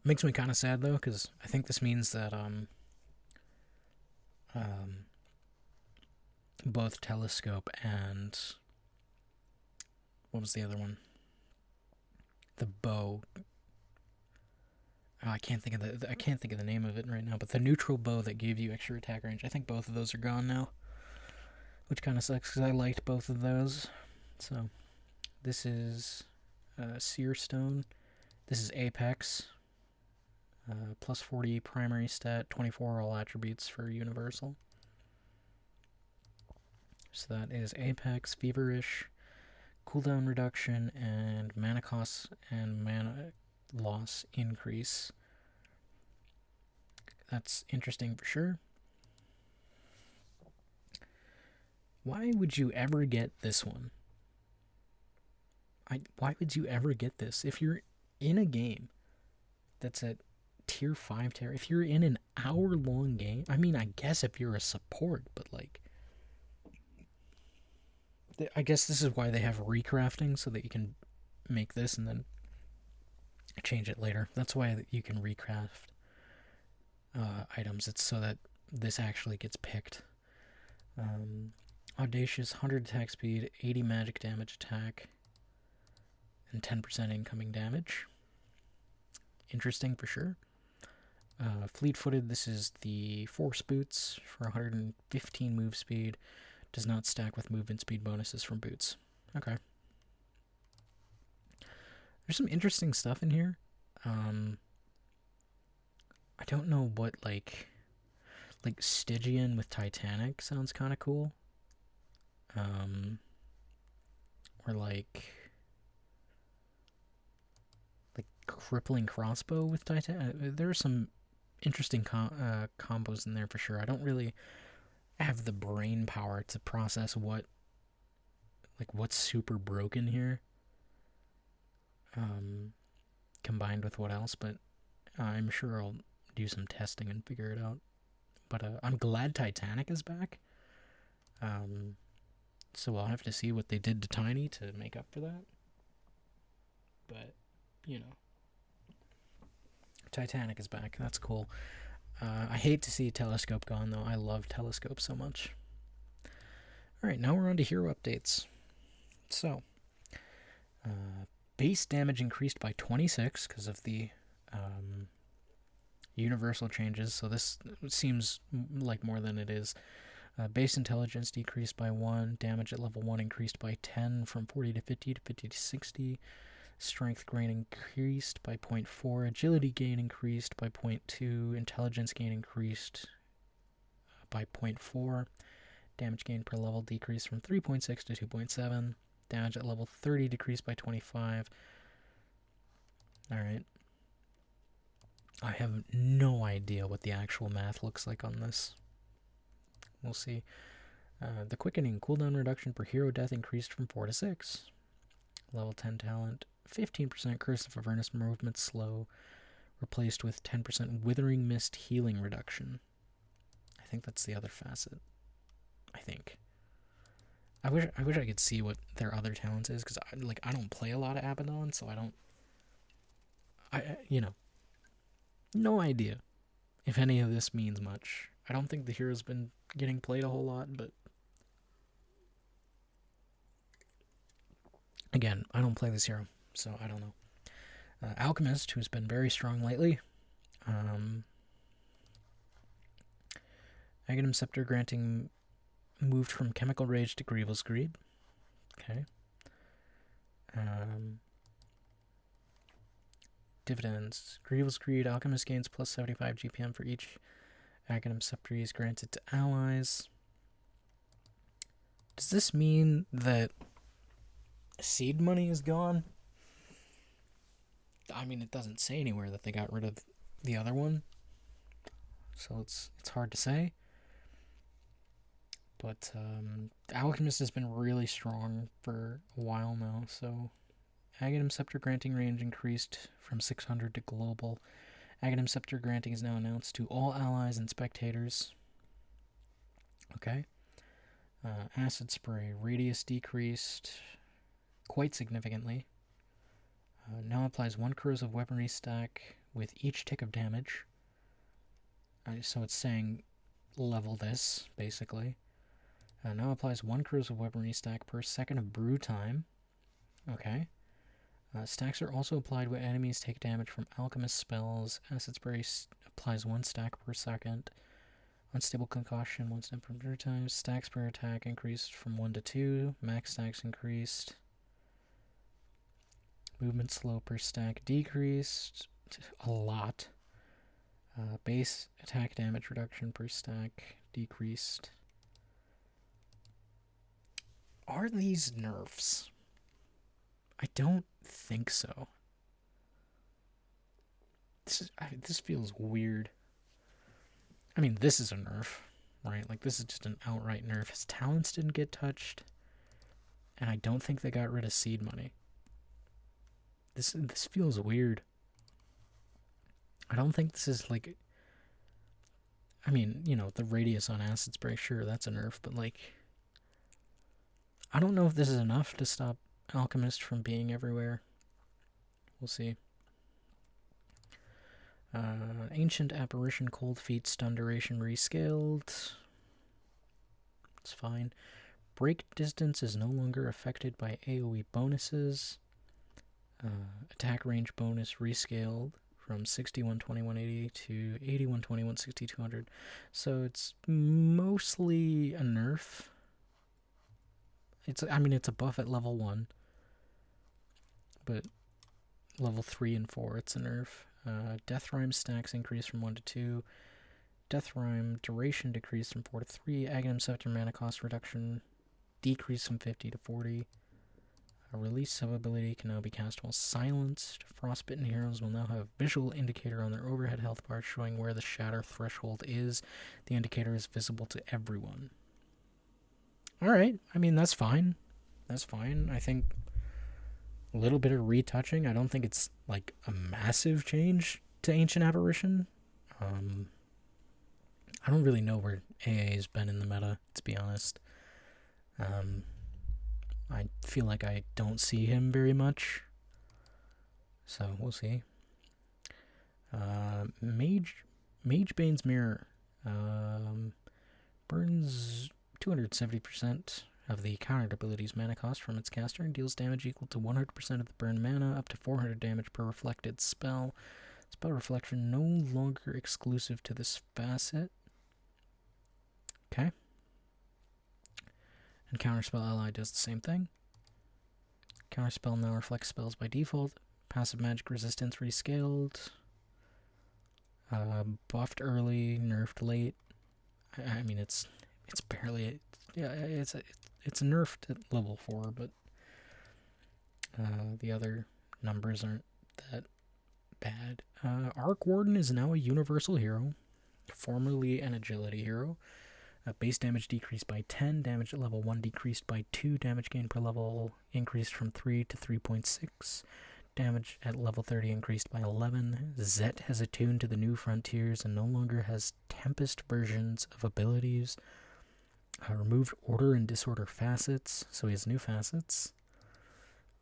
Speaker 1: Makes me kind of sad though, because I think this means that both Telescope and what was the other one? The bow. Oh, I can't think of the name of it right now, but the neutral bow that gave you extra attack range. I think both of those are gone now, which kind of sucks because I liked both of those. So this is Seer Stone. This is Apex. Plus 40 primary stat, 24 all attributes for universal. So that is Apex, Feverish, cooldown reduction, and mana cost and mana loss increase. That's interesting for sure. Why would you ever get this one? Why would you ever get this? If you're in a game that's at tier 5 tier, if you're in an hour-long game, I mean, I guess if you're a support, but like, I guess this is why they have recrafting, so that you can make this and then change it later. That's why you can recraft items. It's so that this actually gets picked. Audacious, 100 attack speed, 80 magic damage attack, and 10% incoming damage. Interesting for sure. Fleet-footed, this is the Force Boots for 115 move speed. Does not stack with movement speed bonuses from boots. Okay. There's some interesting stuff in here. I don't know what, like Stygian with Titanic sounds kind of cool. Or like crippling crossbow with Titanic. There are some interesting combos in there for sure. I don't really have the brain power to process what's super broken here. Combined with what else, but I'm sure I'll do some testing and figure it out. But I'm glad Titanic is back. So I'll have to see what they did to Tiny to make up for that. But, Titanic is back. That's cool. I hate to see Telescope gone, though. I love Telescope so much. Alright, now we're on to hero updates. So, base damage increased by 26 because of the universal changes, so this seems like more than it is. Base intelligence decreased by 1, damage at level 1 increased by 10 from 40 to 50 to 50 to 60, strength gain increased by 0.4, agility gain increased by 0.2, intelligence gain increased by 0.4, damage gain per level decreased from 3.6 to 2.7, damage at level 30 decreased by 25. Alright. I have no idea what the actual math looks like on this. We'll see. The quickening cooldown reduction per hero death increased from 4 to 6. Level 10 talent. 15% Curse of Avernus movement slow. Replaced with 10% Withering Mist healing reduction. I think that's the other facet. I think. I wish I could see what their other talents is, because I don't play a lot of Abaddon, so no idea if any of this means much. I don't think the hero's been getting played a whole lot, but again, I don't play this hero, so I don't know. Alchemist, who's been very strong lately. Aghanim Scepter granting moved from Chemical Rage to Grievel's Greed. Okay. Dividends. Grievel's Greed. Alchemist gains plus 75 GPM for each Aghanim Scepter is granted to allies. Does this mean that seed money is gone? I mean, it doesn't say anywhere that they got rid of the other one, so it's hard to say. But Alchemist has been really strong for a while now, so Aghanim Scepter granting range increased from 600 to global. Aghanim Scepter granting is now announced to all allies and spectators. Okay. Acid Spray radius decreased quite significantly. Now applies 1 corrosive weaponry stack with each tick of damage. So it's saying level this, basically. Now applies 1 corrosive weaponry stack per second of brew time. Okay. Stacks are also applied when enemies take damage from alchemist spells. Acid Spray applies 1 stack per second. Unstable Concoction, 1 step per brew time. Stacks per attack increased from 1 to 2. Max stacks increased. Movement slow per stack decreased a lot. Base attack damage reduction per stack decreased. Are these nerfs? I don't think so. This feels weird. I mean, this is a nerf, right? Like, this is just an outright nerf. His talents didn't get touched, and I don't think they got rid of seed money. This feels weird. I don't think this is like... I mean, the radius on Acid Spray, sure, that's a nerf, but like... I don't know if this is enough to stop Alchemist from being everywhere. We'll see. Ancient Apparition Cold Feet stun duration rescaled. It's fine. Break distance is no longer affected by AoE bonuses. Attack range bonus rescaled from 6120 180 to 8120 160 200. So it's mostly a nerf. It's a buff at level 1, but level 3 and 4 it's a nerf. Death Rhyme stacks increase from 1 to 2. Death Rhyme duration decreased from 4 to 3. Aghanim Scepter mana cost reduction decreased from 50 to 40. A release sub-ability can now be cast while silenced. Frostbitten heroes will now have a visual indicator on their overhead health bar showing where the shatter threshold is. The indicator is visible to everyone. Alright, I mean, that's fine. That's fine. I think a little bit of retouching. I don't think it's like a massive change to Ancient Apparition. I don't really know where AA's been in the meta, to be honest. I feel like I don't see him very much. So, we'll see. Magebane's Mirror. Burns 270% of the countered ability's mana cost from its caster and deals damage equal to 100% of the burn mana, up to 400 damage per reflected spell. Spell reflection no longer exclusive to this facet. Okay. And Counterspell Ally does the same thing. Counterspell now reflects spells by default. Passive magic resistance rescaled. Buffed early, nerfed late. I mean, it's barely... Yeah, it's nerfed at level 4, but the other numbers aren't that bad. Arc Warden is now a universal hero, formerly an agility hero. Base damage decreased by 10, damage at level 1 decreased by 2, damage gain per level increased from 3 to 3.6, damage at level 30 increased by 11. Zet has attuned to the new frontiers and no longer has Tempest versions of abilities. Removed Order and Disorder facets, so he has new facets.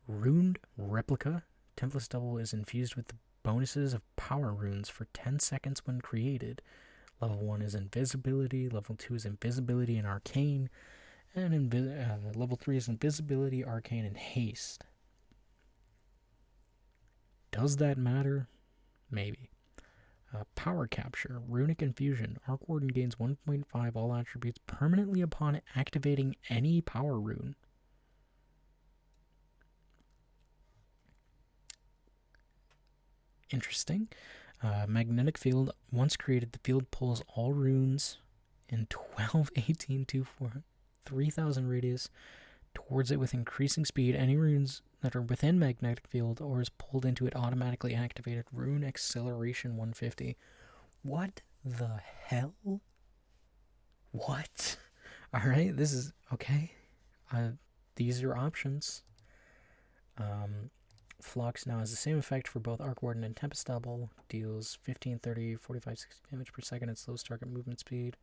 Speaker 1: Runed Replica. Tempest Double is infused with the bonuses of power runes for 10 seconds when created. Level 1 is Invisibility, level 2 is Invisibility and Arcane, and level 3 is Invisibility, Arcane, and Haste. Does that matter? Maybe. Power Capture, Runic Infusion. Arc Warden gains 1.5 all attributes permanently upon activating any power rune. Interesting. Magnetic Field. Once created, the field pulls all runes in 12, 18, 2, 4, 3,000 radius towards it with increasing speed. Any runes that are within Magnetic Field or is pulled into it automatically activated. Rune Acceleration 150. What the hell? What? Alright, this is... Okay. These are options. Flux now has the same effect for both Arc Warden and Tempest Double. Deals 15, 30, 45, 60 damage per second at slow target movement speed.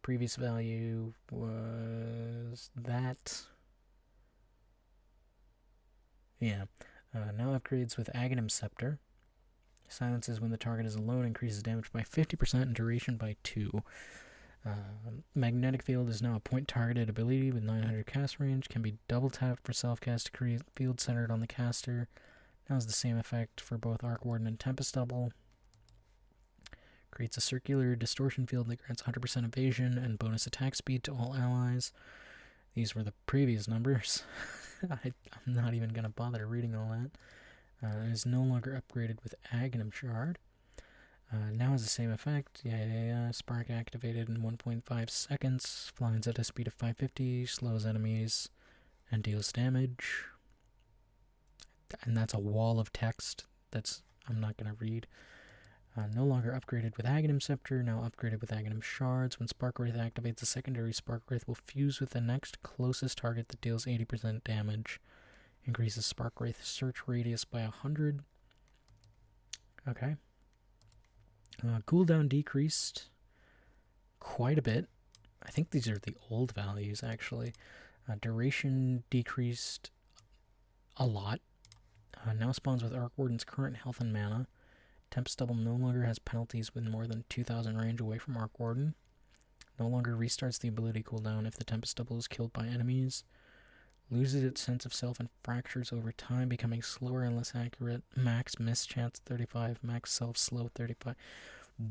Speaker 1: Previous value was that. Yeah. Now upgrades with Aghanim Scepter. Silences when the target is alone, increases damage by 50% and duration by 2. Magnetic Field is now a point-targeted ability with 900 cast range. Can be double-tapped for self-cast to create field centered on the caster. Now has the same effect for both Arc Warden and Tempest Double. Creates a circular distortion field that grants 100% evasion and bonus attack speed to all allies. These were the previous numbers. I'm not even going to bother reading all that. It is no longer upgraded with Aghanim Shard. Now has the same effect. Yeah. Spark activated in 1.5 seconds. Flies at a speed of 550. Slows enemies and deals damage. And that's a wall of text I'm not going to read. No longer upgraded with Aghanim Scepter. Now upgraded with Aghanim Shards. When Spark Wraith activates, the secondary Spark Wraith will fuse with the next closest target that deals 80% damage. Increases Spark Wraith search radius by 100. Okay. Cooldown decreased quite a bit. I think these are the old values, actually. Duration decreased a lot. Now spawns with Arc Warden's current health and mana. Tempest Double no longer has penalties with more than 2,000 range away from Arc Warden. No longer restarts the ability cooldown if the Tempest Double is killed by enemies. Loses its sense of self and fractures over time, becoming slower and less accurate. Max miss chance 35, max self slow 35.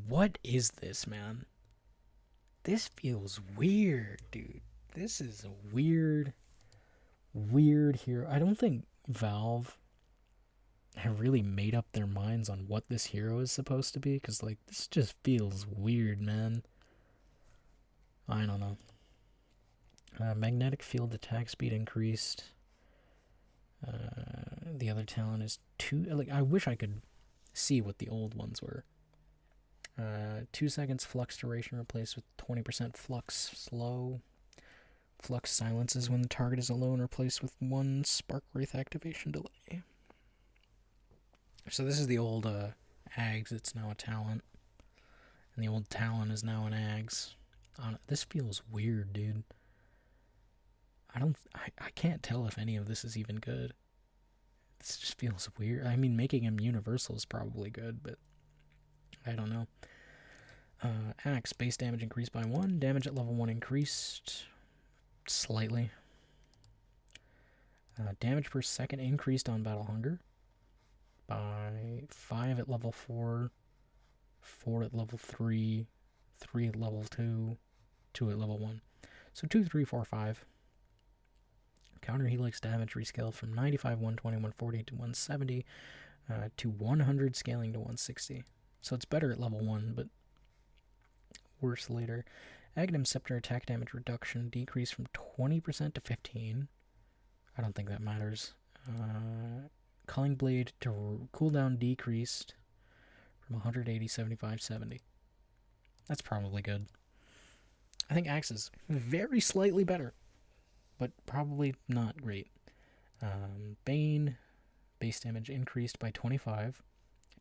Speaker 1: What is this, man? This feels weird, dude. This is a weird hero. I don't think Valve have really made up their minds on what this hero is supposed to be, because, like, this just feels weird, man. I don't know. Magnetic field attack speed increased. The other talent is 2. Like, I wish I could see what the old ones were. 2 seconds flux duration replaced with 20% flux slow. Flux silences when the target is alone, replaced with 1 spark wraith activation delay. So this is the old Ags. It's now a talent. And the old talent is now an Ags. This feels weird, dude. I can't tell if any of this is even good. This just feels weird. I mean, making him universal is probably good, but I don't know. Axe, base damage increased by 1. Damage at level 1 increased slightly. Damage per second increased on Battle Hunger by 5 at level 4, 4 at level 3, 3 at level 2, 2 at level 1. So 2, 3, 4, 5. Counter Helix damage rescaled from 95, 120, 140 to 170 to 100, scaling to 160. So it's better at level 1, but worse later. Aghanim Scepter attack damage reduction decreased from 20% to 15. I don't think that matters. Culling Blade to cooldown decreased from 180, 75, 70. That's probably good. I think Axe is very slightly better, but probably not great. Bane, base damage increased by 25.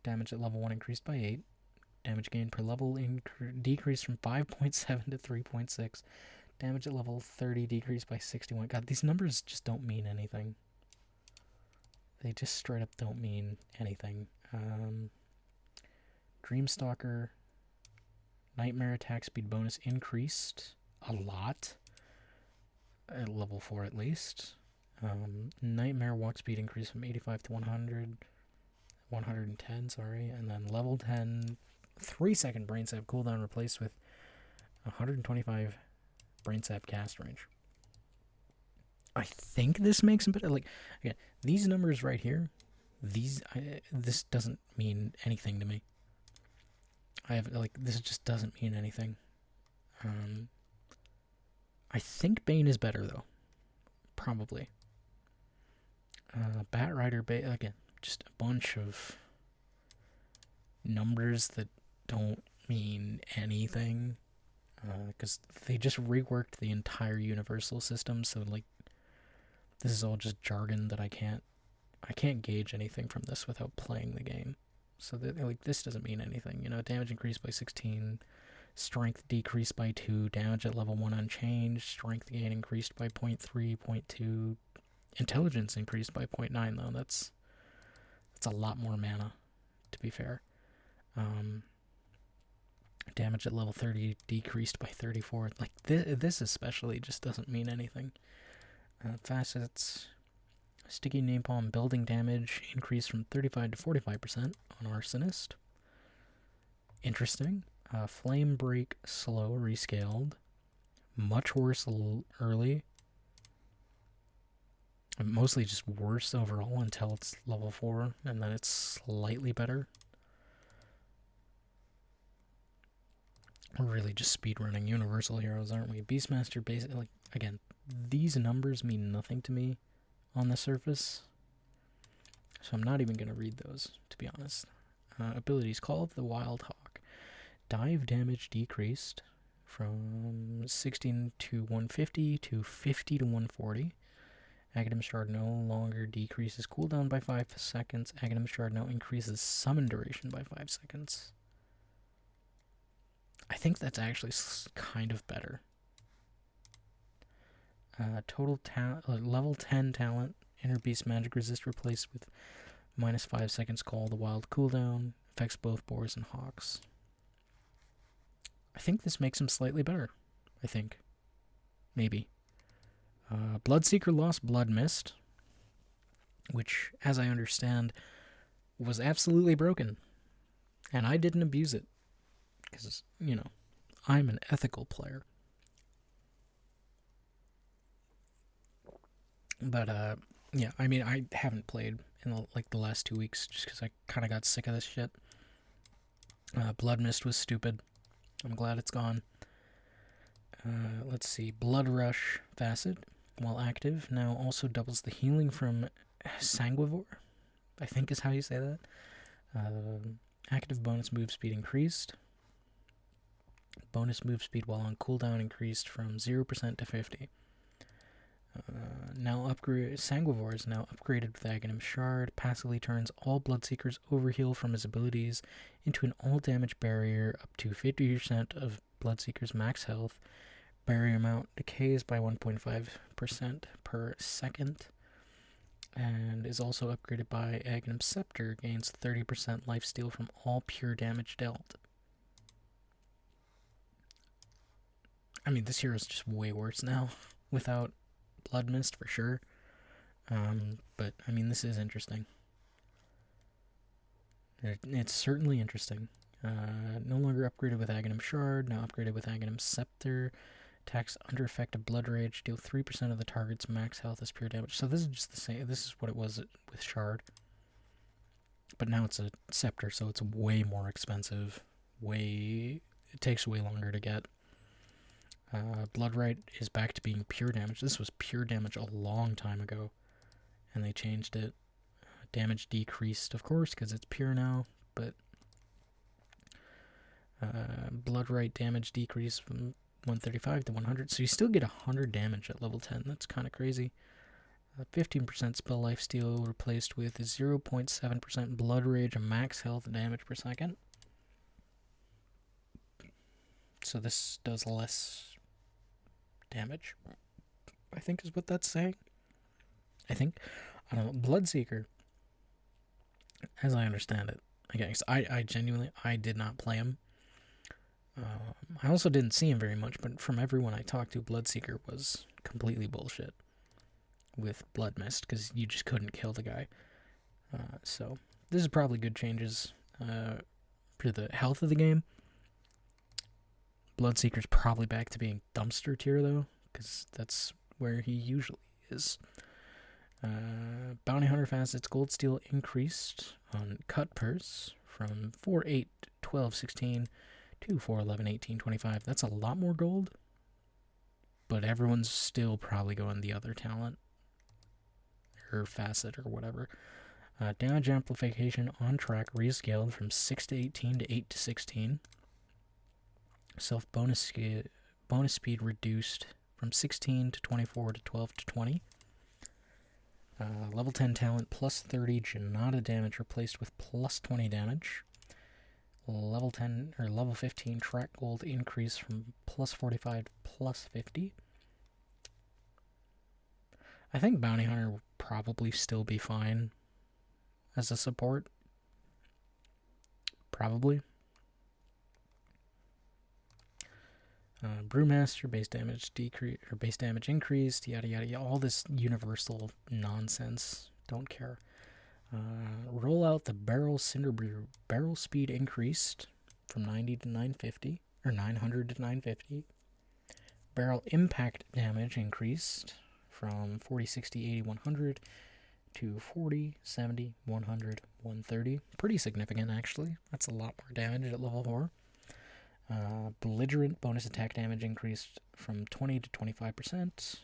Speaker 1: Damage at level 1 increased by 8. Damage gain per level decreased from 5.7 to 3.6. Damage at level 30 decreased by 61. God, these numbers just don't mean anything. They just straight up don't mean anything. Dreamstalker, Nightmare attack speed bonus increased a lot. At level 4 at least. Nightmare walk speed increased from 85 to 100. 110, sorry. And then level 10, 3 second brain sap cooldown replaced with 125 brain sap cast range. I think this makes him better. Like, again, these numbers right here, this doesn't mean anything to me. This just doesn't mean anything. I think Bane is better, though. Probably. Batrider, again, just a bunch of numbers that don't mean anything. Because they just reworked the entire Universal system, so, like, this is all just jargon that I can't gauge anything from this without playing the game. So, this doesn't mean anything. You know, damage increased by 16... Strength decreased by 2. Damage at level 1 unchanged. Strength gain increased by 0.3, 0.2. Intelligence increased by 0.9, though. That's a lot more mana, to be fair. Damage at level 30 decreased by 34. Like, this especially just doesn't mean anything. Facets. Sticky Napalm building damage increased from 35 to 45% on Arsonist. Interesting. Flame Break slow rescaled. Much worse early. Mostly just worse overall until it's level 4, and then it's slightly better. We're really just speedrunning Universal heroes, aren't we? Beastmaster, basically, like, again, these numbers mean nothing to me on the surface, so I'm not even going to read those, to be honest. Abilities. Call of the Wild Hawk. Dive damage decreased from 16 to 150 to 50 to 140. Aghanim Shard no longer decreases cooldown by 5 seconds. Aghanim Shard now increases summon duration by 5 seconds. I think that's actually kind of better. Total level 10 talent. Inner Beast Magic Resist replaced with minus 5 seconds Call the Wild cooldown. Affects both boars and hawks. I think this makes him slightly better. I think. Maybe. Bloodseeker lost Blood Mist, which, as I understand, was absolutely broken. And I didn't abuse it. Because, I'm an ethical player. But, yeah, I mean, I haven't played in, the last 2 weeks just because I kind of got sick of this shit. Blood Mist was stupid. I'm glad it's gone. Let's see. Blood Rush Facet, while active, now also doubles the healing from Sanguivore, I think is how you say that. Active bonus move speed increased. Bonus move speed while on cooldown increased from 0% to 50. Now upgrade. Sanguivore is now upgraded with Aghanim Shard. Passively turns all Bloodseekers overheal from his abilities into an all damage barrier up to 50% of Bloodseeker's max health. Barrier amount decays by 1.5% per second. And is also upgraded by Aghanim Scepter. Gains 30% lifesteal from all pure damage dealt. I mean, this hero is just way worse now without Blood Mist for sure. But, I mean, this is interesting. It's certainly interesting. No longer upgraded with Aghanim Shard, now upgraded with Aghanim Scepter. Attacks under effect of Blood Rage, deal 3% of the target's max health as pure damage. So this is just the same. This is what it was with Shard. But now it's a Scepter, so it's way more expensive. It takes way longer to get. Blood Rite is back to being pure damage. This was pure damage a long time ago, and they changed it. Damage decreased, of course, because it's pure now, but Blood Rite damage decreased from 135 to 100, so you still get 100 damage at level 10. That's kind of crazy. 15% spell lifesteal replaced with 0.7% Blood Rage and max health damage per second. So this does less damage, I think is what that's saying. I don't know. Bloodseeker, as I understand it, again, I genuinely, I did not play him. I also didn't see him very much, but from everyone I talked to, Bloodseeker was completely bullshit with Blood Mist, because you just couldn't kill the guy. So this is probably good changes for the health of the game. Bloodseeker's probably back to being dumpster tier, though, because that's where he usually is. Bounty Hunter Facets Gold Steel increased on Cut Purse from 4/8, 12, 16 to 4/11, 18, 25. That's a lot more gold, but everyone's still probably going the other talent or facet or whatever. Damage Amplification on track rescaled from 6 to 18 to 8 to 16. Self bonus speed reduced from 16 to 24 to 12 to 20. Level 10 talent plus 30 Janata damage replaced with plus 20 damage. Level 10 or level 15 track gold increase from plus 45 to plus 50. I think Bounty Hunter will probably still be fine as a support. Probably. Brewmaster base damage decrease or base damage increased, yada yada yada. All this universal nonsense. Don't care. Roll out the Barrel Cinder Brew. Barrel speed increased from 90 to 950 or 900 to 950. Barrel impact damage increased from 40, 60, 80, 100 to 40, 70, 100, 130. Pretty significant, actually. That's a lot more damage at level 4. Belligerent bonus attack damage increased from 20 to 25%.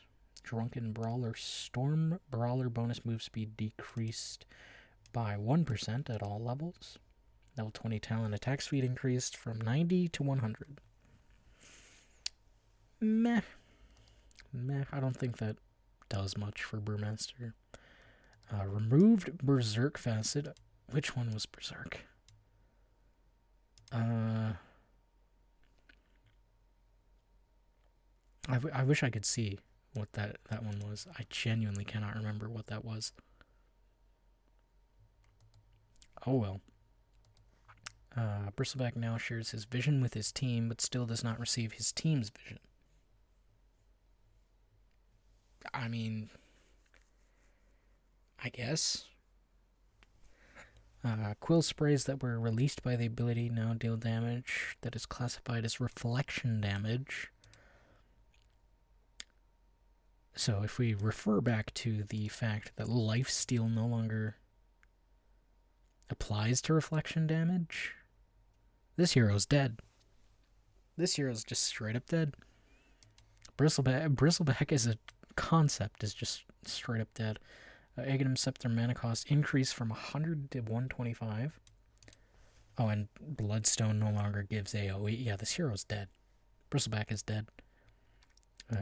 Speaker 1: Drunken Brawler Storm Brawler bonus move speed decreased by 1% at all levels. Level 20 talent attack speed increased from 90 to 100. Meh. I don't think that does much for Brewmaster. Removed Berserk Facet. Which one was Berserk? I wish I could see what that one was. I genuinely cannot remember what that was. Oh well. Bristleback now shares his vision with his team, but still does not receive his team's vision. I mean, I guess. Quill sprays that were released by the ability now deal damage that is classified as reflection damage. So if we refer back to the fact that lifesteal no longer applies to reflection damage, this hero's dead. This hero's just straight up dead. Bristleback as a concept is just straight up dead. Aghanim Scepter mana cost increased from 100 to 125. Oh, and Bloodstone no longer gives AoE. Yeah, this hero's dead. Bristleback is dead.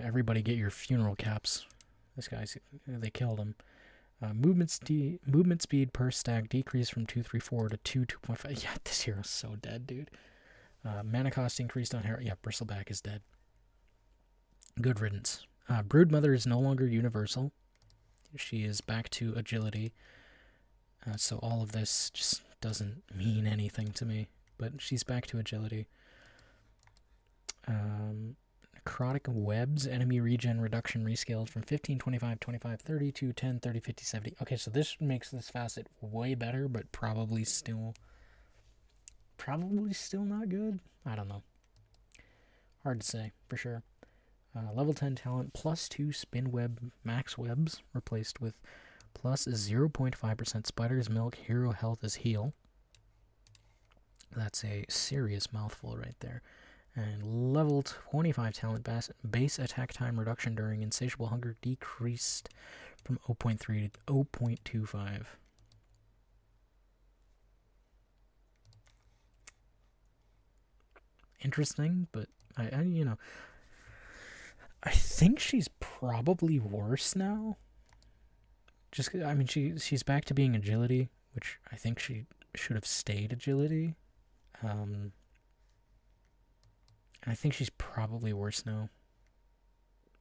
Speaker 1: Everybody get your funeral caps. They killed him. Movement speed per stack decreased from 234 to 2.5. Yeah, this hero's so dead, dude. Mana cost increased on hero. Yeah, Bristleback is dead. Good riddance. Broodmother is no longer universal. She is back to agility. So all of this just doesn't mean anything to me. But she's back to agility. Necrotic Webs, enemy regen reduction rescaled from 15, 25, 25, 30 to 10, 30, 50, 70. Okay, so this makes this facet way better, but probably still not good. I don't know. Hard to say, for sure. Level 10 talent, plus 2 spin web max webs, replaced with plus 0.5% spider's milk, hero health is heal. That's a serious mouthful right there. And level 25 talent, base attack time reduction during insatiable hunger decreased from 0.3 to 0.25. Interesting, but I think she's probably worse now. I mean, she's back to being agility, which I think she should have stayed agility. I think she's probably worse now,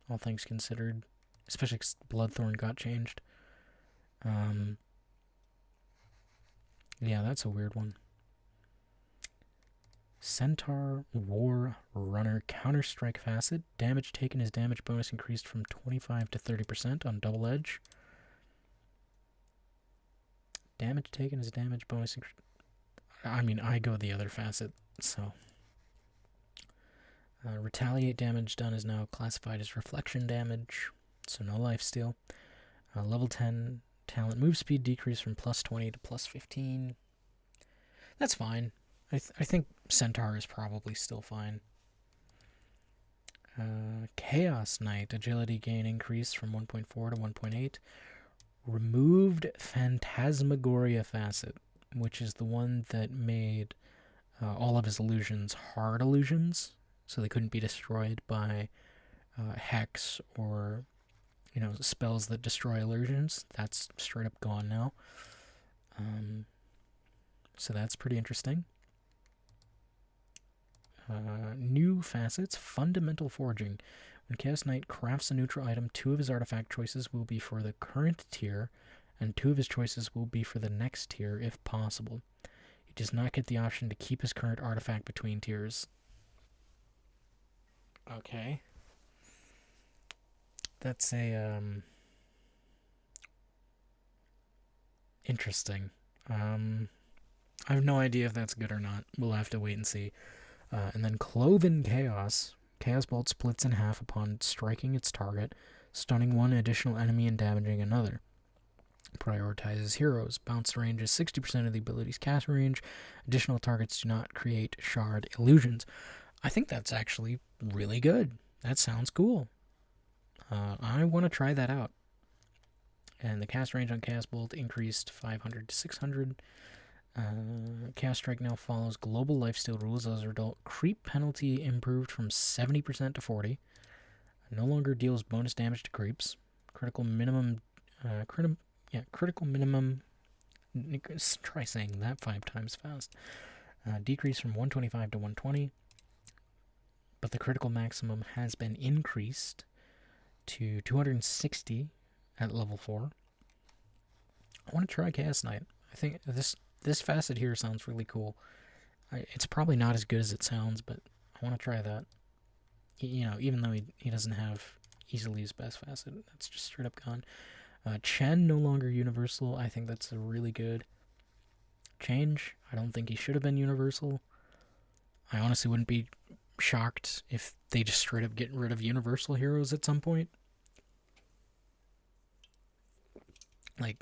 Speaker 1: all things considered, especially because Bloodthorn got changed. Yeah, that's a weird one. Centaur War Runner Counter-Strike Facet. Damage taken is damage bonus increased from 25 to 30% on Double Edge. Damage taken is damage bonus increased. I mean, I go the other facet, so... retaliate damage done is now classified as reflection damage, so no lifesteal. Level 10 talent move speed decreased from plus 20 to plus 15. That's fine. I think Centaur is probably still fine. Chaos Knight agility gain increased from 1.4 to 1.8. Removed Phantasmagoria facet, which is the one that made all of his illusions hard illusions, so they couldn't be destroyed by hex or spells that destroy illusions. That's straight up gone now. So that's pretty interesting. New facets, Fundamental Forging. When Chaos Knight crafts a neutral item, 2 of his artifact choices will be for the current tier, and 2 of his choices will be for the next tier, if possible. He does not get the option to keep his current artifact between tiers. Okay. That's a, interesting. I have no idea if that's good or not. We'll have to wait and see. And then Cloven Chaos. Chaos Bolt splits in half upon striking its target, stunning one additional enemy and damaging another. Prioritizes heroes. Bounce range is 60% of the ability's cast range. Additional targets do not create shard illusions. I think that's actually really good. That sounds cool. I want to try that out. And the cast range on Chaos Bolt increased 500 to 600. Chaos Strike now follows global lifesteal rules. As a result, creep penalty improved from 70% to 40%. No longer deals bonus damage to creeps. Critical minimum. Try saying that 5 times fast. Decrease from 125 to 120. But the critical maximum has been increased to 260 at level 4. I want to try Chaos Knight. I think this facet here sounds really cool. It's probably not as good as it sounds, but I want to try that. Even though he doesn't have, easily his best facet. That's just straight up gone. Chen, no longer universal. I think that's a really good change. I don't think he should have been universal. I honestly wouldn't be shocked if they just straight up get rid of universal heroes at some point. Like,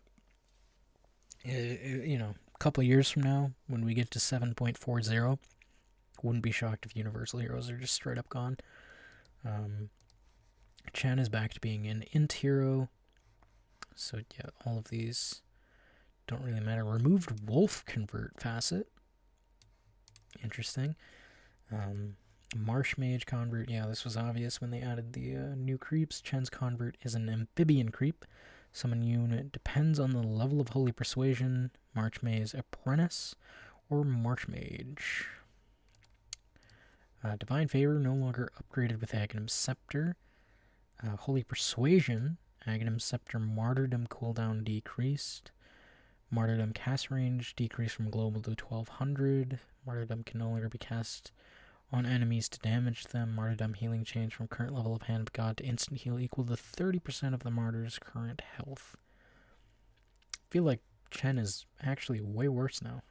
Speaker 1: you know, a couple of years from now, when we get to 7.40, wouldn't be shocked if universal heroes are just straight up gone. Chen is back to being an int hero. So yeah, all of these don't really matter. Removed wolf convert facet. Interesting. Marsh mage convert. Yeah, this was obvious when they added the new creeps. Chen's convert is an amphibian creep. Summon unit depends on the level of holy persuasion, March mage apprentice, or march mage. Divine favor no longer upgraded with Aghanim scepter. Holy persuasion, Aghanim scepter martyrdom cooldown decreased. Martyrdom cast range decreased from global to 1200. Martyrdom can no longer be cast on enemies to damage them. Martyrdom healing changed from current level of Hand of God to instant heal equal to 30% of the martyr's current health. I feel like Chen is actually way worse now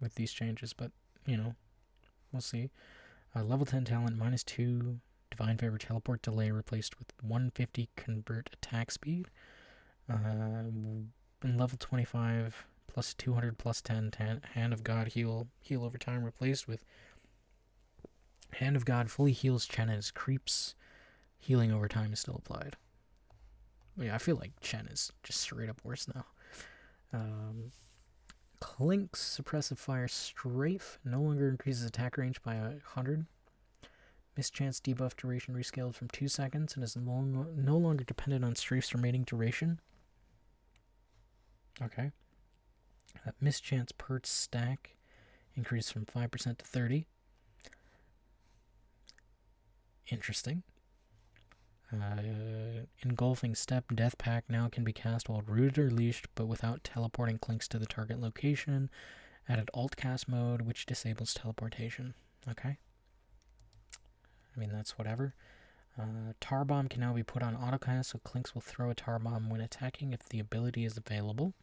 Speaker 1: with these changes, but, you know, we'll see. Level 10 talent, -2. Divine favor teleport delay replaced with 150 convert attack speed. And level 25 plus 200 plus 10 Hand of God heal over time replaced with Hand of God fully heals Chen and his creeps. Healing over time is still applied. Yeah, I feel like Chen is just straight up worse now. Clink's suppressive fire strafe no longer increases attack range by 100. Mischance debuff duration rescaled from 2 seconds and is no longer dependent on strafe's remaining duration. Okay. Mischance purge stack increased from 5% to 30. Interesting. Engulfing step death pack now can be cast while rooted or leashed, but without teleporting Clinks to the target location. Added alt cast mode, which disables teleportation. Okay. I mean, that's whatever. Tar bomb can now be put on autocast, so Clinks will throw a tar bomb when attacking if the ability is available.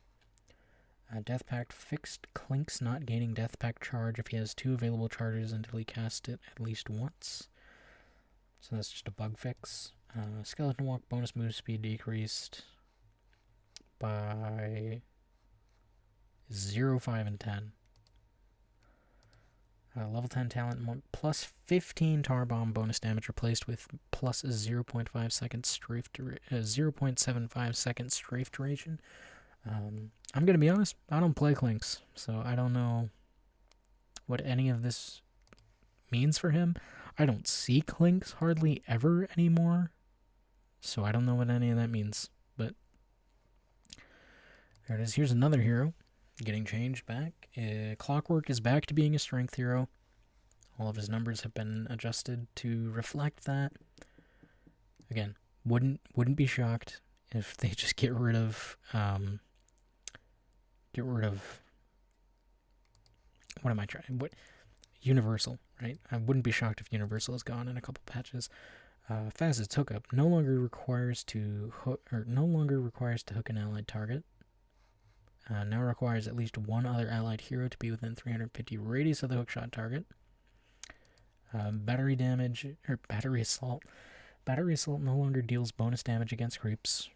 Speaker 1: Death pact fixed Clinks not gaining death pact charge if he has 2 available charges until he casts it at least once. So that's just a bug fix. Skeleton walk bonus move speed decreased by 0, 5, and 10. Level 10 talent plus 15 tar bomb bonus damage replaced with plus 0.5 second strafe 0.75 second strafe duration. I'm gonna be honest, I don't play Clinks, so I don't know what any of this means for him. I don't see Clinks hardly ever anymore, so I don't know what any of that means, but there it is. Here's another hero getting changed back. Clockwork is back to being a strength hero. All of his numbers have been adjusted to reflect that. Again, wouldn't be shocked if they just get rid of what am I trying? What Universal, right? I wouldn't be shocked if Universal is gone in a couple patches. Fastest hookup no longer requires to hook an allied target. Now requires at least one other allied hero to be within 350 radius of the hookshot target. Battery damage or battery assault. Battery assault no longer deals bonus damage against creeps.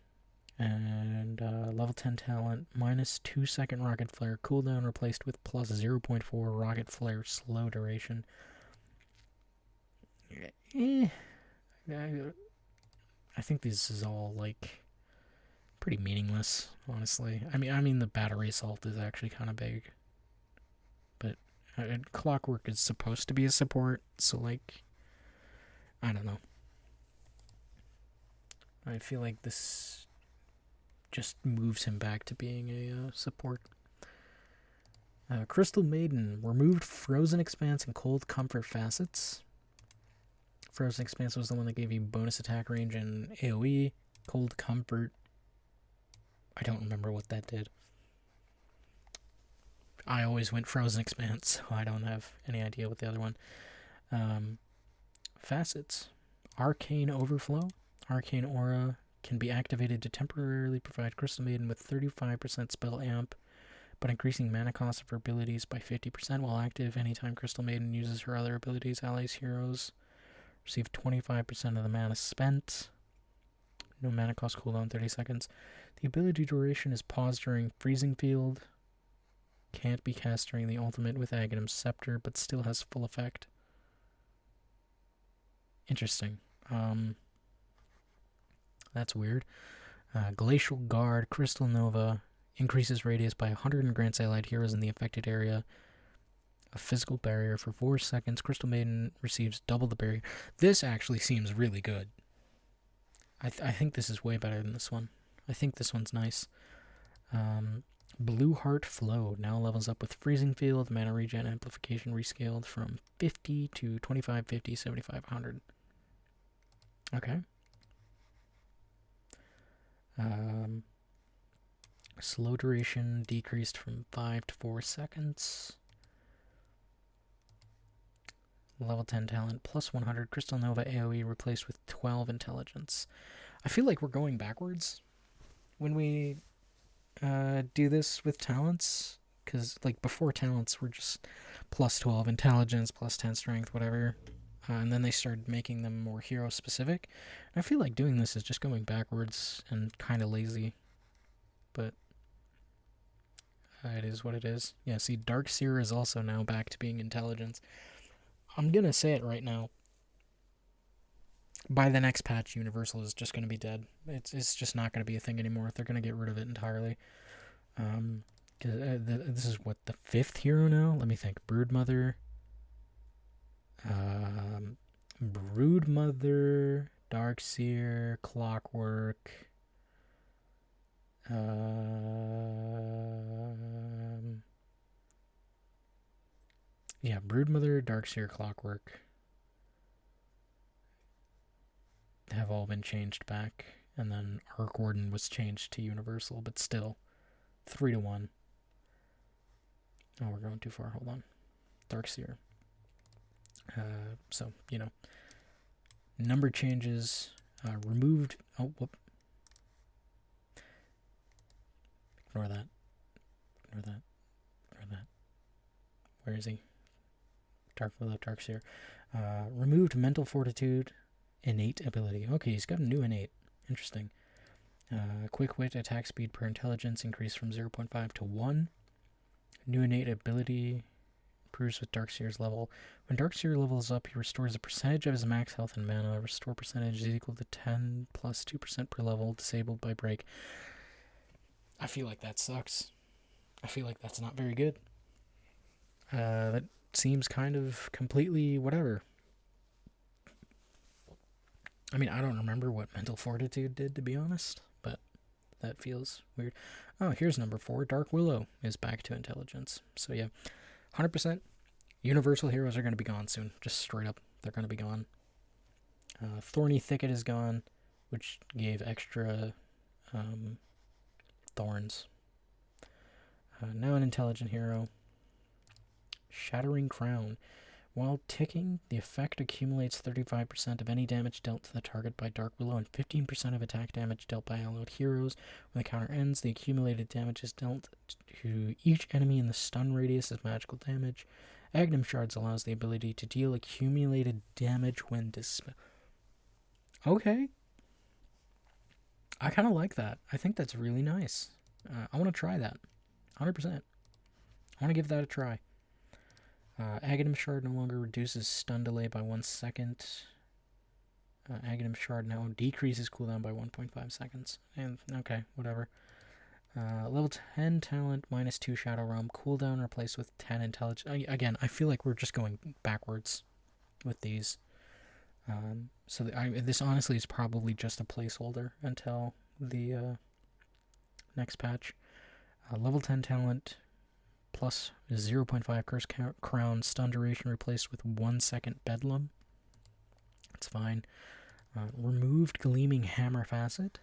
Speaker 1: And level 10 talent -2 second rocket flare cooldown replaced with plus 0.4 rocket flare slow duration. I think this is all like pretty meaningless, honestly. I mean the battery assault is actually kind of big, but Clockwork is supposed to be a support, so like I don't know. I feel like this just moves him back to being a support. Crystal Maiden removed Frozen Expanse and Cold Comfort facets. Frozen Expanse was the one that gave you bonus attack range and AoE. Cold Comfort, I don't remember what that did. I always went Frozen Expanse, so I don't have any idea what the other one. Facets. Arcane Overflow. Arcane Aura can be activated to temporarily provide Crystal Maiden with 35% spell amp, but increasing mana cost of her abilities by 50% while active. Anytime Crystal Maiden uses her other abilities, allies, heroes receive 25% of the mana spent. No mana cost cooldown 30 seconds. The ability duration is paused during Freezing Field. Can't be cast during the ultimate with Aghanim's Scepter, but still has full effect. Interesting. That's weird. Glacial Guard, Crystal Nova, increases radius by 100 and grants allied heroes in the affected area a physical barrier for 4 seconds. Crystal Maiden receives double the barrier. This actually seems really good. I think this is way better than this one. I think this one's nice. Blue Heart Flow now levels up with Freezing Field, mana regen amplification rescaled from 50 to 25, 50, 75, 100. Okay. Slow duration decreased from 5 to 4 seconds. Level 10 talent plus 100. Crystal Nova AoE replaced with 12 intelligence. I feel like we're going backwards when we do this with talents, because like before talents were just plus 12 intelligence, plus 10 strength, whatever, and then they started making them more hero specific. I feel like doing this is just going backwards and kind of lazy, but it is what it is. Yeah, see, Darkseer is also now back to being intelligence. I'm gonna say it right now. By the next patch, Universal is just gonna be dead. It's just not gonna be a thing anymore. They're gonna get rid of it entirely. This is what, the 5th hero now? Let me think. Broodmother, Darkseer, Clockwork. Yeah, Broodmother, Darkseer, Clockwork have all been changed back, and then Arc Warden was changed to Universal, but still 3 to 1. Oh, we're going too far. Hold on. Darkseer. So, you know, number changes, removed. Oh, whoop. Ignore that. Ignore that. Ignore that. Where is he? Darkseer. Removed Mental Fortitude, innate ability. Okay, he's got a new innate. Interesting. Quick Wit, attack speed per intelligence increased from 0.5 to 1. New innate ability improves with Darkseer's level. When Darkseer levels up, he restores a percentage of his max health and mana. Restore percentage is equal to 10 plus 2% per level, disabled by break. I feel like that sucks. I feel like that's not very good. That seems kind of completely whatever. I mean, I don't remember what Mental Fortitude did, to be honest, but that feels weird. Oh, here's number 4. Dark Willow is back to intelligence. So yeah, 100%. Universal heroes are going to be gone soon. Just straight up, they're going to be gone. Thorny Thicket is gone, which gave extra thorns. Now an intelligent hero. Shattering Crown. While ticking, the effect accumulates 35% of any damage dealt to the target by Dark Willow and 15% of attack damage dealt by allied heroes. When the counter ends, the accumulated damage is dealt to each enemy in the stun radius as magical damage. Aghanim Shards allows the ability to deal accumulated damage when dispelled. Okay. I kind of like that. I think that's really nice. I want to try that. 100%. I want to give that a try. Aghanim Shard no longer reduces stun delay by 1 second. Aghanim Shard now decreases cooldown by 1.5 seconds. And okay, whatever. Level 10 talent, minus 2 Shadow Realm. Cooldown replaced with 10 intelligence. Again, I feel like we're just going backwards with these. So this honestly is probably just a placeholder until the next patch. Level 10 talent, plus 0.5 Curse Crown, stun duration replaced with 1 second Bedlam. That's fine. Removed Gleaming Hammer Facet.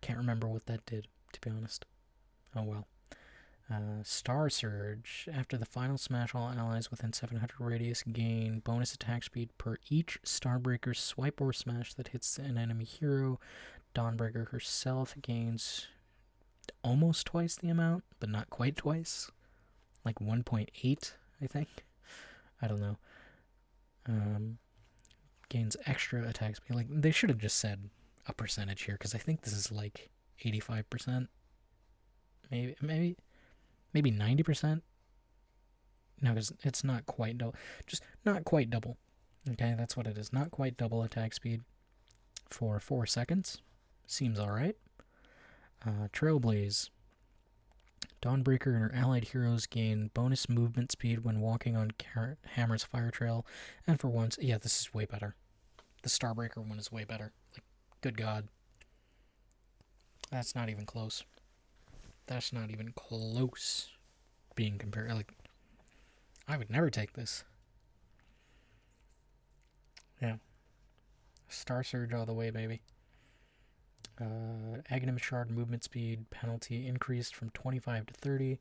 Speaker 1: Can't remember what that did, to be honest. Oh well. Star Surge. After the final smash, all allies within 700 radius gain bonus attack speed per each Starbreaker swipe or smash that hits an enemy hero. Dawnbreaker herself gains almost twice the amount, but not quite twice. Like 1.8, I think. I don't know. Gains extra attack speed. Like, they should have just said a percentage here, because I think this is like 85%. Maybe 90%. No, because it's not quite double. Just not quite double. Okay, that's what it is. Not quite double attack speed for 4 seconds. Seems alright. Trailblaze. Dawnbreaker and her allied heroes gain bonus movement speed when walking on Hammer's fire trail. And for once, yeah, this is way better. The Starbreaker one is way better. Like, good God. That's not even close. That's not even close being compared. Like, I would never take this. Yeah. Star Surge all the way, baby. Aghanim Shard movement speed penalty increased from 25 to 30.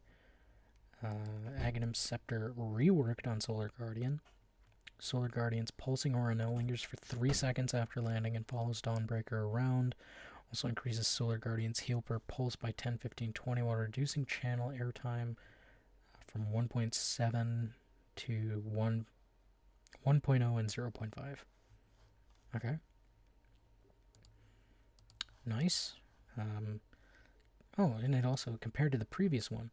Speaker 1: Aghanim Scepter reworked on Solar Guardian. Solar Guardian's pulsing aura now lingers for 3 seconds after landing and follows Dawnbreaker around. Also increases Solar Guardian's heal per pulse by 10, 15, 20 while reducing channel airtime from 1.7 to 1.0 and 0.5. Okay. Nice. And it also, compared to the previous one,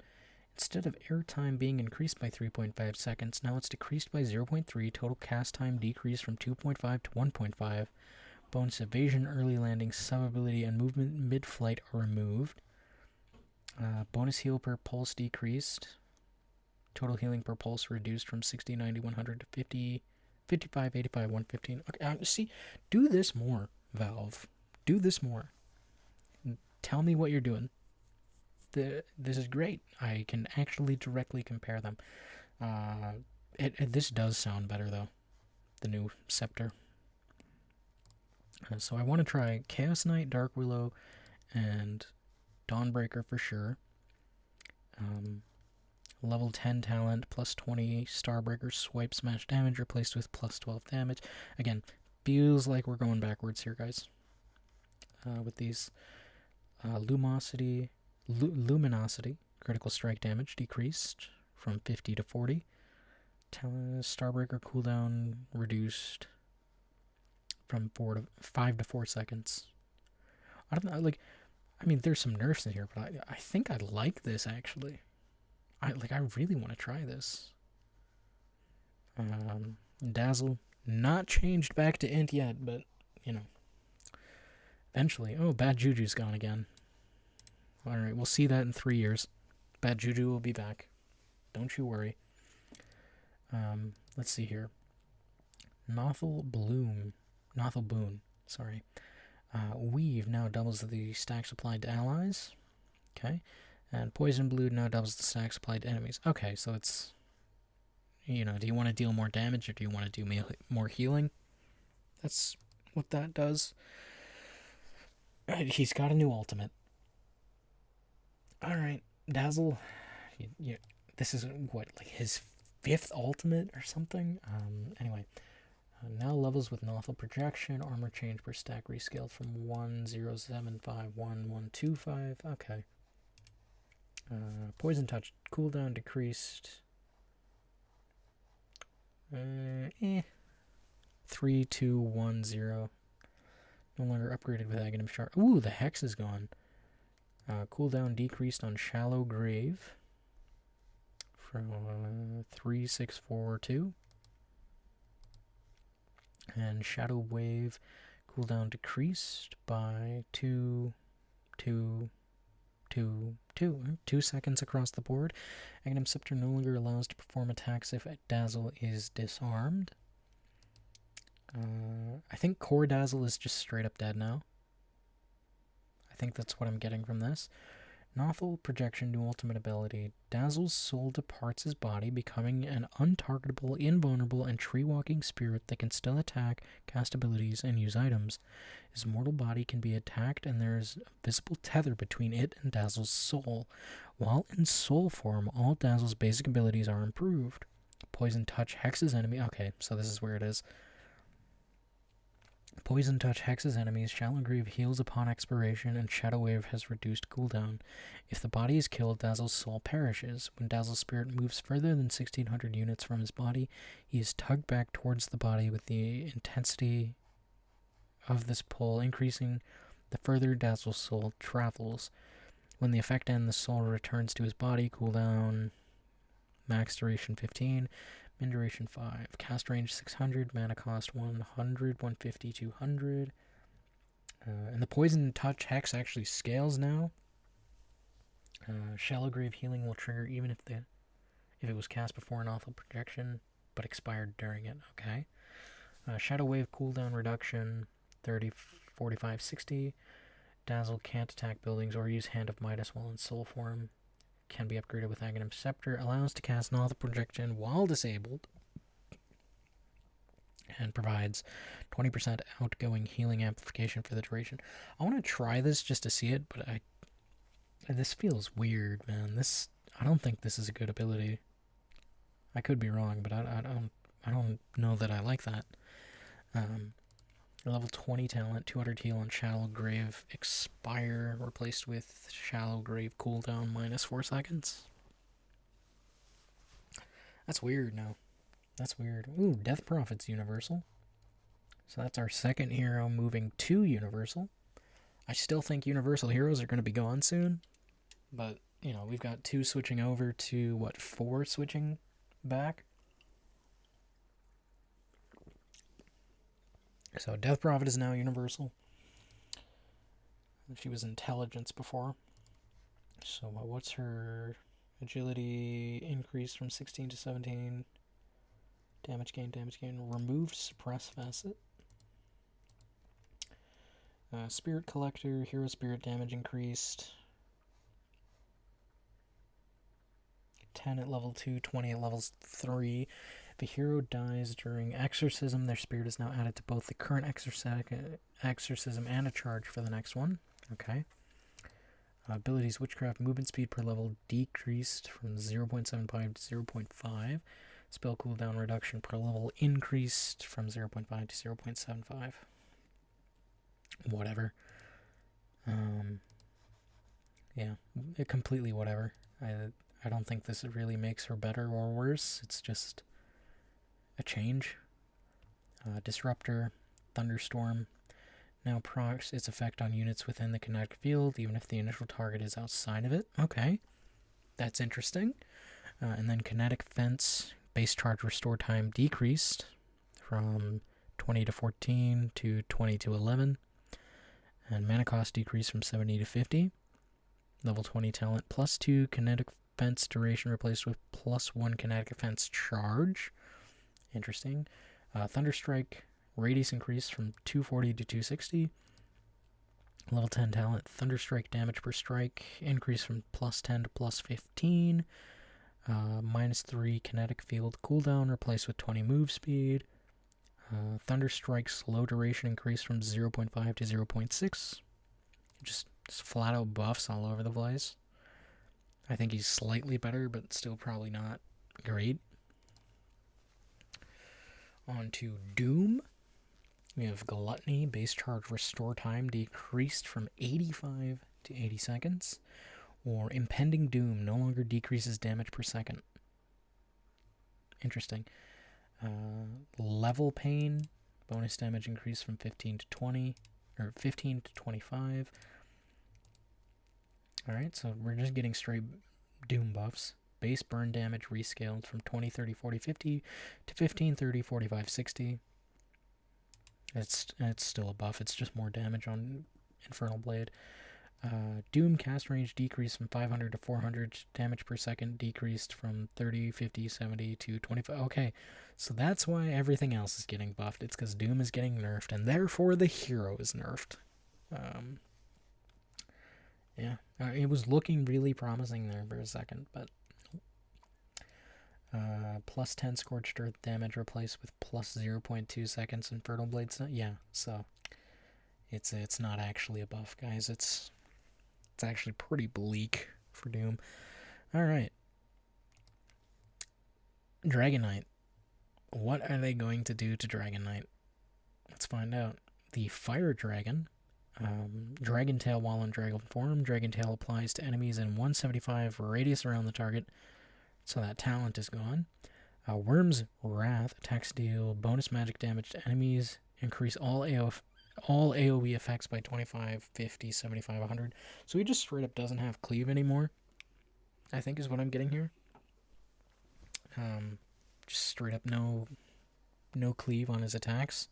Speaker 1: instead of airtime being increased by 3.5 seconds, now it's decreased by 0.3. Total cast time decreased from 2.5 to 1.5. Bonus evasion, early landing, sub-ability, and movement mid-flight are removed. Bonus heal per pulse decreased. Total healing per pulse reduced from 60, 90, 100 to 50, 55, 85, 115. Okay, see, do this more, Valve. Do this more. Tell me what you're doing. This is great. I can actually directly compare them. This does sound better, though. The new Scepter. So I want to try Chaos Knight, Dark Willow, and Dawnbreaker for sure. Level 10 talent, plus 20 Starbreaker swipe smash damage replaced with plus 12 damage. Again, feels like we're going backwards here, guys. With these Luminosity, critical strike damage decreased from 50 to 40. Starbreaker cooldown reduced from 5 to 4 seconds. I don't know, like, I mean, there's some nerfs in here, but I think I like this, actually. I really want to try this. Dazzle, not changed back to int yet, but, you know. Eventually. Oh, Bad Juju's gone again. Alright, we'll see that in 3 years. Bad Juju will be back. Don't you worry. Let's see here. Nothel Boon, sorry. Weave now doubles the stacks applied to allies. Okay. And Poison Blue now doubles the stacks applied to enemies. Okay, so it's, you know, do you want to deal more damage or do you want to do more healing? That's what that does. He's got a new ultimate. Alright, Dazzle. This is, what, like his 5th ultimate or something? Anyway. Now levels with Nothel Projection. Armor change per stack rescaled from 1075, 1125. Okay. Poison Touch cooldown decreased. 3, 2, 1, 0. No longer upgraded with Aghanim Shard. Ooh, the Hex is gone. Cooldown decreased on Shallow Grave from 3, 6, 4, 2. And Shadow Wave cooldown decreased by 2 seconds across the board. Aghanim Scepter no longer allows to perform attacks if Dazzle is disarmed. I think Core Dazzle is just straight up dead now. I think that's what I'm getting from this. Nothal projection, new ultimate ability. Dazzle's soul departs his body, becoming an untargetable, invulnerable, and tree-walking spirit that can still attack, cast abilities, and use items. His mortal body can be attacked, and there is a visible tether between it and Dazzle's soul. While in soul form, all Dazzle's basic abilities are improved. Poison Touch hexes enemy. Okay, so this is where it is. Poison Touch hexes enemies, Shallow Grave heals upon expiration, and Shadow Wave has reduced cooldown. If the body is killed, Dazzle's soul perishes. When Dazzle's spirit moves further than 1600 units from his body, he is tugged back towards the body with the intensity of this pull increasing the further Dazzle's soul travels. When the effect ends, the soul returns to his body, cooldown max duration 15. Min duration 5. Cast range 600. Mana cost 100, 150, 200. And the Poison Touch Hex actually scales now. Shallow Grave healing will trigger even if it was cast before an awful projection, but expired during it. Okay. Shadow Wave cooldown reduction 30, 45, 60. Dazzle can't attack buildings or use Hand of Midas while in soul form. Can be upgraded with Aghanim Scepter, allows to cast an auto projection while disabled, and provides 20% outgoing healing amplification for the duration. I want to try this just to see it, but this feels weird, man. I don't think this is a good ability. I could be wrong, but I don't know that I like that. Level 20 talent, 200 heal on Shallow Grave expire, replaced with Shallow Grave cooldown minus 4 seconds. That's weird, no. That's weird. Ooh, Death Prophet's universal. So that's our second hero moving to universal. I still think universal heroes are going to be gone soon. But, we've got 2 switching over to, 4 switching back? So Death Prophet is now universal. She was intelligence before. So what's her agility increased from 16 to 17? Damage gain. Removed suppress facet. Spirit Collector, hero spirit damage increased. 10 at level 2, 20 at level 3. If a hero dies during exorcism, their spirit is now added to both the current exorcism and a charge for the next one. Okay. Abilities, Witchcraft, movement speed per level decreased from 0.75 to 0.5. Spell cooldown reduction per level increased from 0.5 to 0.75. Whatever. Yeah, completely whatever. I don't think this really makes her better or worse. It's just a change. Disruptor, Thunderstorm. Now procs its effect on units within the kinetic field, even if the initial target is outside of it. Okay, that's interesting. And then Kinetic Fence, base charge restore time decreased from 20 to 14 to 20 to 11. And mana cost decreased from 70 to 50. Level 20 talent, +2 Kinetic Fence duration replaced with +1 Kinetic Fence charge. Interesting. Thunderstrike, radius increased from 240 to 260. Level 10 talent, Thunderstrike damage per strike increased from +10 to +15. -3 kinetic field cooldown replaced with 20 move speed. Thunderstrike slow duration increased from 0.5 to 0.6. Just flat out buffs all over the place. I think he's slightly better, but still probably not great. On to Doom. We have Gluttony, base charge restore time decreased from 85 to 80 seconds. Or Impending Doom no longer decreases damage per second. Interesting. Level Pain, bonus damage increased from 15 to 20, or 15 to 25. Alright, so we're just getting straight Doom buffs. Base burn damage rescaled from 20, 30, 40, 50 to 15, 30, 45, 60. It's still a buff, it's just more damage on Infernal Blade. Doom cast range decreased from 500 to 400. Damage per second decreased from 30, 50, 70 to 25. Okay, so that's why everything else is getting buffed. It's because Doom is getting nerfed, and therefore the hero is nerfed. Yeah, it was looking really promising there for a second, but plus 10 scorched earth damage replaced with plus 0.2 seconds Infernal Blade. Yeah, so it's not actually a buff, guys. It's actually pretty bleak for Doom. All right, Dragon Knight. What are they going to do to Dragon Knight? Let's find out. The Fire Dragon. Dragon Tail while in Dragon form. Dragon Tail applies to enemies in 175 radius around the target, so that talent is gone. Worm's Wrath attacks deal bonus magic damage to enemies. Increase all AoE effects by 25, 50, 75, 100. So he just straight up doesn't have cleave anymore, I think is what I'm getting here. Just straight up no cleave on his attacks.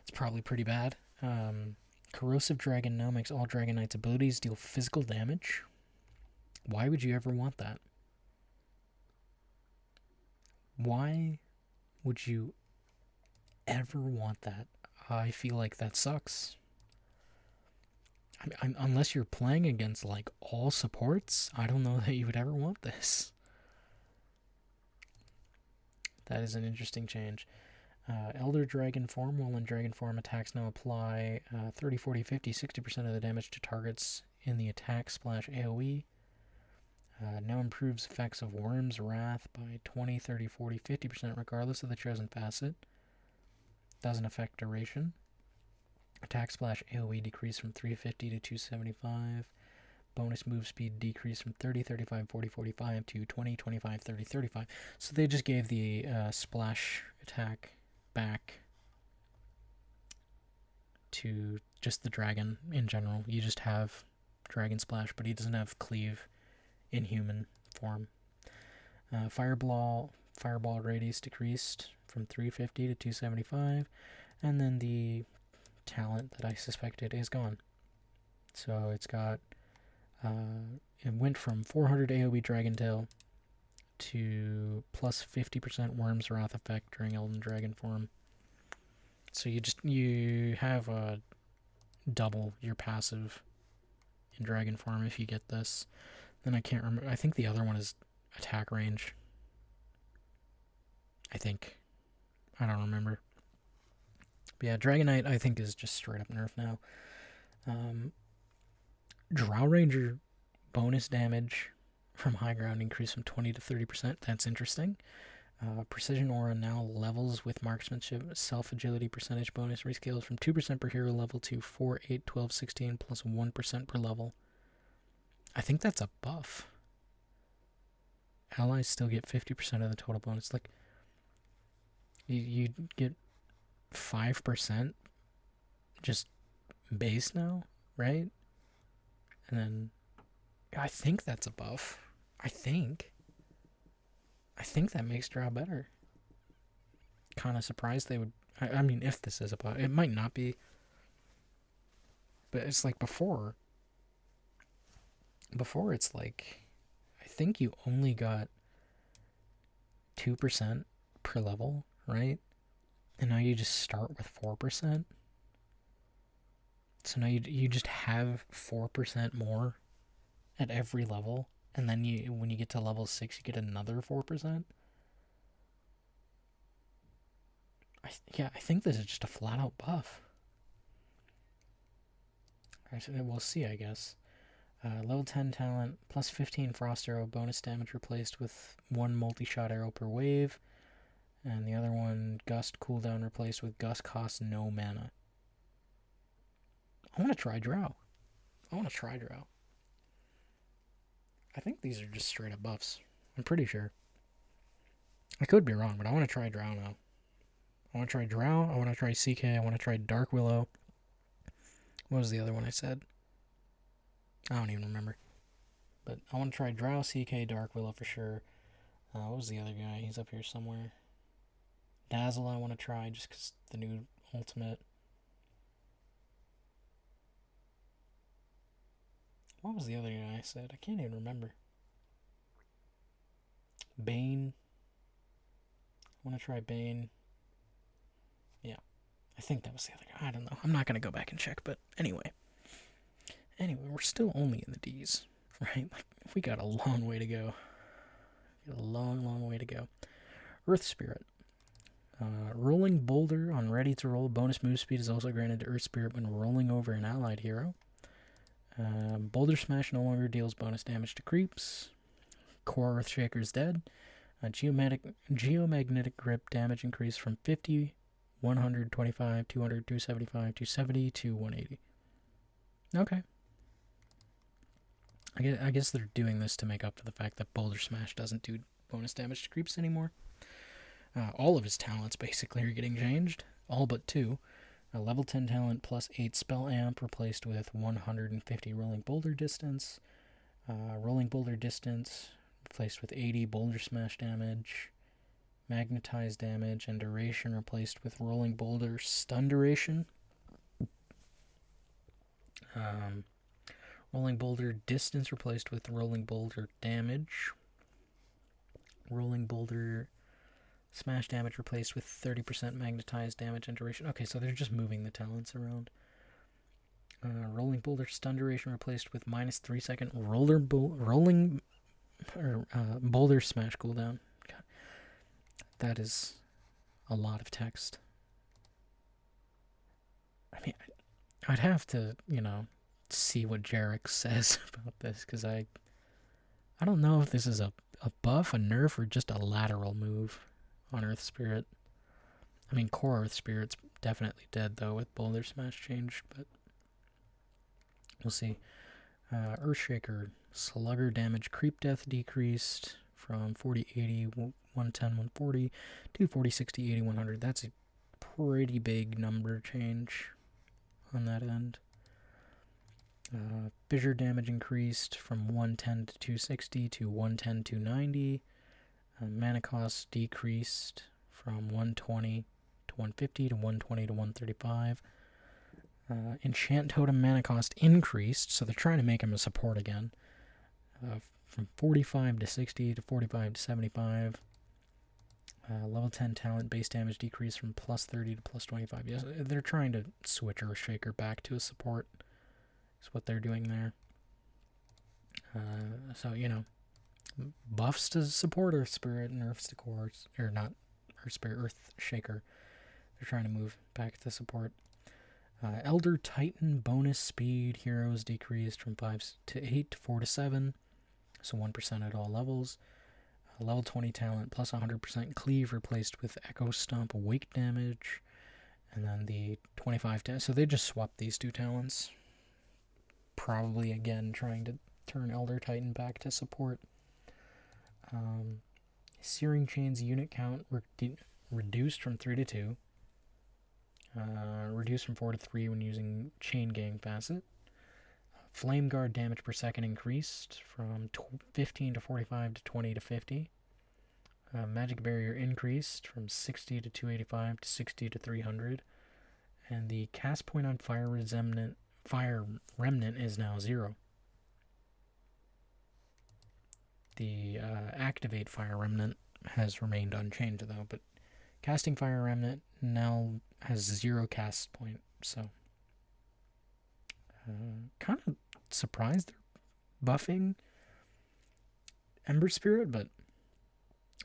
Speaker 1: It's probably pretty bad. Corrosive Dragon now makes all Dragon Knight's abilities deal physical damage. Why would you ever want that? Why would you ever want that? I feel like that sucks. I mean, unless you're playing against like all supports, I don't know that you would ever want this. That is an interesting change. Elder Dragon form. While in Dragon form, attacks now apply 30, 40, 50, 60% of the damage to targets in the attack splash AoE. Now improves effects of Worm's Wrath by 20, 30, 40, 50% regardless of the chosen facet. Doesn't affect duration. Attack splash AoE decrease from 350 to 275. Bonus move speed decrease from 30, 35, 40, 45 to 20, 25, 30, 35. So they just gave the splash attack back to just the dragon in general. You just have Dragon Splash, but he doesn't have cleave in human form. Fireball radius decreased from 350 to 275, and then the talent that I suspected is gone. So it's got it went from 400 AoE Dragon Tail to plus 50% Worm's Wrath effect during Elden Dragon form. So you have double your passive in Dragon form if you get this. Then I can't remember. I think the other one is attack range. I think. I don't remember. But yeah, Dragon Knight I think is just straight up nerf now. Drow Ranger bonus damage from high ground increased from 20 to 30%. That's interesting. Precision Aura now levels with marksmanship. Self-agility percentage bonus rescales from 2% per hero level to 4, 8, 12, 16 plus 1% per level. I think that's a buff. Allies still get 50% of the total bonus. Like, you get 5% just base now, right? And then I think that's a buff. I think that makes Drow better. Kind of surprised they would. I mean, if this is a buff, it might not be. But it's like before. Before it's like, I think you only got 2% per level, right? And now you just start with 4%. So now you just have 4% more at every level, and then when you get to level 6, you get another 4%. I think this is just a flat out buff. We'll see, I guess. Level 10 talent, plus 15 frost arrow, bonus damage replaced with 1 multi-shot arrow per wave. And the other one, gust cooldown replaced with gust costs no mana. I want to try Drow. I think these are just straight up buffs. I'm pretty sure. I could be wrong, but I want to try Drow now. I want to try Drow, I want to try CK, I want to try Dark Willow. What was the other one I said? I don't even remember. But I want to try Drow, CK, Dark Willow for sure. What was the other guy? He's up here somewhere. Dazzle I want to try just because the new ultimate. What was the other guy I said? I can't even remember. Bane. I want to try Bane. Yeah. I think that was the other guy. I don't know. I'm not going to go back and check, but anyway. Anyway, we're still only in the D's, right? Like, we got a long way to go. A long way to go. Earth Spirit. Rolling Boulder on ready to roll. Bonus move speed is also granted to Earth Spirit when rolling over an allied hero. Boulder Smash no longer deals bonus damage to creeps. Core Earthshaker is dead. Geomagnetic Grip damage increased from 50, 125, 200, 275, 270 to 180. Okay. I guess they're doing this to make up for the fact that Boulder Smash doesn't do bonus damage to creeps anymore. All of his talents basically are getting changed. All but 2. A level 10 talent plus 8 spell amp replaced with 150 rolling boulder distance. Rolling boulder distance replaced with 80 boulder smash damage. Magnetized damage and duration replaced with rolling boulder stun duration. Rolling boulder distance replaced with rolling boulder damage. Rolling boulder smash damage replaced with 30% magnetized damage and duration. Okay, so they're just moving the talents around. Rolling boulder stun duration replaced with minus 3 second boulder smash cooldown. God, that is a lot of text. I mean, I'd have to, see what Jarek says about this, because I don't know if this is a buff, a nerf, or just a lateral move on Earth Spirit. I mean, core Earth Spirit's definitely dead, though, with Boulder Smash changed, but we'll see. Earthshaker, Slugger damage, creep death decreased from 40, 80, 110, 140 to 40, 60, 80, 100. That's a pretty big number change on that end. Fissure damage increased from 110 to 260 to 110 to 290. Mana cost decreased from 120 to 150 to 120 to 135. Enchant Totem mana cost increased, so they're trying to make him a support again. From 45 to 60 to 45 to 75. Level 10 talent base damage decreased from plus 30 to plus 25. Yes, they're trying to switch Earthshaker back to a support. Is what they're doing there. So, buffs to support Earth Spirit and nerfs to core, or not Earth Spirit, Earthshaker. They're trying to move back to support. Elder Titan bonus speed heroes decreased from 5 to 8 to 4 to 7, so 1% at all levels. Level 20 talent plus 100% cleave replaced with Echo Stomp wake damage, and then the 25 so they just swapped these two talents. Probably again trying to turn Elder Titan back to support. Searing Chain's unit count reduced from 3 to 2. Reduced from 4 to 3 when using Chain Gang Facet. Flame Guard damage per second increased from 15 to 45 to 20 to 50. Magic Barrier increased from 60 to 285 to 60 to 300. And the cast point on Fire Remnant is now 0. The activate Fire Remnant has remained unchanged though, but casting Fire Remnant now has 0 cast point, so kind of surprised they're buffing Ember Spirit, but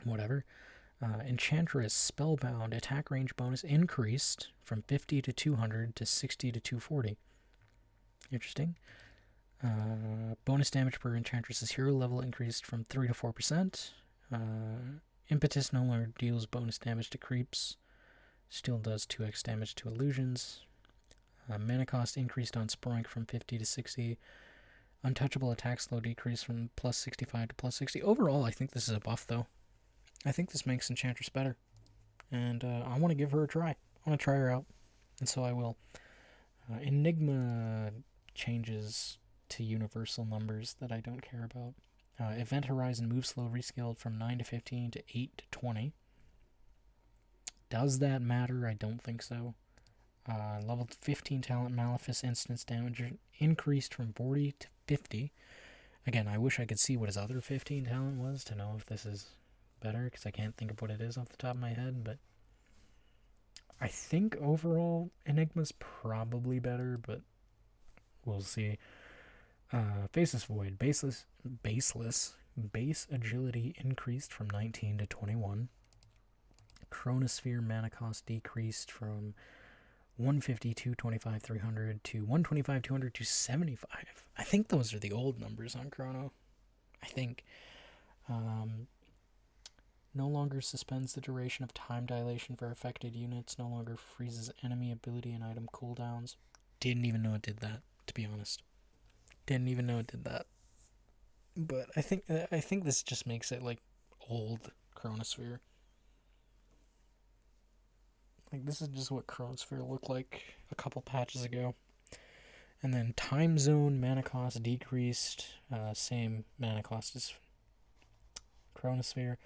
Speaker 1: whatever. Enchantress Spellbound attack range bonus increased from 50 to 200 to 60 to 240. Interesting. Bonus damage per Enchantress's hero level increased from 3 to 4%. Impetus no longer deals bonus damage to creeps. Still does 2x damage to illusions. Mana cost increased on Spoink from 50 to 60. Untouchable attack slow decreased from plus 65 to plus 60. Overall, I think this is a buff, though. I think this makes Enchantress better. And I want to give her a try. I want to try her out. And so I will. Enigma changes to universal numbers that I don't care about. Event Horizon move slow rescaled from 9 to 15 to 8 to 20. Does that matter? I don't think so. Level 15 talent Malefice instance damage increased from 40 to 50. Again, I wish I could see what his other 15 talent was to know if this is better, because I can't think of what it is off the top of my head, but I think overall Enigma's probably better, but we'll see. Faceless Void, base agility increased from 19 to 21. Chronosphere mana cost decreased from 150, 225, 300 to 125, 200 to 75. I think those are the old numbers on Chrono. I think. No longer suspends the duration of time dilation for affected units. No longer freezes enemy ability and item cooldowns. Didn't even know it did that, to be honest. Didn't even know it did that. But I think this just makes it like old Chronosphere. Like, this is just what Chronosphere looked like a couple patches ago. And then Time Zone mana cost decreased. Same mana cost as Chronosphere.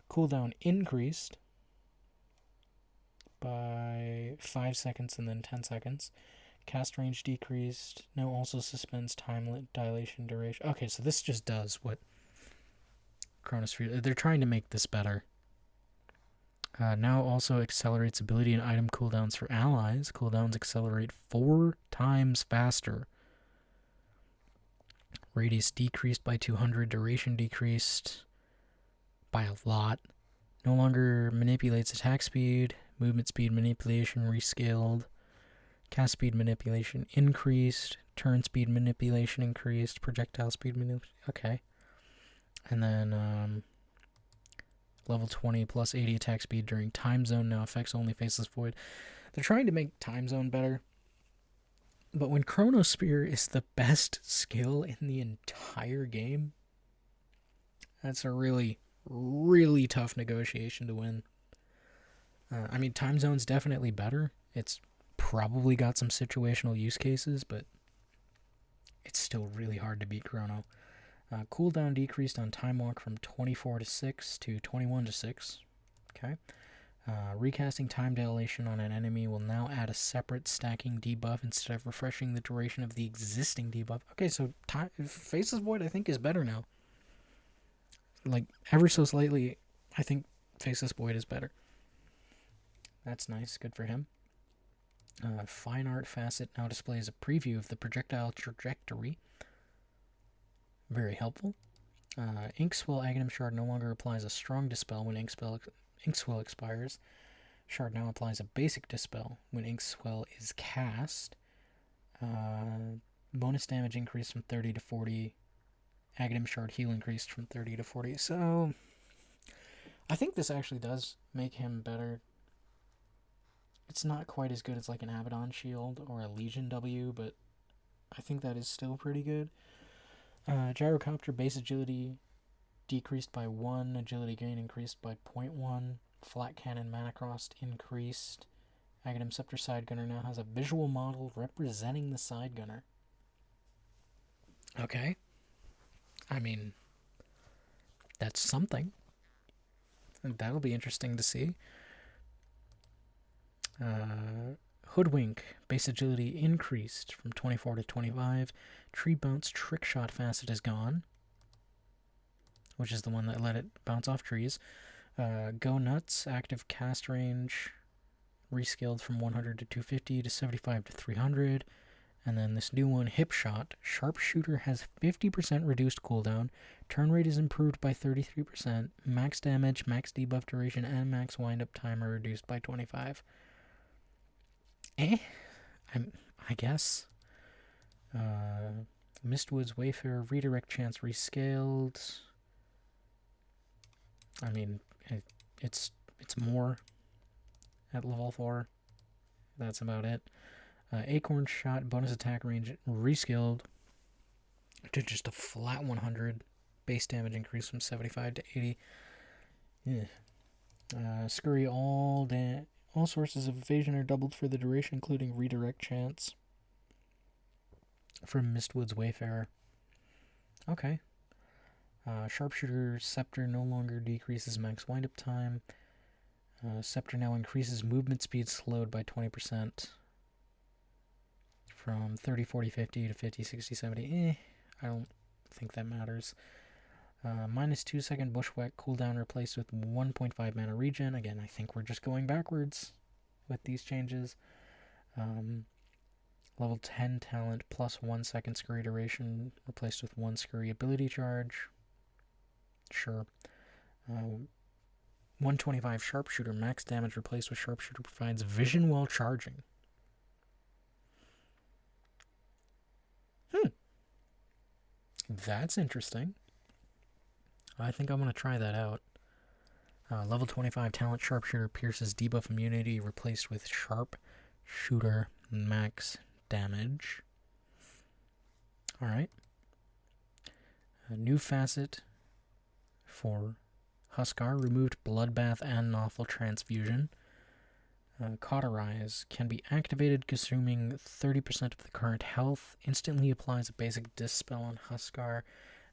Speaker 1: Cooldown increased by 5 seconds and then 10 seconds. Cast range decreased. No, also suspends time dilation duration. Okay, so this just does what Chronosphere... They're trying to make this better. Now also accelerates ability and item cooldowns for allies. Cooldowns accelerate 4 times faster. Radius decreased by 200. Duration decreased by a lot. No longer manipulates attack speed. Movement speed manipulation rescaled. Cast speed manipulation increased. Turn speed manipulation increased. Projectile speed manipulation. Okay. And then level 20 plus 80 attack speed during time zone now affects only Faceless Void. They're trying to make time zone better. But when Chronosphere is the best skill in the entire game, that's a really, really tough negotiation to win. I mean, time zone's definitely better. It's probably got some situational use cases, but it's still really hard to beat Chrono. Cooldown decreased on Time Walk from 24 to 6 to 21 to 6. Okay. Recasting time dilation on an enemy will now add a separate stacking debuff instead of refreshing the duration of the existing debuff. Okay, so Faceless Void, I think, is better now. Like, ever so slightly, I think Faceless Void is better. That's nice. Good for him. Fine Art Facet now displays a preview of the projectile trajectory. Very helpful. Inkswell Aghanim Shard no longer applies a strong dispel when Inkswell expires. Shard now applies a basic dispel when Inkswell is cast. Bonus damage increased from 30 to 40. Aghanim Shard heal increased from 30 to 40. So, I think this actually does make him better. It's not quite as good as like an Abaddon Shield or a Legion W, but I think that is still pretty good. Gyrocopter base agility decreased by 1. Agility gain increased by 0.1. Flat Cannon mana cost increased. Aghanim Scepter Side Gunner now has a visual model representing the Side Gunner. Okay. I mean, that's something. That'll be interesting to see. Hoodwink base agility increased from 24 to 25. Tree Bounce Trick Shot Facet is gone, which is the one that let it bounce off trees. Go Nuts active cast range rescaled from 100 to 250 to 75 to 300. And then this new one, Hip Shot. Sharpshooter has 50% reduced cooldown. Turn rate is improved by 33%. Max damage, max debuff duration, and max windup time are reduced by 25. I guess. Mistwood's Wayfarer redirect chance rescaled. I mean, it's more at level 4. That's about it. Acorn Shot bonus attack range rescaled to just a flat 100. Base damage increased from 75 to 80. Yeah. Scurry all sources of evasion are doubled for the duration, including redirect chance from Mistwood's Wayfarer. Okay. Sharpshooter Scepter no longer decreases max windup time. Scepter now increases movement speed slowed by 20%. From 30, 40, 50 to 50, 60, 70. I don't think that matters. Minus 2 second Bushwhack cooldown replaced with 1.5 mana regen. Again, I think we're just going backwards with these changes. Level 10 talent plus 1 second scurry duration replaced with 1 scurry ability charge. Sure. 125 sharpshooter max damage replaced with sharpshooter provides vision while charging. That's interesting. I think I'm going to try that out. Level 25 talent sharpshooter pierces debuff immunity replaced with sharpshooter max damage. Alright. A new facet for Huskar, removed bloodbath and novel transfusion. Cauterize can be activated, consuming 30% of the current health. Instantly applies a basic dispel on Huskar.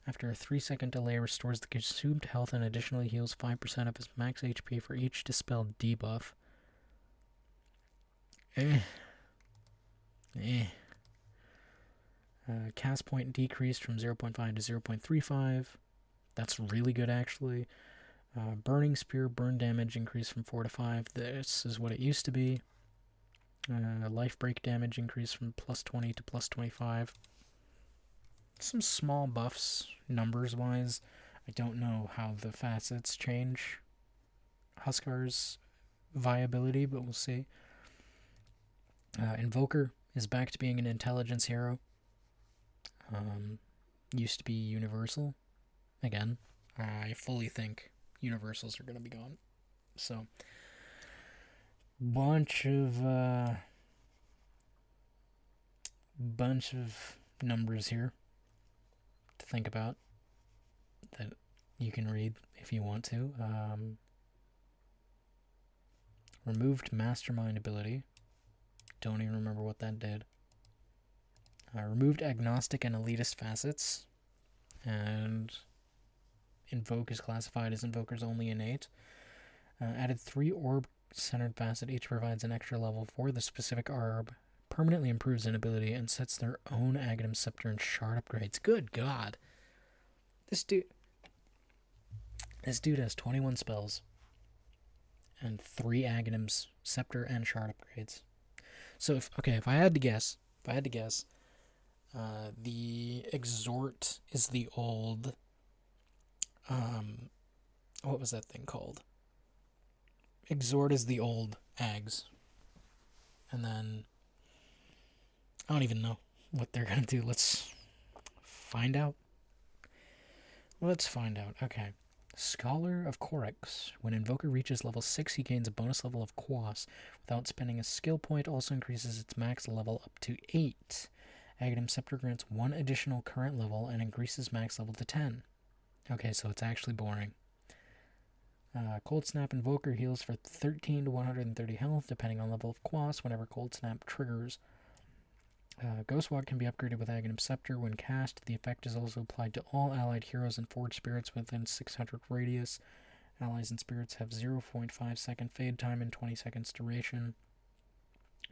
Speaker 1: After a 3-second delay, restores the consumed health and additionally heals 5% of his max HP for each dispelled debuff. Cast point decreased from 0.5 to 0.35. That's really good, actually. Burning Spear, burn damage increased from 4 to 5. This is what it used to be. Life break damage increased from plus 20 to plus 25. Some small buffs, numbers-wise. I don't know how the facets change Huskar's viability, but we'll see. Invoker is back to being an intelligence hero. Used to be universal. Again, I fully think universals are going to be gone. So, bunch of numbers here to think about that you can read if you want to. Removed mastermind ability. Don't even remember what that did. Removed agnostic and elitist facets. And Invoke is classified as Invoker's only innate. Added 3 orb-centered facet. Each provides an extra level for the specific orb. Permanently improves an ability and sets their own Aghanim Scepter and Shard upgrades. Good God. This dude has 21 spells. And 3 Aghanim's Scepter and Shard upgrades. So, if I had to guess, the Exhort is the old, what was that thing called? Exhort is the old Ags. And then, I don't even know what they're going to do. Let's find out. Okay. Scholar of Korix. When Invoker reaches level 6, he gains a bonus level of Quas. Without spending a skill point, also increases its max level up to 8. Aghanim Scepter grants 1 additional current level and increases max level to 10. Okay, so it's actually boring. Cold Snap Invoker heals for 13 to 130 health, depending on level of Quas, whenever Cold Snap triggers. Ghostwalk can be upgraded with Aghanim Scepter when cast. The effect is also applied to all allied heroes and forged spirits within 600 radius. Allies and spirits have 0.5 second fade time and 20 seconds duration.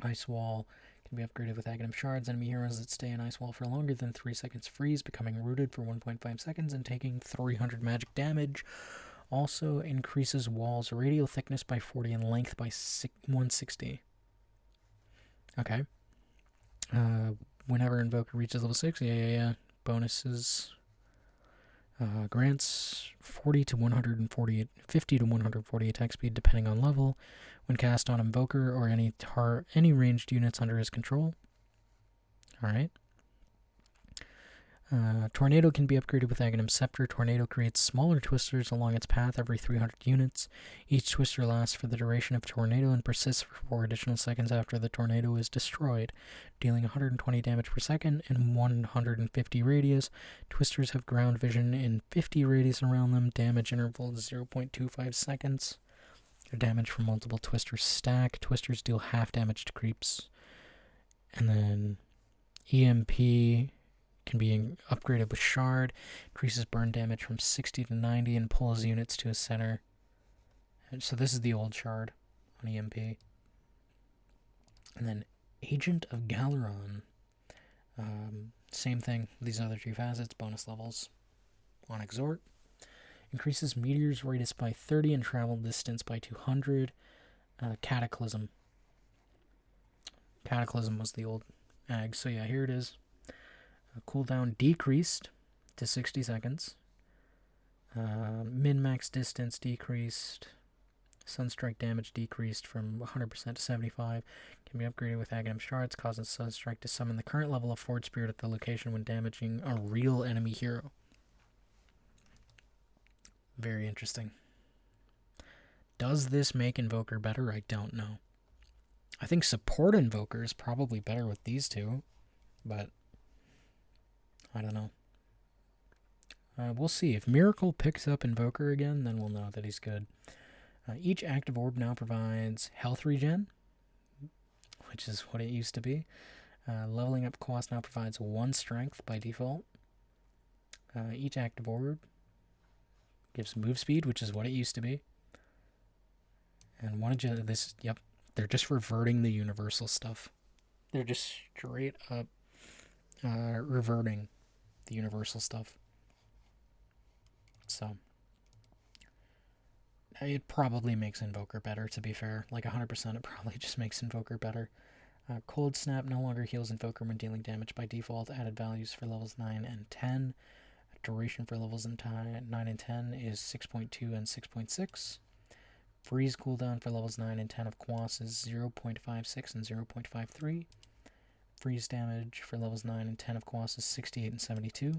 Speaker 1: Ice Wall can be upgraded with Aghanim Shards. Enemy heroes that stay in Ice Wall for longer than 3 seconds freeze, becoming rooted for 1.5 seconds and taking 300 magic damage. Also increases Wall's radial thickness by 40 and length by 160. Okay. Whenever Invoker reaches level 6, bonuses. Grants 50 to 140 attack speed depending on level when cast on Invoker or any ranged units under his control. Alright. Tornado can be upgraded with Aghanim Scepter. Tornado creates smaller twisters along its path every 300 units. Each twister lasts for the duration of tornado and persists for 4 additional seconds after the tornado is destroyed, dealing 120 damage per second in 150 radius. Twisters have ground vision in 50 radius around them. Damage interval is 0.25 seconds. Their damage from multiple twisters stack. Twisters deal half damage to creeps. And then EMP can be upgraded with Shard, increases burn damage from 60 to 90 and pulls units to a center. And so this is the old Shard on EMP. And then Agent of Galeron. Same thing, these other 2 facets, bonus levels on Exhort. Increases Meteor's radius by 30 and travel distance by 200. Cataclysm. Cataclysm was the old ag. So yeah, here it is. Cooldown decreased to 60 seconds. Min-max distance decreased. Sunstrike damage decreased from 100% to 75. Can be upgraded with Aghanim Shards, causing Sunstrike to summon the current level of Forge Spirit at the location when damaging a real enemy hero. Very interesting. Does this make Invoker better? I don't know. I think Support Invoker is probably better with these two, but I don't know. We'll see. If Miracle picks up Invoker again, then we'll know that he's good. Each active orb now provides health regen, which is what it used to be. Leveling up cost now provides 1 strength by default. Each active orb gives move speed, which is what it used to be. And one of this, yep, they're just reverting the universal stuff. They're just straight up reverting the universal stuff. So it probably makes Invoker better, to be fair. Like 100%, it probably just makes Invoker better. Cold Snap no longer heals Invoker when dealing damage by default. Added values for levels 9 and 10. Duration for levels 9 and 10 is 6.2 and 6.6. Freeze cooldown for levels 9 and 10 of Quas is 0.56 and 0.53. Freeze damage for levels 9 and 10 of Quas is 68 and 72.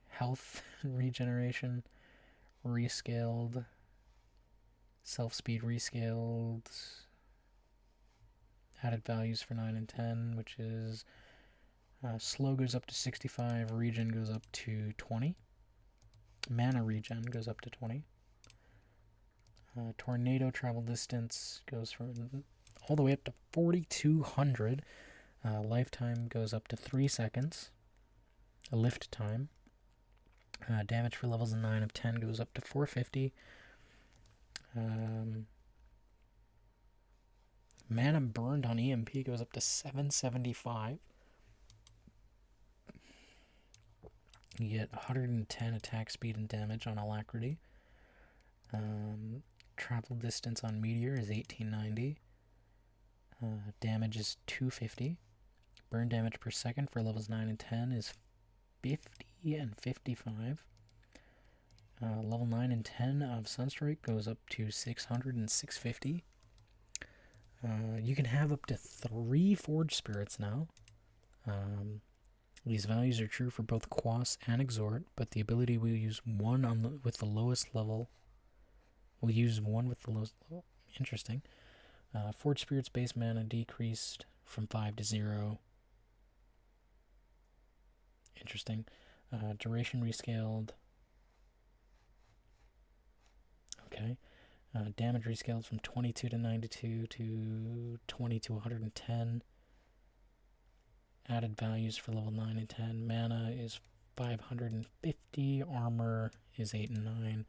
Speaker 1: Health regeneration rescaled. Self-speed rescaled. Added values for 9 and 10, which is slow goes up to 65, regen goes up to 20. Mana regen goes up to 20. Tornado travel distance goes from all the way up to 4,200. Lifetime goes up to 3 seconds. Lift time. Damage for levels 9 of 10 goes up to 450. Mana burned on EMP goes up to 775. You get 110 attack speed and damage on Alacrity. Travel distance on Meteor is 1890. Damage is 250. Burn damage per second for levels 9 and 10 is 50 and 55. Level 9 and 10 of Sunstrike goes up to 600 and 650. You can have up to 3 Forge Spirits now. These values are true for both Quas and Exhort, but the ability will use one with the lowest level. We'll use one with the lowest level. Interesting. Forge Spirit's base mana decreased from 5 to 0. Interesting. Duration rescaled. Okay. Damage rescaled from 22 to 92 to 20 to 110. Added values for level 9 and 10. Mana is 550. Armor is 8 and 9.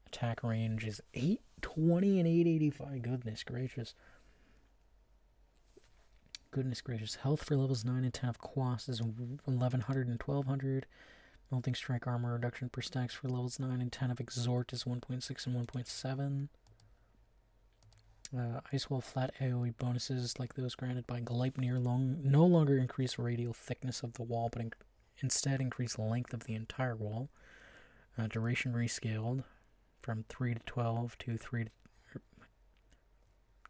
Speaker 1: Attack range is 820 and 885. Goodness gracious. Goodness gracious. Health for levels 9 and 10 of Quas is 1100 and 1200. Melting Strike armor reduction per stacks for levels 9 and 10 of Exhort is 1.6 and 1.7. Ice Wall flat AoE bonuses like those granted by Gleipnir no longer increase radial thickness of the wall, but instead increase length of the entire wall. Duration rescaled from 3 to 12 to 3 to...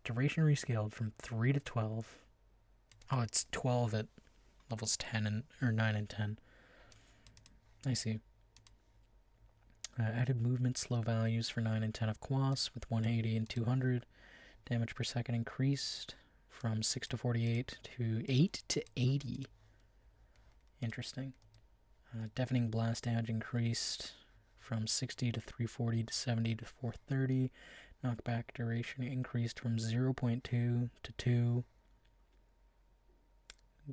Speaker 1: Duration rescaled from 3 to 12. Oh, it's 12 at levels 10 or 9 and 10. I see. Added movement slow values for 9 and 10 of Quas with 180 and 200. Damage per second increased from 6 to 48 to 8 to 80. Interesting. Deafening blast damage increased from 60 to 340 to 70 to 430. Knockback duration increased from 0.2 to 2.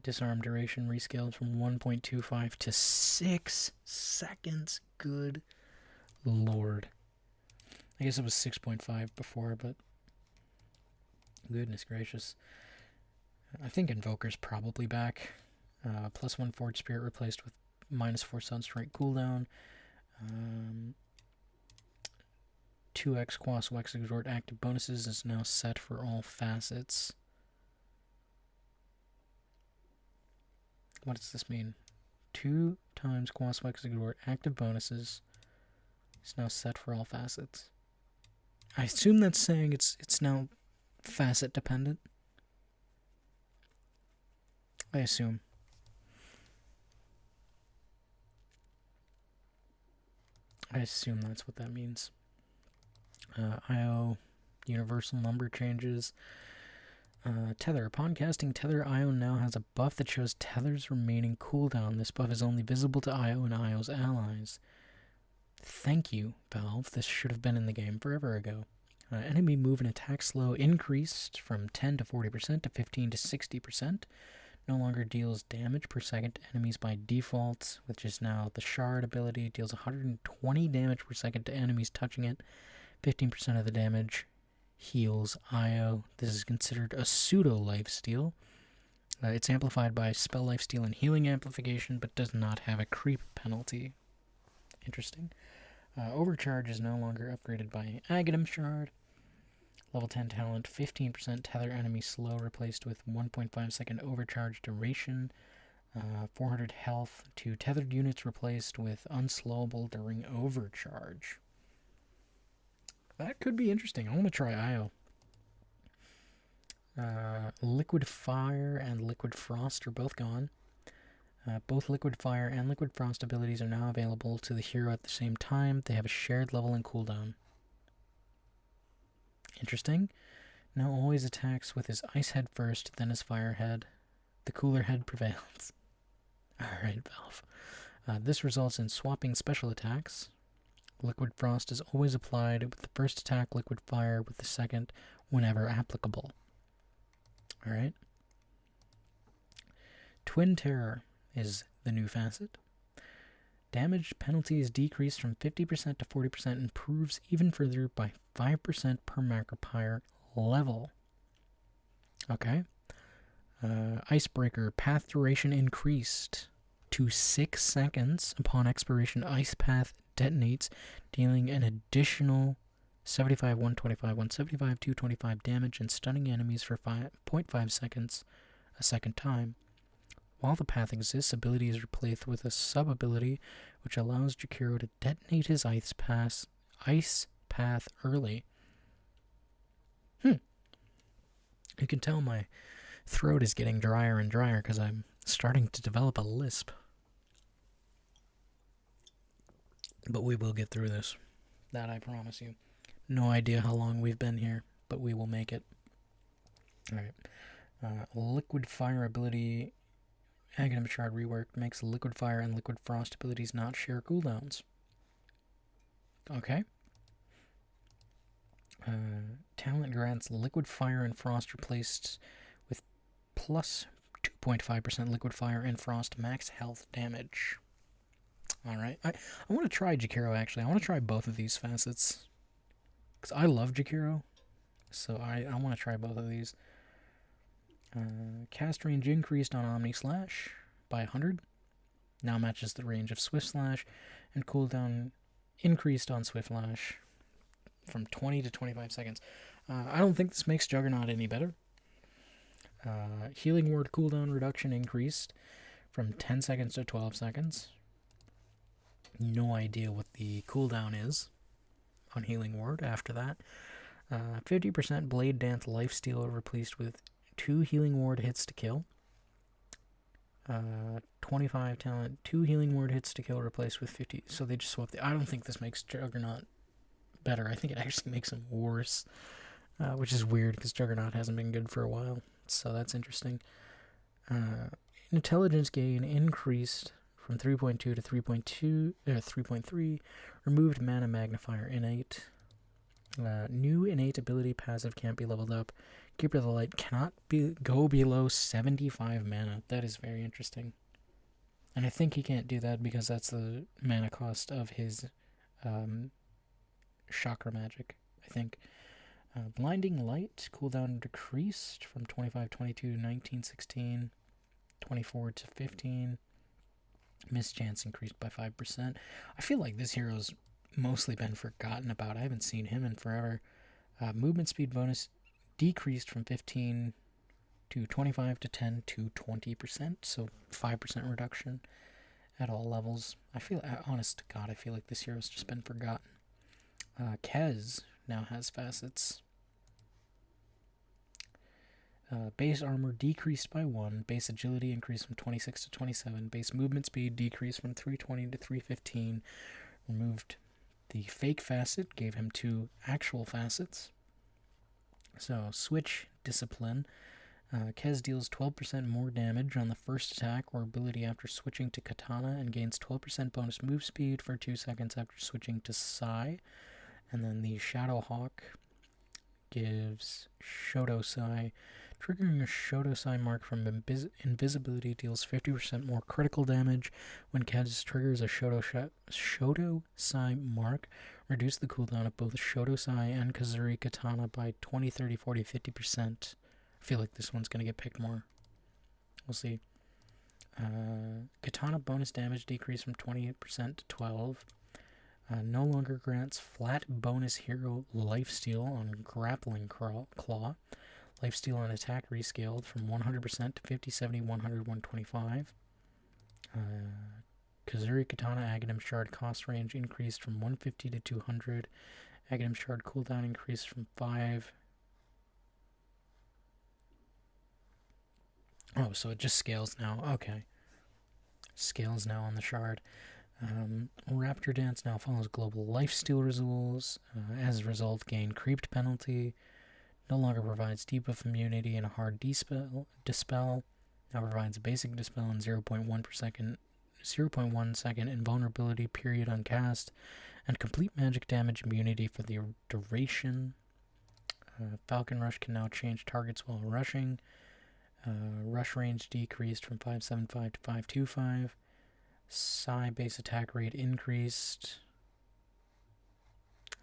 Speaker 1: Disarm duration rescaled from 1.25 to 6 seconds. Good lord. I guess it was 6.5 before, but goodness gracious. I think Invoker's probably back. +1 Forge Spirit replaced with -4 Sunstrike cooldown. 2x Quas Wax Exhort active bonuses is now set for all facets. What does this mean? 2 times Quaswex Exort active bonuses is now set for all facets. I assume that's saying it's now facet dependent. I assume. That's what that means. IO universal number changes. Tether. Upon casting Tether, IO now has a buff that shows Tether's remaining cooldown. This buff is only visible to IO and IO's allies. Thank you, Valve. This should have been in the game forever ago. Enemy move and attack slow increased from 10 to 40% to 15 to 60%. No longer deals damage per second to enemies by default, which is now the Shard ability. Deals 120 damage per second to enemies touching it. 15% of the damage heals IO. This is considered a pseudo lifesteal. It's amplified by spell lifesteal and healing amplification, but does not have a creep penalty. Interesting. Overcharge is no longer upgraded by Aghanim Shard. Level 10 talent, 15% tether enemy slow replaced with 1.5 second overcharge duration. 400 health to tethered units replaced with unslowable during overcharge. That could be interesting. I want to try IO. Liquid Fire and Liquid Frost are both gone. Both Liquid Fire and Liquid Frost abilities are now available to the hero at the same time. They have a shared level and cooldown. Interesting. Now always attacks with his Ice Head first, then his Fire Head. The cooler head prevails. Alright, Valve. This results in swapping special attacks. Liquid Frost is always applied with the first attack, Liquid Fire with the second, whenever applicable. Alright. Twin Terror is the new facet. Damage penalty is decreased from 50% to 40%, improves even further by 5% per Macropyre level. Okay. Icebreaker, path duration increased to 6 seconds upon expiration. Ice path detonates, dealing an additional 75, 125, 175, 225 damage and stunning enemies for 0.5 seconds a second time. While the path exists, ability is replaced with a sub-ability which allows Jakiro to detonate his ice path early. You can tell my throat is getting drier and drier because I'm starting to develop a lisp. But we will get through this. That I promise you. No idea how long we've been here, but we will make it. Alright. Liquid Fire ability, Aghanim Shard rework, makes Liquid Fire and Liquid Frost abilities not share cooldowns. Okay. Talent grants Liquid Fire and Frost replaced with plus 2.5% Liquid Fire and Frost max health damage. Alright. I want to try Jakiro, actually. I want to try both of these facets. Because I love Jakiro. So I want to try both of these. Cast range increased on Omni Slash by 100. Now matches the range of Swift Slash. And cooldown increased on Swift Slash from 20 to 25 seconds. I don't think this makes Juggernaut any better. Healing Word cooldown reduction increased from 10 seconds to 12 seconds. No idea what the cooldown is on Healing Word after that. 50% Blade Dance Lifesteal replaced with 2 Healing Ward hits to kill. 25 talent, 2 Healing Ward hits to kill replaced with 50. So they just swapped I don't think this makes Juggernaut better. I think it actually makes him worse. Which is weird because Juggernaut hasn't been good for a while. So that's interesting. Intelligence gain increased from 3.2 to 3.3. Removed Mana Magnifier innate. New innate ability passive can't be leveled up. Keeper of the Light cannot go below 75 mana. That is very interesting. And I think he can't do that because that's the mana cost of his chakra magic, I think. Blinding Light cooldown decreased from 25-22 to 19-16, 24 to 15. Mischance increased by 5%. I feel like this hero's mostly been forgotten about. I haven't seen him in forever. Movement speed bonus decreased from 15 to 25 to 10 to 20%, so 5% reduction at all levels. I feel, honest to God, I feel like this hero's just been forgotten. Kez now has facets. Base armor decreased by 1, base agility increased from 26 to 27, base movement speed decreased from 320 to 315, removed the fake facet, gave him 2 actual facets. So, switch discipline. Kez deals 12% more damage on the first attack or ability after switching to katana and gains 12% bonus move speed for 2 seconds after switching to Sai. And then the Shadow Hawk gives Shoto Sai. Triggering a Shoto Sai mark from invisibility deals 50% more critical damage. When Kez triggers a Shoto Sai mark, reduce the cooldown of both Shoto Sai and Kazuri Katana by 20, 30, 40, 50%. I feel like this one's going to get picked more. We'll see. Katana bonus damage decreased from 28% to 12. No longer grants flat bonus hero lifesteal on grappling claw. Lifesteal on attack rescaled from 100% to 50, 70, 100, 125. Kazuri Katana Aghanim Shard cost range increased from 150 to 200. Aghanim Shard cooldown increased from 5. Oh, so it just scales now. Okay. Scales now on the shard. Raptor Dance now follows global lifesteal rules. As a result, gain creeped penalty. No longer provides debuff immunity and a hard dispel. Now provides a basic dispel and 0.1 second invulnerability period on cast, and complete magic damage immunity for the duration. Falcon Rush can now change targets while rushing. Rush range decreased from 575 to 525. Sai base attack rate increased.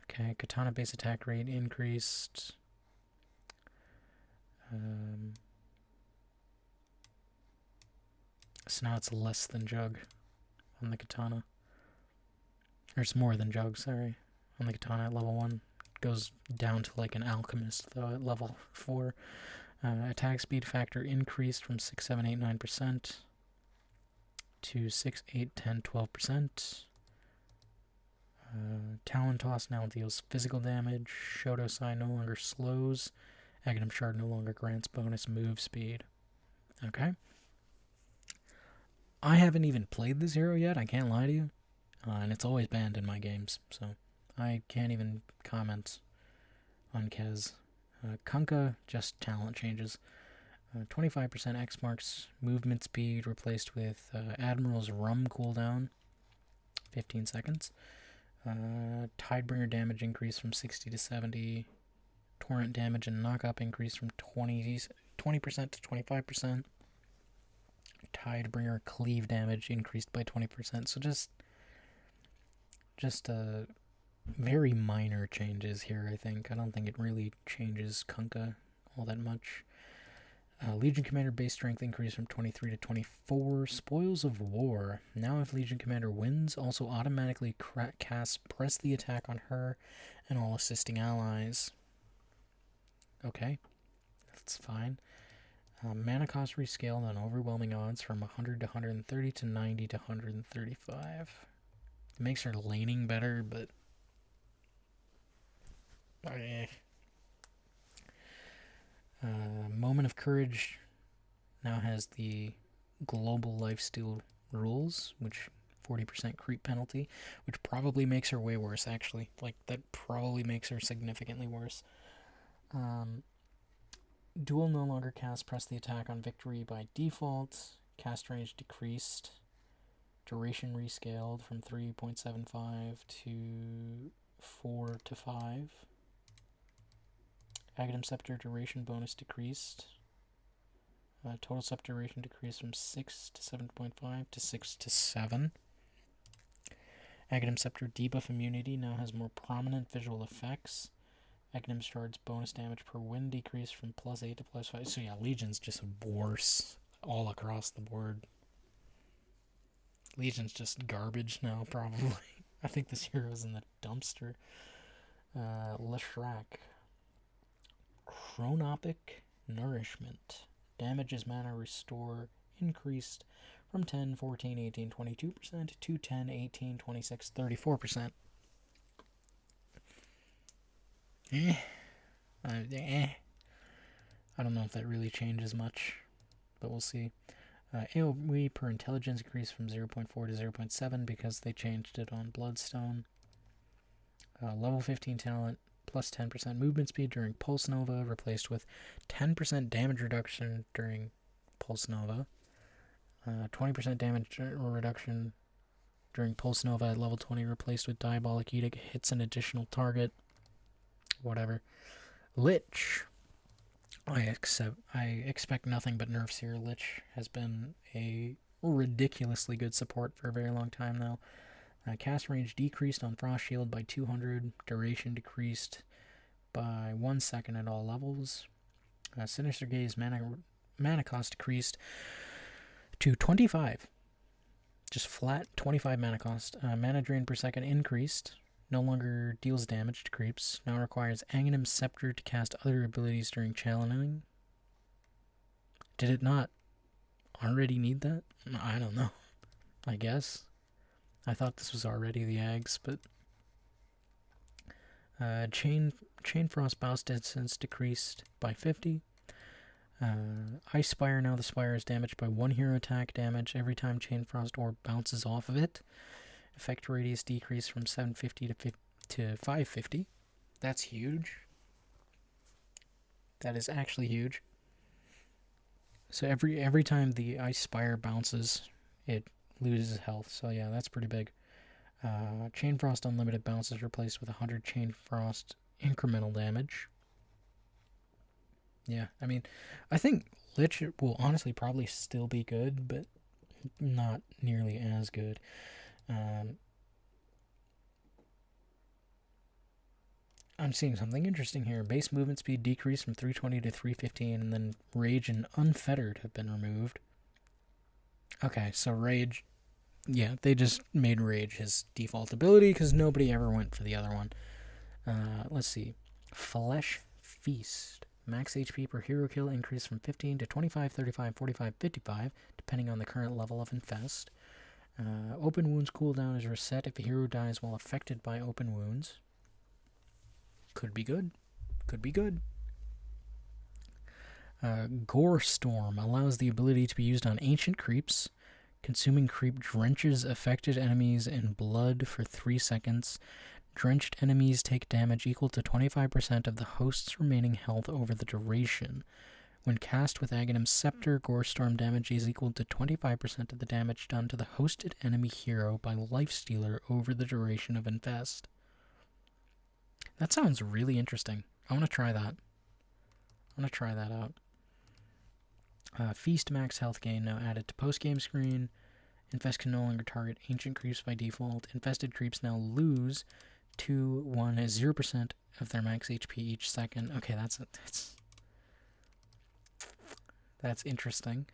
Speaker 1: Okay, Katana base attack rate increased. So now it's less than Jug on the Katana. Or it's more than Jug, sorry. On the Katana at level 1. It goes down to like an alchemist, though, at level 4. Attack speed factor increased from 6, 7, 8, 9% to 6, 8, 10, 12%. Talon Toss now deals physical damage. Shoto Sai no longer slows. Aghanim Shard no longer grants bonus move speed. Okay. I haven't even played this hero yet, I can't lie to you. And it's always banned in my games, so I can't even comment on Kez. Kunkka, just talent changes. 25% X marks movement speed replaced with Admiral's Rum cooldown, 15 seconds. Tidebringer damage increased from 60 to 70. Torrent damage and knock-up increased from 20% to 25%. Tidebringer cleave damage increased by 20%. So just very minor changes here, I think. I don't think it really changes Kunkka all that much. Legion Commander base strength increased from 23 to 24. Spoils of War. Now if Legion Commander wins, also automatically casts Press the Attack on her and all assisting allies. Okay, that's fine. Mana cost rescaled on overwhelming odds from 100 to 130 to 90 to 135. It makes her laning better, but Moment of Courage now has the global lifesteal rules, which 40% creep penalty, which probably makes her way worse, actually. Like, that probably makes her significantly worse. Duel no longer casts Press the Attack on victory by default. Cast range decreased. Duration rescaled from 3.75 to 4 to 5. Aghanim Scepter duration bonus decreased. Total Scepter duration decreased from 6 to 7.5 to 6 to 7. Aghanim Scepter debuff immunity now has more prominent visual effects. Aghanim Shard's bonus damage per win decreased from +8 to +5. So yeah, Legion's just worse all across the board. Legion's just garbage now, probably. I think this hero's in the dumpster. Leshrac. Chronopic Nourishment. Damage as mana restore increased from 10, 14, 18, 22% to 10, 18, 26, 34%. I don't know if that really changes much, but we'll see. AoE per intelligence increased from 0.4 to 0.7 because they changed it on Bloodstone. Level 15 talent plus 10% movement speed during Pulse Nova replaced with 10% damage reduction during Pulse Nova. 20% damage reduction during Pulse Nova at level 20 replaced with Diabolic Edict hits an additional target. Whatever. Lich. I expect nothing but nerfs here. Lich has been a ridiculously good support for a very long time now. Cast range decreased on Frost Shield by 200. Duration decreased by 1 second at all levels. Sinister Gaze mana cost decreased to 25. Just flat 25 mana cost. Mana drain per second increased. No longer deals damage to creeps. Now requires Aghanim's Scepter to cast other abilities during channeling. Did it not already need that? I don't know. I guess. I thought this was already the Ags, but... Chain Frost bounce distance decreased by 50. Ice Spire, now the Spire is damaged by 1 hero attack damage every time Chain Frost Orb bounces off of it. Effect radius decreased from 750 to 550. That's huge. That is actually huge. So every time the Ice Spire bounces, it loses health. So yeah, that's pretty big. Chain Frost Unlimited bounces replaced with 100 Chain Frost incremental damage. Yeah, I mean, I think Lich will honestly probably still be good, but not nearly as good. I'm seeing something interesting here. Base movement speed decreased from 320 to 315, and then Rage and Unfettered have been removed. Okay, so Rage... Yeah, they just made Rage his default ability because nobody ever went for the other one. Let's see. Flesh Feast. Max HP per hero kill increased from 15 to 25, 35, 45, 55, depending on the current level of Infest. Open Wounds cooldown is reset if a hero dies while affected by open wounds. Could be good. Could be good. Gore Storm allows the ability to be used on ancient creeps. Consuming creep drenches affected enemies in blood for 3 seconds. Drenched enemies take damage equal to 25% of the host's remaining health over the duration. When cast with Aghanim's Scepter, Gore Storm damage is equal to 25% of the damage done to the hosted enemy hero by Lifestealer over the duration of Infest. That sounds really interesting. I want to try that. I want to try that out. Feast max health gain now added to post-game screen. Infest can no longer target ancient creeps by default. Infested creeps now lose 2, 1, 0% of their max HP each second. Okay, that's interesting.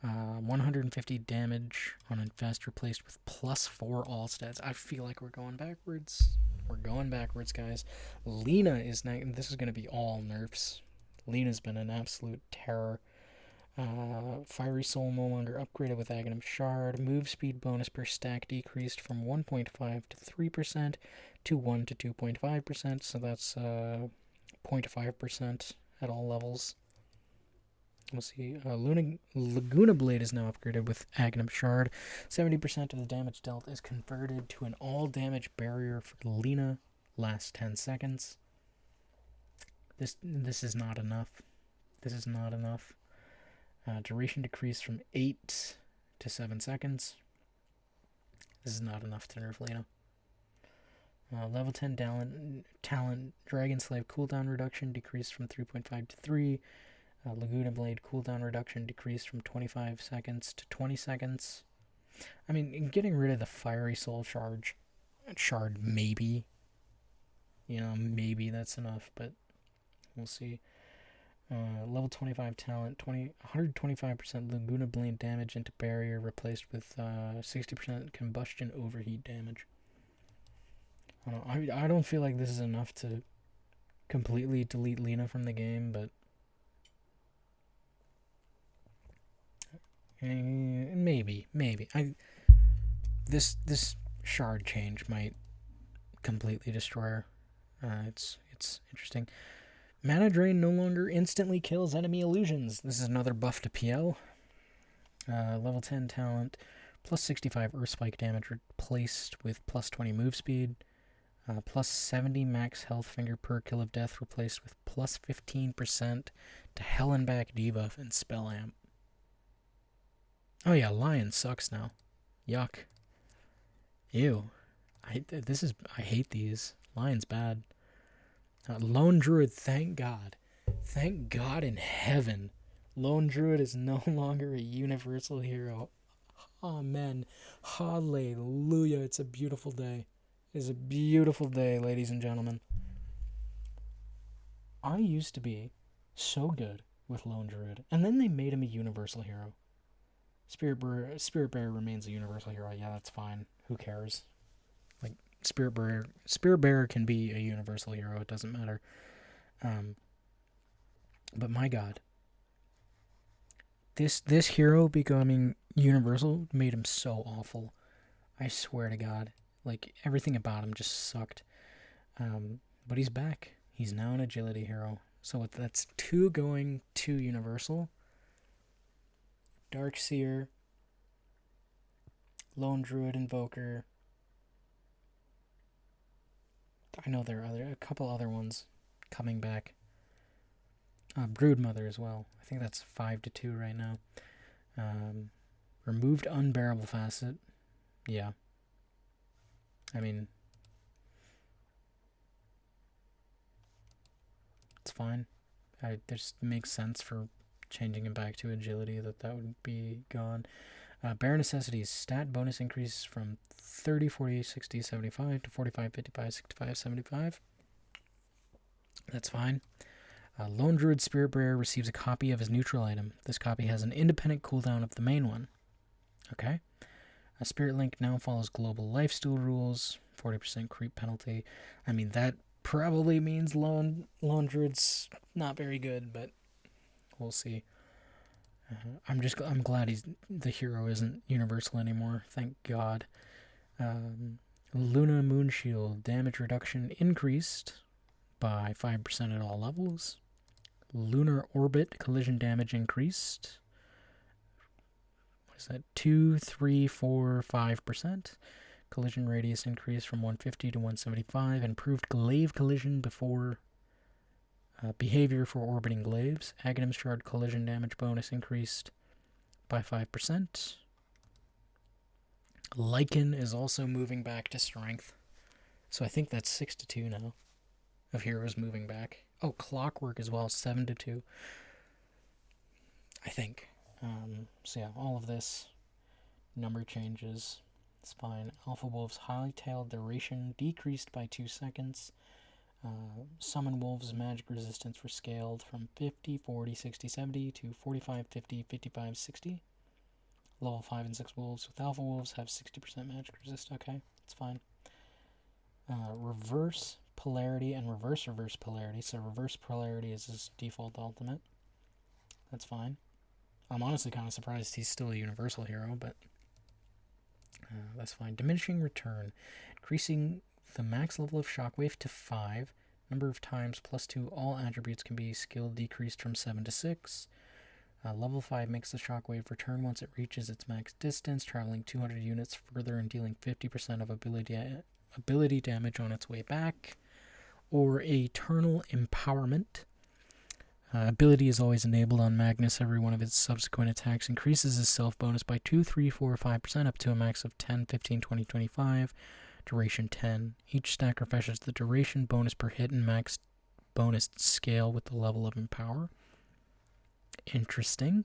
Speaker 1: 150 damage on Infest replaced with +4 all stats. I feel like we're going backwards. We're going backwards, guys. Lina is now... This is going to be all nerfs. Lina's been an absolute terror. Fiery Soul no longer upgraded with Aghanim Shard. Move speed bonus per stack decreased from 1.5 to 3% to 1 to 2.5%. So that's 0.5% at all levels. We'll see. Laguna Blade is now upgraded with Aghanim Shard. 70% of the damage dealt is converted to an all damage barrier for Lina. Last 10 seconds. This is not enough. This is not enough. Duration decreased from 8 to 7 seconds. This is not enough to nerf Lina. Level 10 talent Dragon Slave cooldown reduction decreased from 3.5 to 3. Laguna Blade cooldown reduction decreased from 25 seconds to 20 seconds. I mean, getting rid of the Fiery Soul shard maybe. You know, maybe that's enough, but we'll see. Level 25 talent, 125% Laguna Blade damage into barrier replaced with 60% combustion overheat damage. I don't feel like this is enough to completely delete Lina from the game, but Maybe. This shard change might completely destroy her. It's interesting. Mana Drain no longer instantly kills enemy illusions. This is another buff to PL. Level 10 talent, plus 65 Earth Spike damage replaced with plus 20 move speed. Plus 70 max health finger per kill of death replaced with plus 15% to Hell and Back debuff and Spell Amp. Oh yeah, Lion sucks now. Yuck. Ew. I hate these. Lion's bad. Lone Druid, thank God. Thank God in heaven. Lone Druid is no longer a universal hero. Amen. Hallelujah. It's a beautiful day. It is a beautiful day, ladies and gentlemen. I used to be so good with Lone Druid, and then they made him a universal hero. Spirit Bearer remains a universal hero. Yeah, that's fine. Who cares? Like, Spirit Bearer can be a universal hero. It doesn't matter. But my God, this hero becoming universal made him so awful. I swear to God, like, everything about him just sucked. But he's back. He's now an agility hero. So that's 2 going to universal. Darkseer, Lone Druid Invoker. I know there are a couple other ones coming back. Broodmother as well. I think that's 5-2 right now. Removed Unbearable Facet. Yeah. I mean, it's fine. It just makes sense for changing him back to agility that would be gone. Bare Necessities. Stat bonus increase from 30, 40, 60, 75 to 45, 55, 65, 75. That's fine. Lone Druid Spirit Bearer receives a copy of his neutral item. This copy has an independent cooldown of the main one. Okay. Spirit Link now follows global lifesteal rules. 40% creep penalty. I mean, that probably means Lone Druid's not very good, but we'll see. I'm glad the hero isn't universal anymore. Thank God. Luna Moonshield damage reduction increased by 5% at all levels. Lunar Orbit collision damage increased. What is that? 2, 3, 4, 5%. Collision radius increased from 150 to 175. Improved glaive collision before behavior for orbiting glaives. Aghanim Shard collision damage bonus increased by 5%. Lycan is also moving back to strength. So I think that's 6-2 now of heroes moving back. Oh, Clockwork as well, 7-2. I think. So yeah, all of this number changes. It's fine. Alpha Wolf's Hightail duration decreased by 2 seconds. Summon Wolves magic resistance were scaled from 50, 40, 60, 70 to 45, 50, 55, 60. Level 5 and 6 Wolves with Alpha Wolves have 60% magic resist. Okay, it's fine. Reverse Polarity and Reverse Polarity. So Reverse Polarity is his default ultimate. That's fine. I'm honestly kind of surprised he's still a universal hero, but that's fine. Diminishing Return. Increasing the max level of Shockwave to 5. Number of times +2 all attributes can be skill decreased from 7 to 6. Level 5 makes the Shockwave return once it reaches its max distance, traveling 200 units further and dealing 50% of ability damage on its way back. Or Eternal Empowerment. Ability is always enabled on Magnus. Every one of its subsequent attacks increases his self bonus by 2, 3, 4, 5% up to a max of 10, 15, 20, 25. Duration 10. Each stack refreshes the duration bonus per hit and max bonus scale with the level of Empower. Interesting.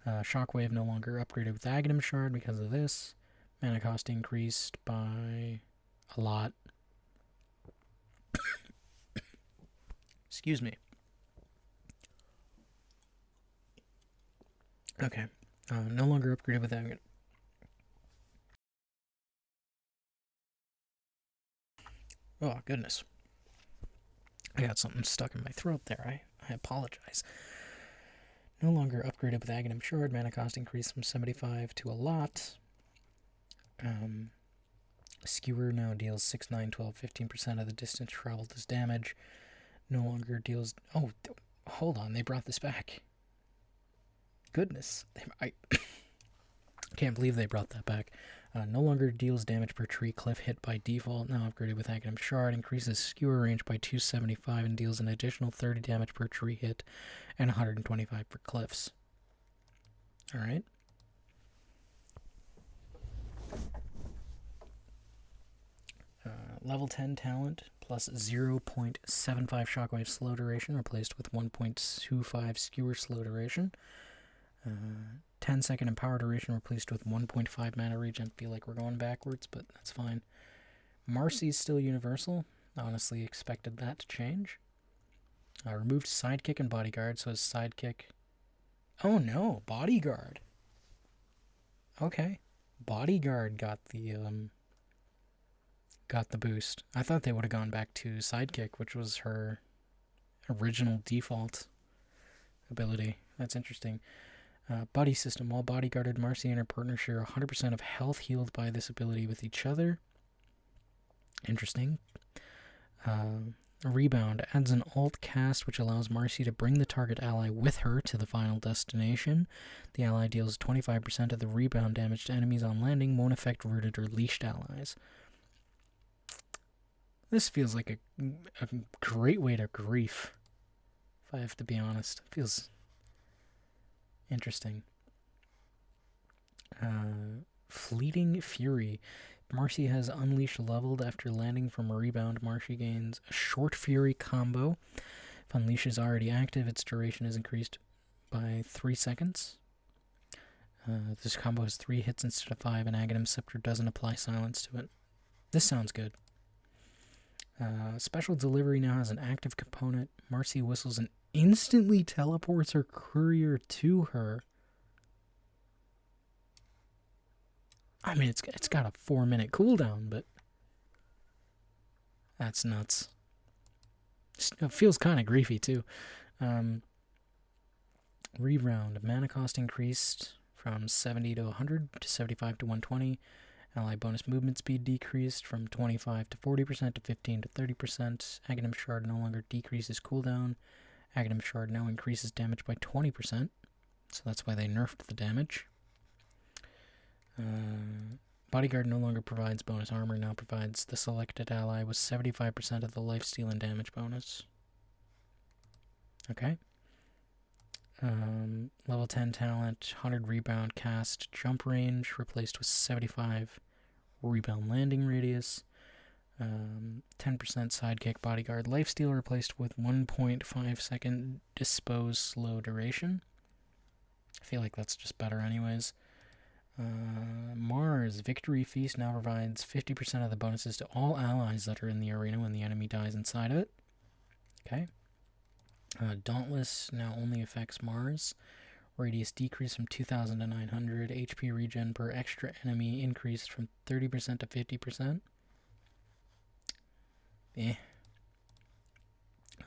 Speaker 1: Shockwave no longer upgraded with Aghanim Shard because of this. Mana cost increased by a lot. Excuse me. Okay. No longer upgraded with Aghanim. Oh, goodness. I got something stuck in my throat there. I apologize. No longer upgraded with Aghanim Shard. Mana cost increased from 75 to a lot. Skewer now deals 6, 9, 12, 15% of the distance traveled as damage. No longer deals... Oh, hold on. They brought this back. Goodness. I can't believe they brought that back. No longer deals damage per tree cliff hit by default. Now upgraded with Aghanim Shard. Increases skewer range by 275 and deals an additional 30 damage per tree hit and 125 for cliffs. Alright. Level 10 talent plus 0.75 shockwave slow duration replaced with 1.25 skewer slow duration. 10-second empower duration replaced with 1.5 mana regen. Feel like we're going backwards, but that's fine. Marcy's still universal. Honestly expected that to change. Removed sidekick and bodyguard, so his sidekick... Oh no, bodyguard. Okay. Bodyguard got the boost. I thought they would have gone back to sidekick, which was her original default ability. That's interesting. Buddy system. While bodyguarded, Marcy and her partner share 100% of health healed by this ability with each other. Interesting. Rebound. Adds an alt cast which allows Marcy to bring the target ally with her to the final destination. The ally deals 25% of the rebound damage to enemies on landing. Won't affect rooted or leashed allies. This feels like a great way to grief, if I have to be honest. It feels interesting. Fleeting Fury. Marcy has Unleash leveled after landing from a rebound. Marcy gains a short Fury combo. If Unleash is already active, its duration is increased by 3 seconds. This combo has 3 hits instead of 5, and Aghanim Scepter doesn't apply silence to it. This sounds good. Special Delivery now has an active component. Marcy whistles and instantly teleports her courier to her. I mean, it's got a 4-minute cooldown, but that's nuts. It feels kind of griefy, too. Rebound. Mana cost increased from 70 to 100 to 75 to 120. Ally bonus movement speed decreased from 25 to 40% to 15 to 30%. Aghanim Shard no longer decreases cooldown. Aghanim Shard now increases damage by 20%. So that's why they nerfed the damage. Bodyguard no longer provides bonus armor, now provides the selected ally with 75% of the lifesteal and damage bonus. Okay. Level 10 talent, 100 rebound cast jump range, replaced with 75 rebound landing radius. 10% sidekick bodyguard lifesteal, replaced with 1.5 second dispose slow duration. I feel like that's just better anyways. Mars Victory Feast now provides 50% of the bonuses to all allies that are in the arena when the enemy dies inside of it. Okay. Dauntless now only affects Mars. Radius decreased from 2,000 to 900. HP regen per extra enemy increased from 30% to 50%.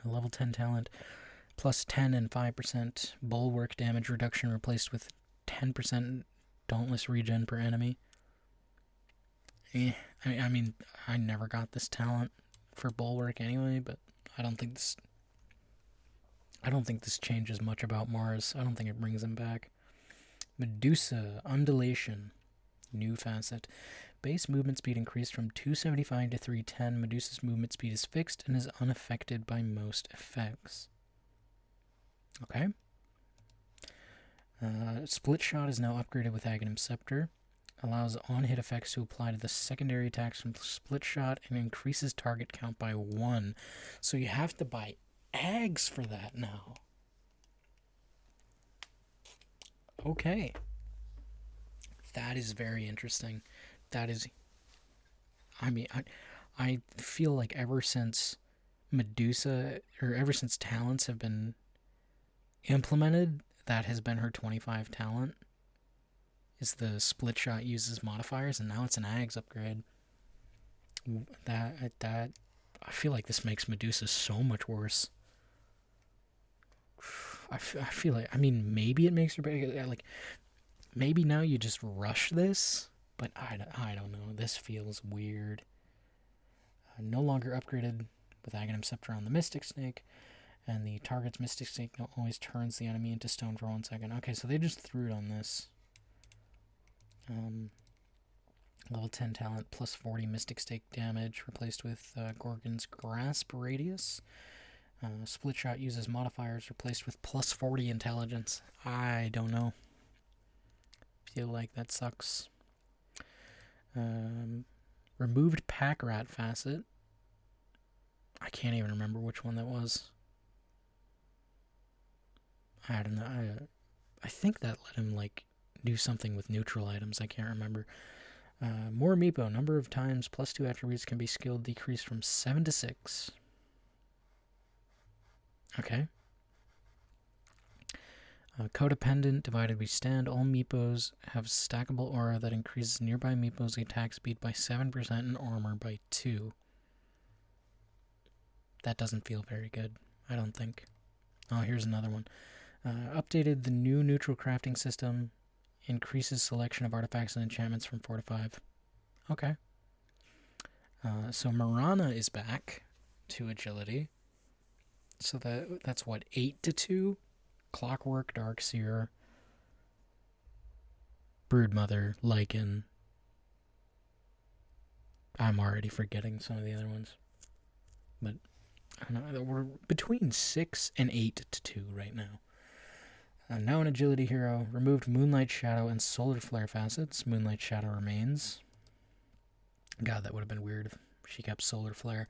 Speaker 1: Level 10 talent. Plus 10 and 5% bulwark damage reduction replaced with 10% Dauntless regen per enemy. I mean, I never got this talent for bulwark anyway, but I don't think this changes much about Mars. I don't think it brings him back. Medusa Undulation, new facet. Base movement speed increased from 275 to 310. Medusa's movement speed is fixed and is unaffected by most effects. Okay. Split Shot is now upgraded with Aghanim Scepter. Allows on-hit effects to apply to the secondary attacks from Split Shot and increases target count by 1. So you have to buy Ags for that now. Okay. That is very interesting. That is... I mean, I feel like ever since Medusa, or ever since talents have been implemented, that has been her 25 talent, is the Split Shot uses modifiers, and now it's an Ags upgrade. I feel like this makes Medusa so much worse. I feel like, I mean, maybe it makes her like, maybe now you just rush this, but I don't know. This feels weird. No longer upgraded with Aghanim Scepter on the Mystic Snake, and the target's Mystic Snake always turns the enemy into stone for 1 second. Okay, so they just threw it on this. Level 10 talent, plus 40 Mystic Snake damage, replaced with Gorgon's Grasp Radius. Split Shot uses modifiers, replaced with plus 40 intelligence. I don't know. Feel like that sucks. Removed Pack Rat Facet. I can't even remember which one that was. I don't know. I think that let him, like, do something with neutral items. I can't remember. More Meepo. Number of times plus 2 attributes can be skilled decreased from 7 to 6. Okay. Codependent. Divided we stand. All Meepos have stackable aura that increases nearby Meepos' attack speed by 7% and armor by 2. That doesn't feel very good, I don't think. Oh, here's another one. Updated the new neutral crafting system. Increases selection of artifacts and enchantments from 4 to 5. Okay. So Marana is back to agility. So that's what, 8 to 2? Clockwork, Darkseer, Broodmother, Lycan. I'm already forgetting some of the other ones. But I don't know. We're between 6 and 8 to 2 right now. Now an agility hero. Removed Moonlight Shadow and Solar Flare facets. Moonlight Shadow remains. God, that would have been weird if she kept Solar Flare.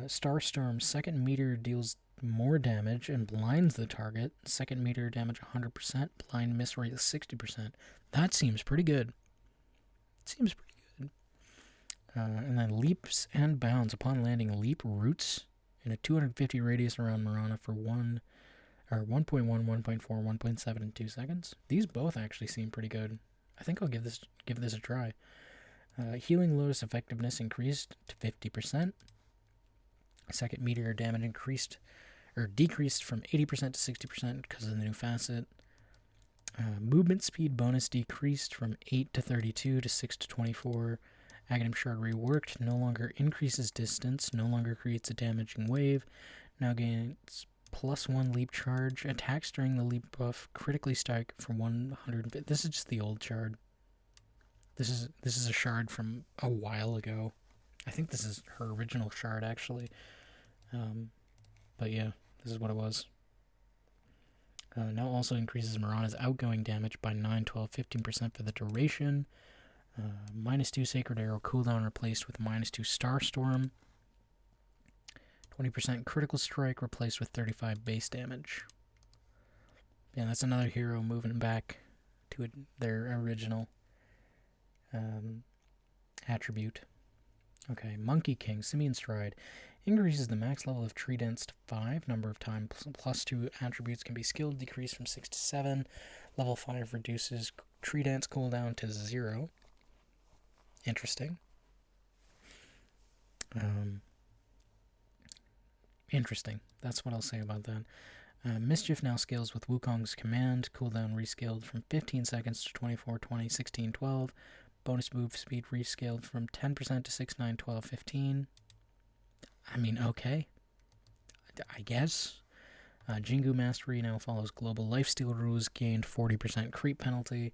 Speaker 1: Starstorm. Second meteor deals more damage and blinds the target. Second meteor damage 100%. Blind miss rate 60%. That seems pretty good. And then leaps and bounds. Upon landing, leap roots in a 250 radius around Marana for 1.1, 1.4, 1.7, and 2 seconds. These both actually seem pretty good. I think I'll give this a try. Healing Lotus effectiveness increased to 50%. Second meteor damage decreased from 80% to 60% because of the new facet. Movement speed bonus decreased from 8 to 32 to 6 to 24. Aghanim Shard reworked, no longer increases distance, no longer creates a damaging wave, now gains plus 1 leap charge, attacks during the leap buff, critically strike for 150. This is just the old shard. This is a shard from a while ago. I think this is her original shard, actually. But yeah, this is what it was. Now also increases Marana's outgoing damage by 9, 12, 15% for the duration. -2 Sacred Arrow cooldown replaced with -2 Starstorm. 20% Critical Strike replaced with 35 base damage. Yeah, that's another hero moving back to their original attribute. Okay, Monkey King, Simian Stride. Increases the max level of tree dance to 5. Number of times plus 2 attributes can be skilled, decreased from 6 to 7. Level 5 reduces tree dance cooldown to 0. Interesting. Interesting. That's what I'll say about that. Mischief now scales with Wukong's command. Cooldown rescaled from 15 seconds to 24, 20, 16, 12. Bonus move speed rescaled from 10% to 6, 9, 12, 15. I mean, okay. I guess. Jingu Mastery now follows Global Lifesteal rules. Gained 40% creep penalty.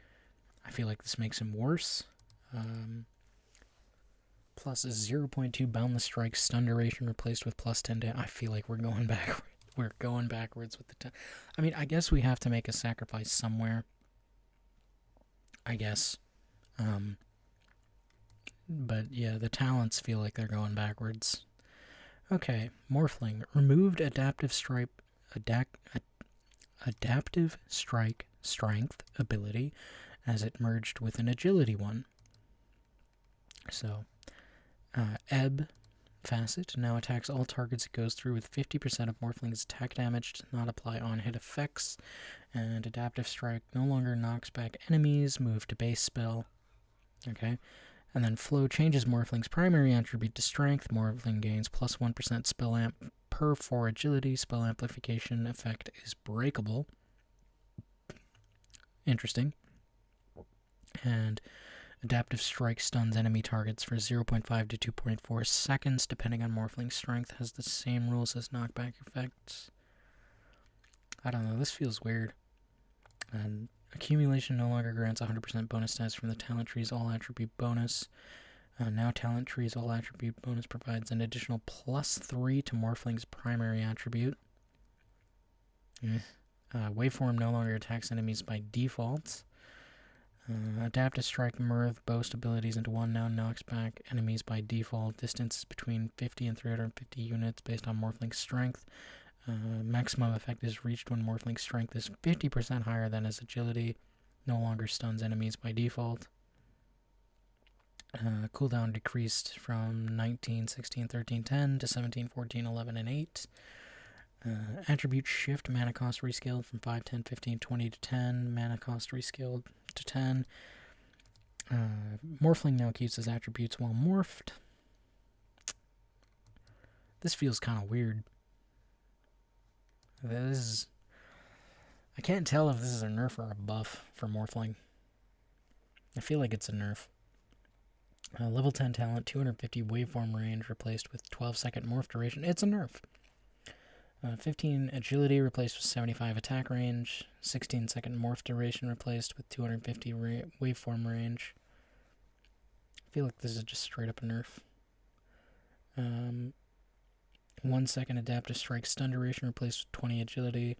Speaker 1: I feel like this makes him worse. Plus a 0.2 Boundless Strike stun duration replaced with plus 10 damage. I feel like we're going backwards. We're going backwards with the 10. I mean, I guess we have to make a sacrifice somewhere. I guess. But yeah, the talents feel like they're going backwards. Okay, Morphling. Removed Adaptive Strike Strength ability as it merged with an Agility one. So, Ebb facet now attacks all targets it goes through with 50% of Morphling's attack damage, does not apply on-hit effects, and Adaptive Strike no longer knocks back enemies, move to base spell. Okay, and then Flow changes Morphling's primary attribute to Strength. Morphling gains plus 1% spell amp per 4 agility. Spell amplification effect is breakable. Interesting. And adaptive strike stuns enemy targets for 0.5 to 2.4 seconds, depending on Morphling strength. Has the same rules as knockback effects. I don't know, this feels weird. And accumulation no longer grants 100% bonus stats from the talent tree's all attribute bonus. Now talent tree's all attribute bonus provides an additional +3 to Morphling's primary attribute. Waveform no longer attacks enemies by default. Adaptive Strike Mirth boast abilities into one, now knocks back enemies by default. Distance is between 50 and 350 units based on Morphling's strength. Maximum effect is reached when Morphling's strength is 50% higher than his agility. No longer stuns enemies by default. Cooldown decreased from 19, 16, 13, 10 to 17, 14, 11, and 8. Attribute shift, mana cost rescaled from 5, 10, 15, 20 to 10. Mana cost rescaled to 10. Morphling now keeps his attributes while morphed. This feels kind of weird. I can't tell if this is a nerf or a buff for Morphling. I feel like it's a nerf. Level 10 talent, 250 waveform range replaced with 12-second morph duration. It's a nerf. 15 agility replaced with 75 attack range. 16-second morph duration replaced with 250 waveform range. I feel like this is just straight up a nerf. 1 second adaptive strike stun duration replaced with 20 agility.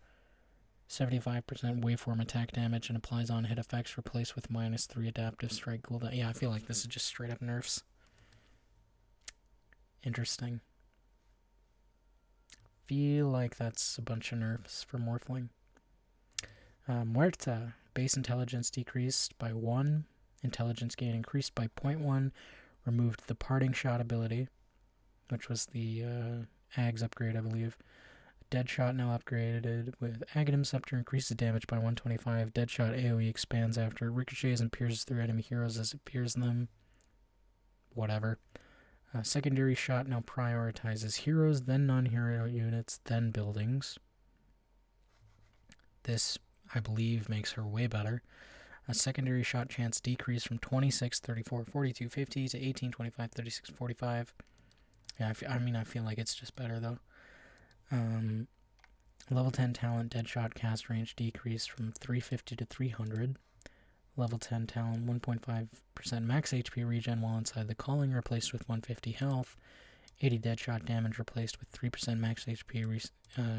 Speaker 1: 75% waveform attack damage and applies on hit effects replaced with -3 adaptive strike cooldown. Yeah, I feel like this is just straight up nerfs. Interesting. Feel like that's a bunch of nerfs for Morphling. Muerta. Base intelligence decreased by 1. Intelligence gain increased by 0.1. Removed the parting shot ability, which was the Ag's upgrade, I believe. Deadshot now upgraded with Aghanim Scepter, increases damage by 125. Deadshot AoE expands after it ricochets and pierces through enemy heroes as it pierces them. Whatever. Secondary shot now prioritizes heroes, then non-hero units, then buildings. This, I believe, makes her way better. A secondary shot chance decreased from 26, 34, 42, 50 to 18, 25, 36, 45. Yeah, I feel like it's just better, though. Level 10 talent Deadshot cast range decreased from 350 to 300. Level 10 talent 1.5% max HP regen while inside the calling replaced with 150 health. 80 Deadshot damage replaced with 3% max HP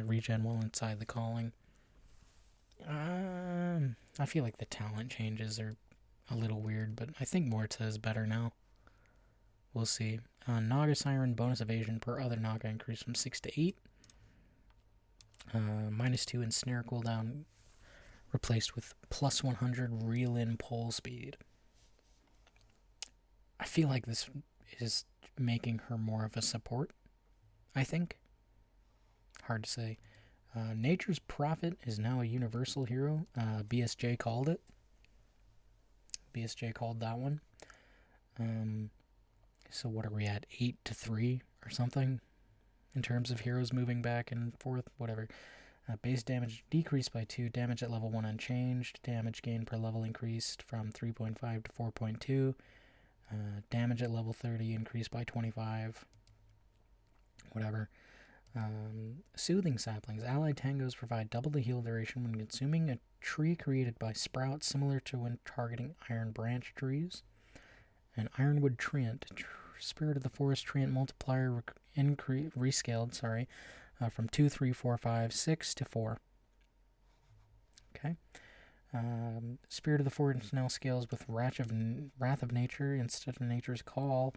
Speaker 1: regen while inside the calling. I feel like the talent changes are a little weird, but I think Morta is better now. We'll see. Naga Siren bonus evasion per other Naga increased from 6 to 8. -2 ensnare cooldown replaced with +100 reel-in pull speed. I feel like this is making her more of a support, I think. Hard to say. Nature's Prophet is now a universal hero. BSJ called it. BSJ called that one. So what are we at? 8 to 3 or something? In terms of heroes moving back and forth, whatever. Base damage decreased by 2. Damage at level 1 unchanged. Damage gain per level increased from 3.5 to 4.2. Damage at level 30 increased by 25. Whatever. Soothing Saplings. Allied tangos provide double the heal duration when consuming a tree created by sprouts, similar to when targeting iron branch trees. An Ironwood Treant. Spirit of the Forest Treant multiplier rescaled, from 2, 3, 4, 5, 6 to 4. Okay. Spirit of the Forest now scales with Wrath of Nature instead of Nature's Call.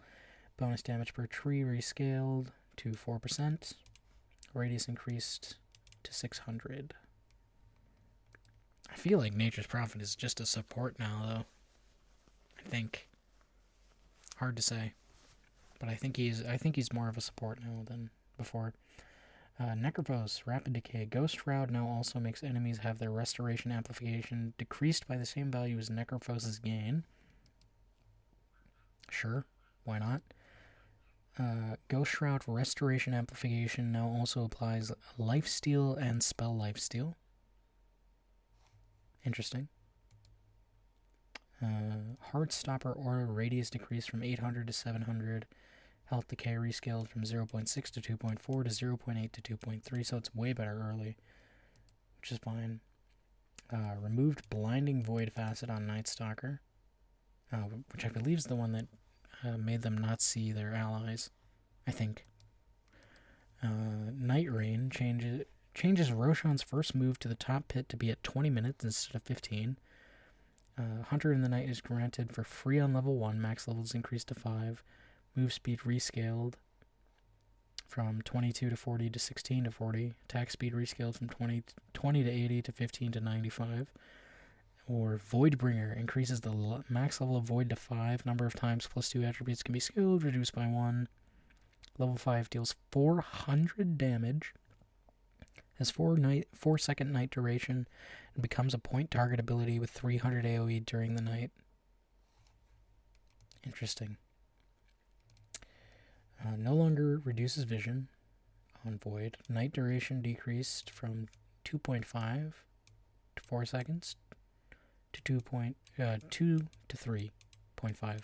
Speaker 1: Bonus damage per tree rescaled to 4%. Radius increased to 600. I feel like Nature's Prophet is just a support now, though. I think. Hard to say. But I think he's more of a support now than before. Necrophos, Rapid Decay. Ghost Shroud now also makes enemies have their restoration amplification decreased by the same value as Necrophos' gain. Sure, why not? Ghost Shroud Restoration Amplification now also applies Lifesteal and Spell Lifesteal. Interesting. Heartstopper Aura Radius decreased from 800 to 700. Health Decay rescaled from 0.6 to 2.4 to 0.8 to 2.3, so it's way better early, which is fine. Removed Blinding Void Facet on Night Stalker, which I believe is the one that made them not see their allies, I think. Night Rain changes Roshan's first move to the top pit to be at 20 minutes instead of 15. Hunter in the Night is granted for free on level 1, max levels increased to 5. Move speed rescaled from 22 to 40 to 16 to 40. Attack speed rescaled from 20 to 80 to 15 to 95. Or Voidbringer increases the max level of Void to 5. Number of times plus 2 attributes can be skilled, reduced by 1. Level 5 deals 400 damage. Has 4 second night duration. And becomes a point target ability with 300 AoE during the night. Interesting. No longer reduces vision on Void. Night duration decreased from 2.5 to 4 seconds to 2 to 3.5.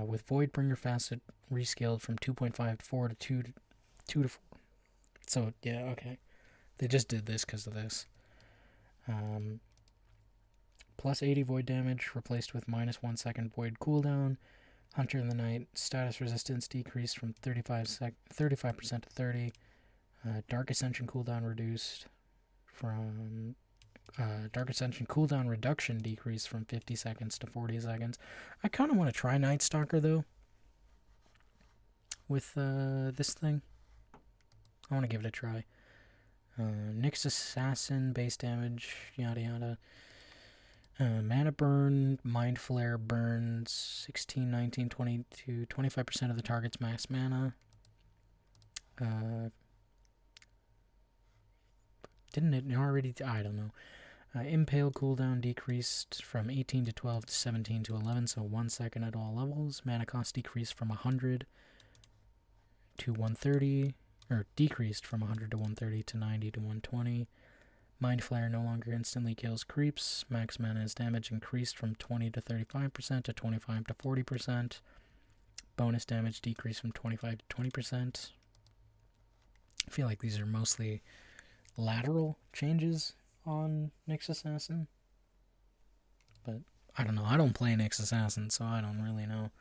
Speaker 1: With Voidbringer Facet rescaled from 2.5 to 4 to 2 to 4. So, yeah, okay. They just did this because of this. Plus 80 Void damage replaced with minus 1 second Void cooldown. Hunter in the Night status resistance decreased from 35% to 30. Dark Ascension cooldown reduced from Dark Ascension cooldown reduction decreased from 50 seconds to 40 seconds. I kind of want to try Night Stalker though with this thing. I want to give it a try. Nyx Assassin base damage, yada yada. Mana burn, Mind Flare burns 16, 19, 20 to 25% of the target's max mana. Didn't it already? I don't know. Impale cooldown decreased from 18 to 12 to 17 to 11, so 1 second at all levels. Mana cost decreased from 100 to 130, or decreased from 100 to 130 to 90 to 120. Mind Flare no longer instantly kills creeps. Max mana as damage increased from 20 to 35% to 25 to 40%. Bonus damage decreased from 25 to 20%. I feel like these are mostly lateral changes on Nyx Assassin. But I don't know. I don't play Nyx Assassin, so I don't really know.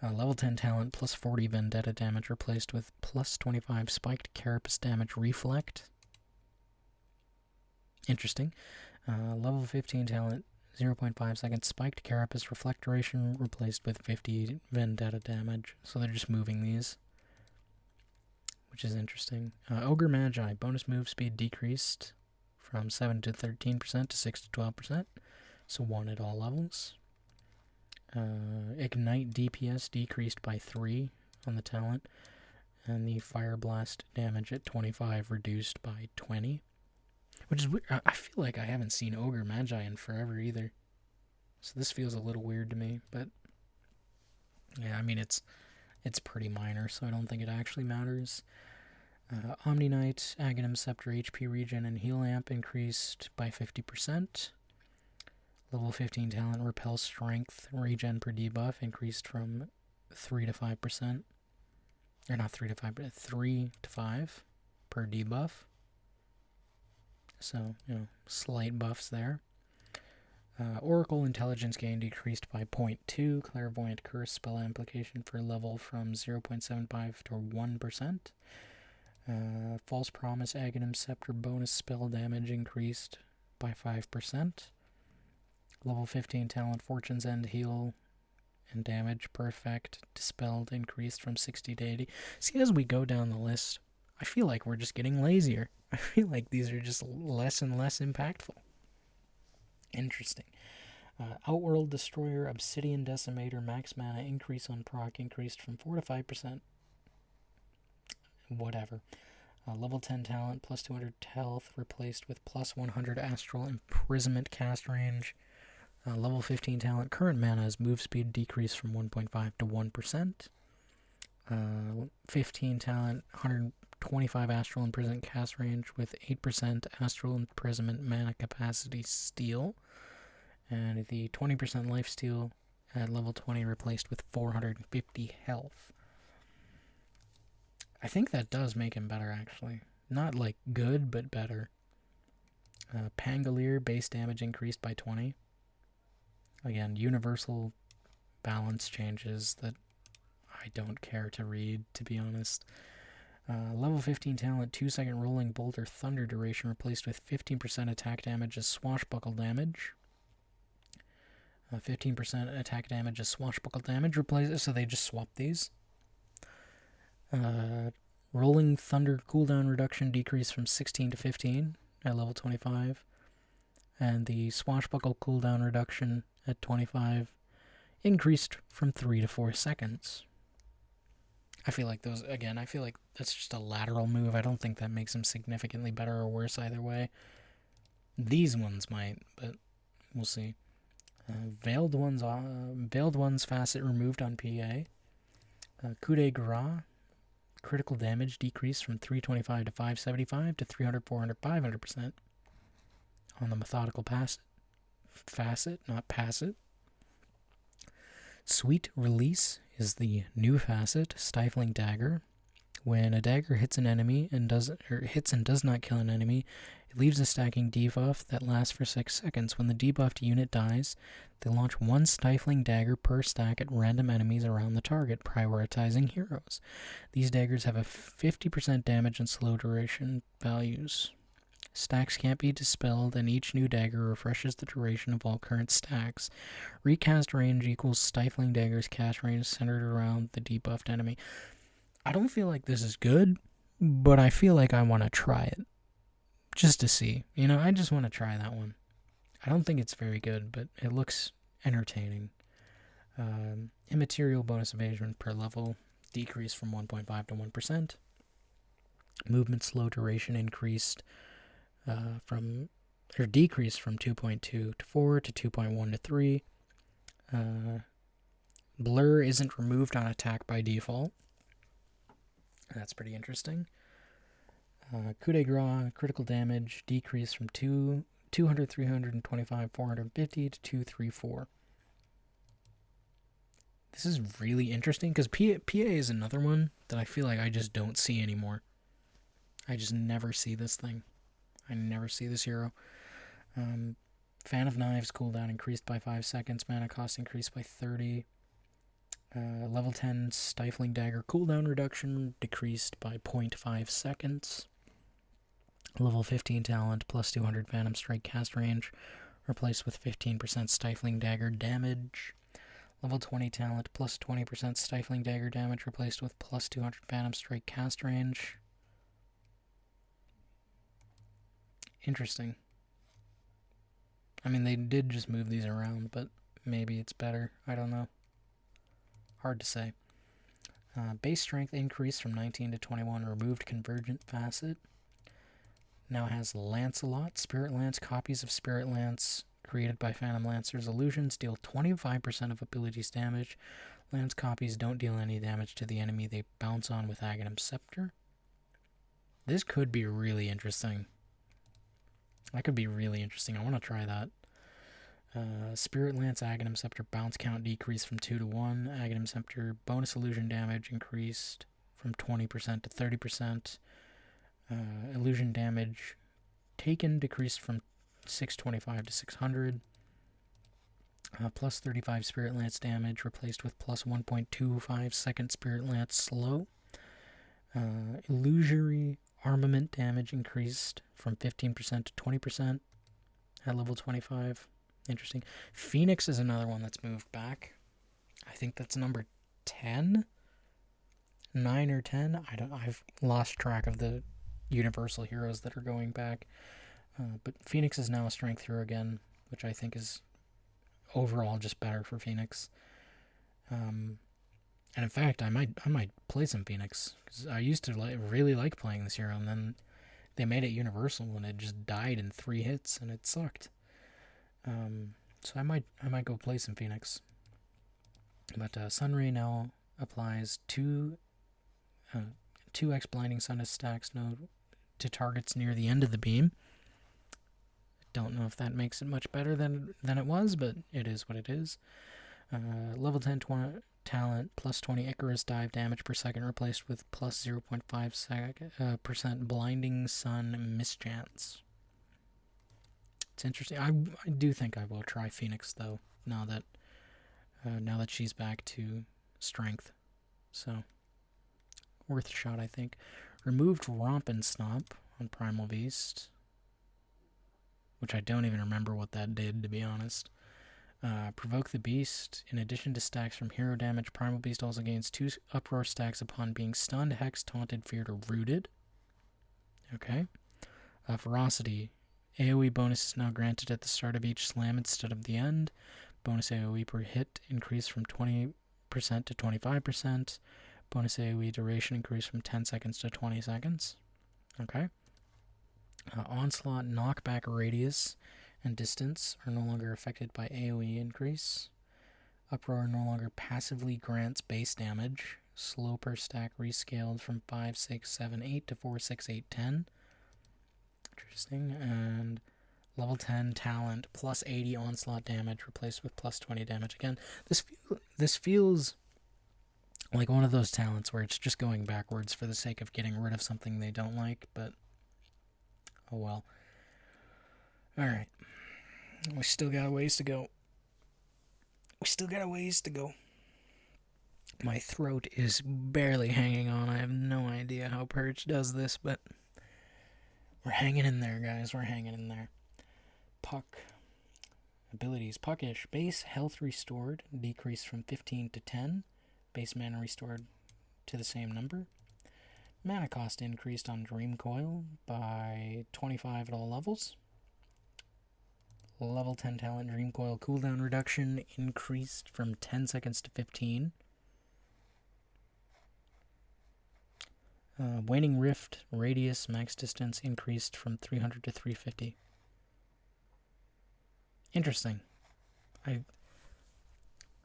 Speaker 1: Level 10 talent plus 40 Vendetta damage replaced with plus 25 spiked carapace damage reflect. Interesting. Level 15 talent, 0.5 seconds spiked carapace reflect duration replaced with 50 Vendetta damage. So they're just moving these, which is interesting. Ogre Magi, bonus move speed decreased from 7 to 13% to 6 to 12%. So 1 at all levels. Ignite DPS decreased by 3 on the talent. And the Fire Blast damage at 25 reduced by 20. Which is weird. I feel like I haven't seen Ogre Magi in forever either. So this feels a little weird to me, but yeah, I mean it's pretty minor, so I don't think it actually matters. Omni Knight, Aghanim Scepter HP regen and heal amp increased by 50%. Level 15 talent Repel Strength regen per debuff increased from 3 to 5%. Or not 3 to 5, but 3 to 5 per debuff. So, slight buffs there. Oracle Intelligence gain decreased by 0.2. Clairvoyant Curse spell application for level from 0.75 to 1%. False Promise Aghanim Scepter bonus spell damage increased by 5%. Level 15 talent Fortune's End heal and damage per effect dispelled increased from 60 to 80. See, as we go down the list, I feel like we're just getting lazier. I feel like these are just less and less impactful. Interesting. Outworld Destroyer, Obsidian Decimator, max mana increase on proc increased from 4 to 5%. Whatever. Level 10 talent, plus 200 health, replaced with plus 100 Astral Imprisonment cast range. Level 15 talent, current mana as move speed decreased from 1.5 to 1%. 15 talent, 125 astral imprisonment cast range with 8% astral imprisonment mana capacity steal. And the 20% life steal at level 20 replaced with 450 health. I think that does make him better, actually. Not like good, but better. Pangolier base damage increased by 20. Again, universal balance changes that I don't care to read, to be honest. Level 15 talent, 2-second rolling bolt or thunder duration replaced with 15% attack damage as swashbuckle damage. 15% attack damage as swashbuckle damage replaced, so they just swapped these. Rolling thunder cooldown reduction decreased from 16 to 15 at level 25. And the swashbuckle cooldown reduction at 25 increased from 3 to 4 seconds. I feel like that's just a lateral move. I don't think that makes him significantly better or worse either way. These ones might, but we'll see. Veiled One's facet removed on PA. Coup de grace, critical damage decreased from 325 to 575 to 300, 400, 500% on the methodical facet, not passive. Sweet Release is the new facet, Stifling Dagger. When a dagger hits an enemy and does not kill an enemy, it leaves a stacking debuff that lasts for 6 seconds. When the debuffed unit dies, they launch one Stifling Dagger per stack at random enemies around the target, prioritizing heroes. These daggers have a 50% damage and slow duration values. Stacks can't be dispelled, and each new dagger refreshes the duration of all current stacks. Recast range equals Stifling Dagger's cast range centered around the debuffed enemy. I don't feel like this is good, but I feel like I want to try it. Just to see. I just want to try that one. I don't think it's very good, but it looks entertaining. Immaterial bonus evasion per level decreased from 1.5 to 1%. Movement slow duration decreased from 2.2 to 4 to 2.1 to 3. Blur isn't removed on attack by default. That's pretty interesting. Coup de grace, critical damage decreased from 200, 325, 450 to 234. This is really interesting because PA is another one that I feel like I just don't see anymore. I just never see this thing. I never see this hero. Fan of Knives cooldown increased by 5 seconds. Mana cost increased by 30. Level 10 Stifling Dagger cooldown reduction decreased by 0.5 seconds. Level 15 talent plus 200 Phantom Strike cast range replaced with 15% Stifling Dagger damage. Level 20 talent plus 20% Stifling Dagger damage replaced with plus 200 Phantom Strike cast range. Interesting. I mean, they did just move these around, but maybe it's better. I don't know. Hard to say. Base strength increased from 19 to 21. Removed Convergent facet. Now has Lancelot. Spirit Lance. Copies of Spirit Lance created by Phantom Lancer's illusions deal 25% of abilities damage. Lance copies don't deal any damage to the enemy they bounce on with Aghanim Scepter. This could be really interesting. That could be really interesting. I want to try that. Spirit Lance Aghanim Scepter bounce count decreased from 2 to 1. Aghanim Scepter bonus illusion damage increased from 20% to 30%. Illusion damage taken decreased from 625 to 600. Plus 35 Spirit Lance damage replaced with plus 1.25 second Spirit Lance slow. Illusory armament damage increased from 15% to 20% at level 25. Interesting. Phoenix is another one that's moved back. I think that's number 10, 9 or 10. I've lost track of the universal heroes that are going back. But Phoenix is now a strength hero again, which I think is overall just better for Phoenix. And in fact, I might play some Phoenix because I used to really like playing this hero, and then they made it universal and it just died in 3 hits and it sucked. So I might go play some Phoenix. But Sunray now applies 2 2x blinding sun stacks no to targets near the end of the beam. Don't know if that makes it much better than it was, but it is what it is. Level 10 talent, plus 20 Icarus dive damage per second, replaced with plus 0.5% blinding sun mischance. It's interesting. I do think I will try Phoenix though, now that she's back to strength. So worth a shot, I think. Removed Romp and Stomp on Primal Beast, which I don't even remember what that did, to be honest. Provoke the Beast. In addition to stacks from hero damage, Primal Beast also gains 2 Uproar stacks upon being stunned, hexed, taunted, feared, or rooted. Okay. Ferocity. AoE bonus is now granted at the start of each slam instead of the end. Bonus AoE per hit increased from 20% to 25%. Bonus AoE duration increased from 10 seconds to 20 seconds. Okay. Onslaught, knockback radius, and distance are no longer affected by AoE increase. Uproar no longer passively grants base damage. Slow per stack rescaled from 5, 6, 7, 8 to 4, 6, 8, 10. Interesting. And level 10 talent, plus 80 onslaught damage, replaced with plus 20 damage. Again, this feels like one of those talents where it's just going backwards for the sake of getting rid of something they don't like, but oh well. Alright. We still got a ways to go. My throat is barely hanging on. I have no idea how Purge does this, but we're hanging in there, guys. We're hanging in there. Puck. Abilities. Puckish. Base health restored, decreased from 15 to 10. Base mana restored to the same number. Mana cost increased on Dream Coil by 25 at all levels. Level 10 talent Dream Coil cooldown reduction increased from 10 seconds to 15. Waning Rift radius max distance increased from 300 to 350. Interesting. I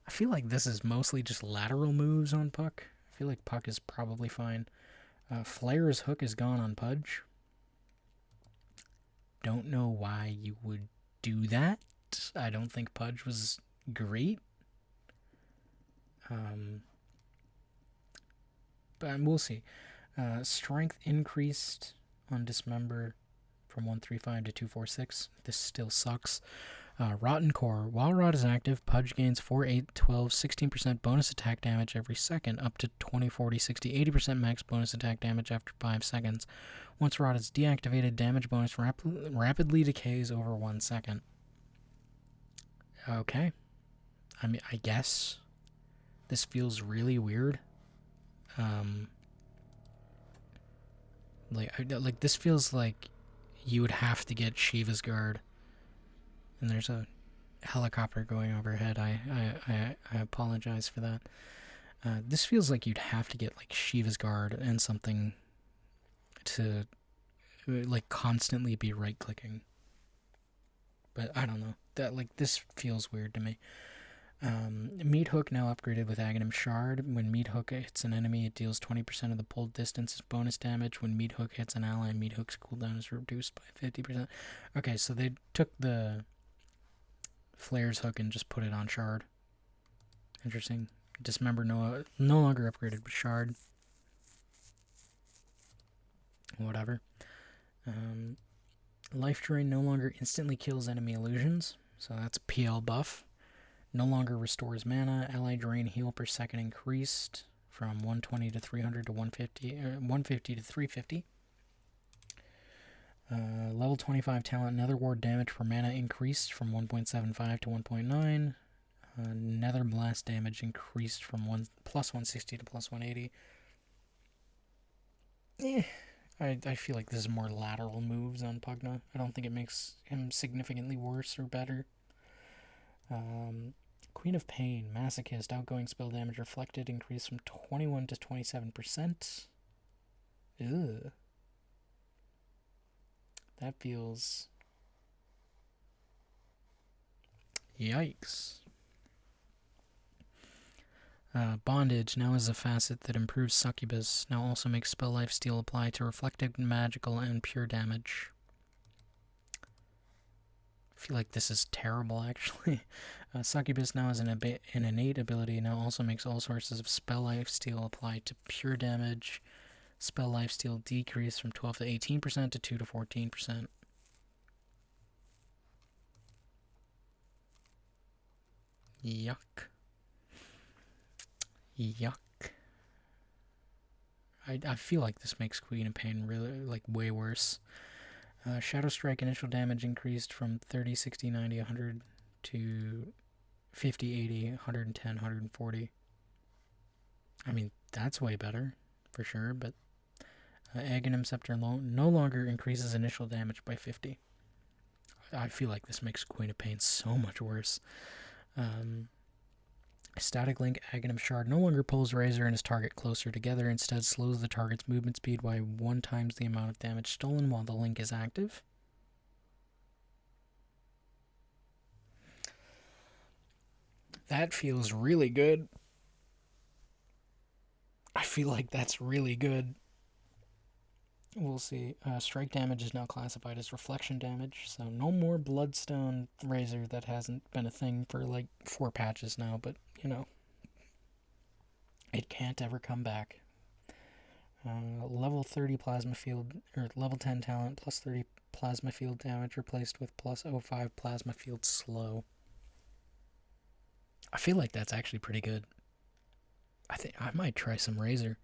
Speaker 1: feel like this is mostly just lateral moves on Puck. I feel like Puck is probably fine. Flare's hook is gone on Pudge. Don't know why you would do that. I don't think Pudge was great. But we'll see. Strength increased on Dismember from 135 to 246. This still sucks. Rotten Core. While Rot is active, Pudge gains 4, 8, 12, 16% bonus attack damage every second, up to 20, 40, 60, 80% max bonus attack damage after 5 seconds. Once Rot is deactivated, damage bonus rapidly decays over 1 second. Okay. I mean, I guess this feels really weird. Like this feels like you would have to get Shiva's Guard. And there's a helicopter going overhead. I apologize for that. This feels like you'd have to get like Shiva's Guard and something to like constantly be right clicking. But I don't know. This feels weird to me. Meat Hook now upgraded with Aghanim Shard. When Meat Hook hits an enemy, it deals 20% of the pulled distance as bonus damage. When Meat Hook hits an ally, Meat Hook's cooldown is reduced by 50%. Okay, so they took the Flare's Hook and just put it on Shard. Interesting. Dismember no longer upgraded with Shard. Whatever. Life Drain no longer instantly kills enemy illusions, so that's a PL buff. No longer restores mana. Ally drain heal per second increased from 120 to 300 to 150 to 350. Level 25 talent Nether Ward damage per mana increased from 1.75 to 1.9. Nether Blast damage increased from plus 160 to plus 180. I feel like this is more lateral moves on Pugna. I don't think it makes him significantly worse or better. Queen of Pain, Masochist, outgoing spell damage reflected increased from 21 to 27%. Ugh. That feels... Yikes. Bondage now is a facet that improves Succubus. Now also makes spell lifesteal apply to reflected, magical, and pure damage. I feel like this is terrible, actually. Succubus now has an innate ability. Now also makes all sources of spell lifesteal apply to pure damage. Spell lifesteal decrease from 12 to 18% to 2 to 14%. Yuck. Yuck. I feel like this makes Queen of Pain really, like, way worse. Shadow Strike initial damage increased from 30, 60, 90, 100 to 50, 80, 110, 140. I mean, that's way better, for sure, but Aghanim Scepter no longer increases initial damage by 50. I feel like this makes Queen of Pain so much worse. Static Link Aghanim Shard no longer pulls Razor and his target closer together, instead slows the target's movement speed by 1 times the amount of damage stolen while the link is active. That feels really good. I feel like that's really good. We'll see. Strike damage is now classified as reflection damage, so no more Bloodstone Razor. That hasn't been a thing for like 4 patches now, but you know, it can't ever come back. Level 30 Plasma Field, or level 10 talent, plus 30 Plasma Field damage replaced with plus 05 Plasma Field slow. I feel like that's actually pretty good. I think I might try some Razor.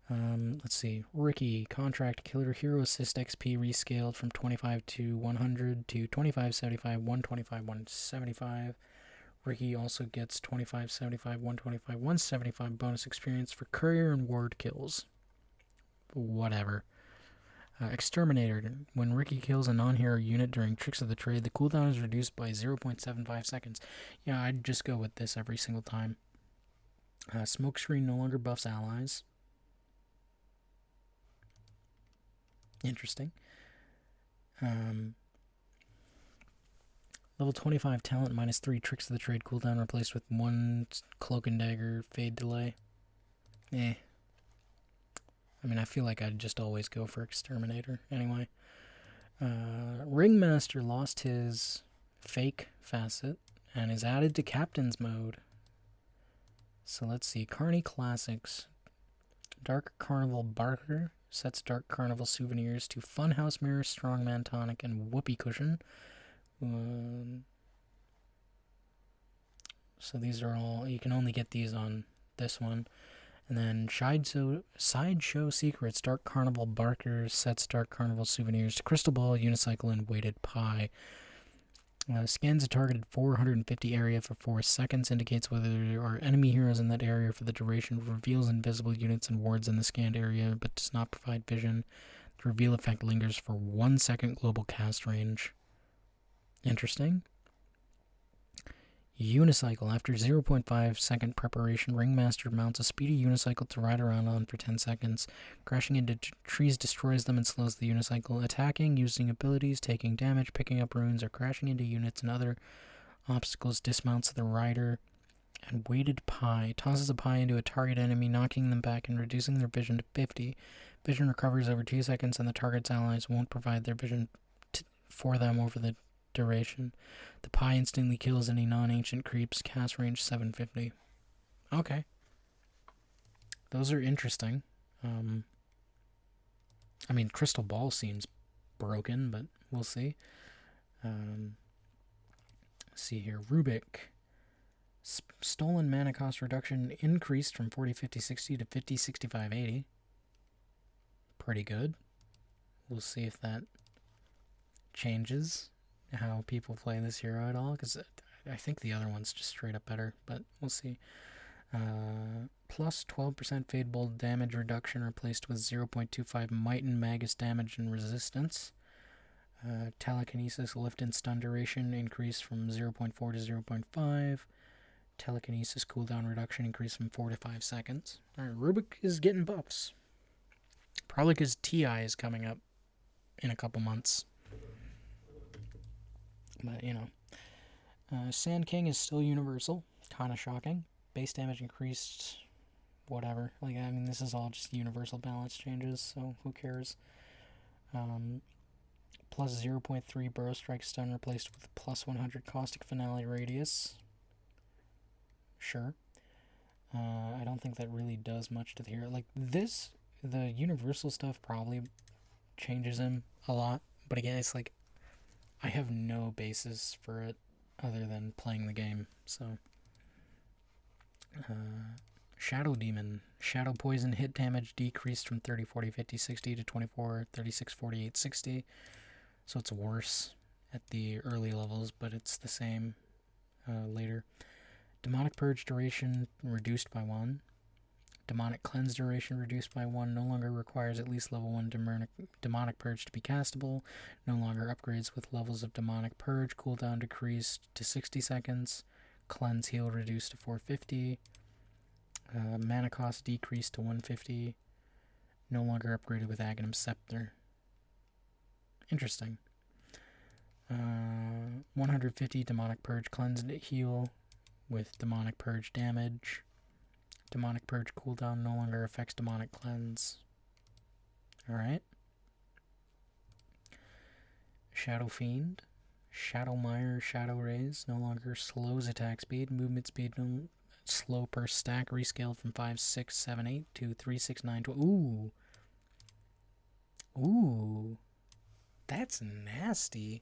Speaker 1: Let's see. Ricky, Contract Killer Hero Assist XP rescaled from 25 to 100 to 25, 75, 125, 175. Ricky also gets 25, 75, 125, 175 bonus experience for courier and ward kills. Whatever. Exterminator. When Ricky kills a non-hero unit during Tricks of the Trade, the cooldown is reduced by 0.75 seconds. Yeah, I'd just go with this every single time. Smokescreen no longer buffs allies. Interesting. Level 25 talent minus 3 Tricks of the Trade cooldown replaced with 1 Cloak and Dagger fade delay. I mean, I feel like I'd just always go for Exterminator anyway. Ringmaster lost his fake facet and is added to Captain's mode. So let's see. Carney Classics. Dark Carnival Barker sets Dark Carnival souvenirs to Funhouse Mirror, Strongman Tonic, and Whoopee Cushion. So these are all, you can only get these on this one. And then Sideshow Secrets, Dark Carnival Barker sets Dark Carnival souvenirs to Crystal Ball, Unicycle, and Weighted Pie. Scans a targeted 450 area for 4 seconds, indicates whether there are enemy heroes in that area for the duration, reveals invisible units and wards in the scanned area, but does not provide vision. The reveal effect lingers for 1 second global cast range. Interesting. Unicycle. After 0.5 second preparation, Ringmaster mounts a speedy unicycle to ride around on for 10 seconds. Crashing into trees destroys them and slows the unicycle. Attacking, using abilities, taking damage, picking up runes, or crashing into units and other obstacles dismounts the rider. And Weighted Pie. Tosses a pie into a target enemy, knocking them back and reducing their vision to 50. Vision recovers over 2 seconds, and the target's allies won't provide their vision for them over the duration. The pie instantly kills any non-ancient creeps. Cast range 750. Okay. Those are interesting. I mean, Crystal Ball seems broken, but we'll see. Let's see here. Rubik. Stolen mana cost reduction increased from 40, 50, 60 to 50, 65, 80. Pretty good. We'll see if that changes how people play this hero at all, because I think the other one's just straight up better, but we'll see. Plus 12% Fade Bolt damage reduction replaced with 0.25 Might and Magus damage and resistance. Telekinesis lift and stun duration increased from 0.4 to 0.5. Telekinesis cooldown reduction increased from 4 to 5 seconds. Alright, Rubik is getting buffs. Probably because TI is coming up in a couple months. But, you know. Sand King is still universal. Kind of shocking. Base damage increased, whatever. Like, I mean, this is all just universal balance changes, so who cares? Plus 0.3 Burrow Strike Stun replaced with plus 100 Caustic Finale Radius. Sure. I don't think that really does much to the hero. Like, this, the universal stuff probably changes him a lot, but again, it's like, I have no basis for it other than playing the game, so. Shadow Demon. Shadow Poison hit damage decreased from 30, 40, 50, 60 to 24, 36, 48, 60. So it's worse at the early levels, but it's the same later. Demonic Purge duration reduced by 1. Demonic Cleanse duration reduced by 1. No longer requires at least level 1 Demonic Purge to be castable. No longer upgrades with levels of Demonic Purge. Cooldown decreased to 60 seconds. Cleanse Heal reduced to 450. Mana cost decreased to 150. No longer upgraded with Aghanim Scepter. Interesting. 150 Demonic Purge Cleanse Heal with Demonic Purge damage. Demonic Purge cooldown no longer affects Demonic Cleanse. Alright. Shadow Fiend. Shadow Mire, Shadow Rays no longer slows attack speed. Movement speed no slow per stack, rescaled from 5, 6, 7, 8 to 3, 6, 9, 12. Ooh. Ooh. That's nasty.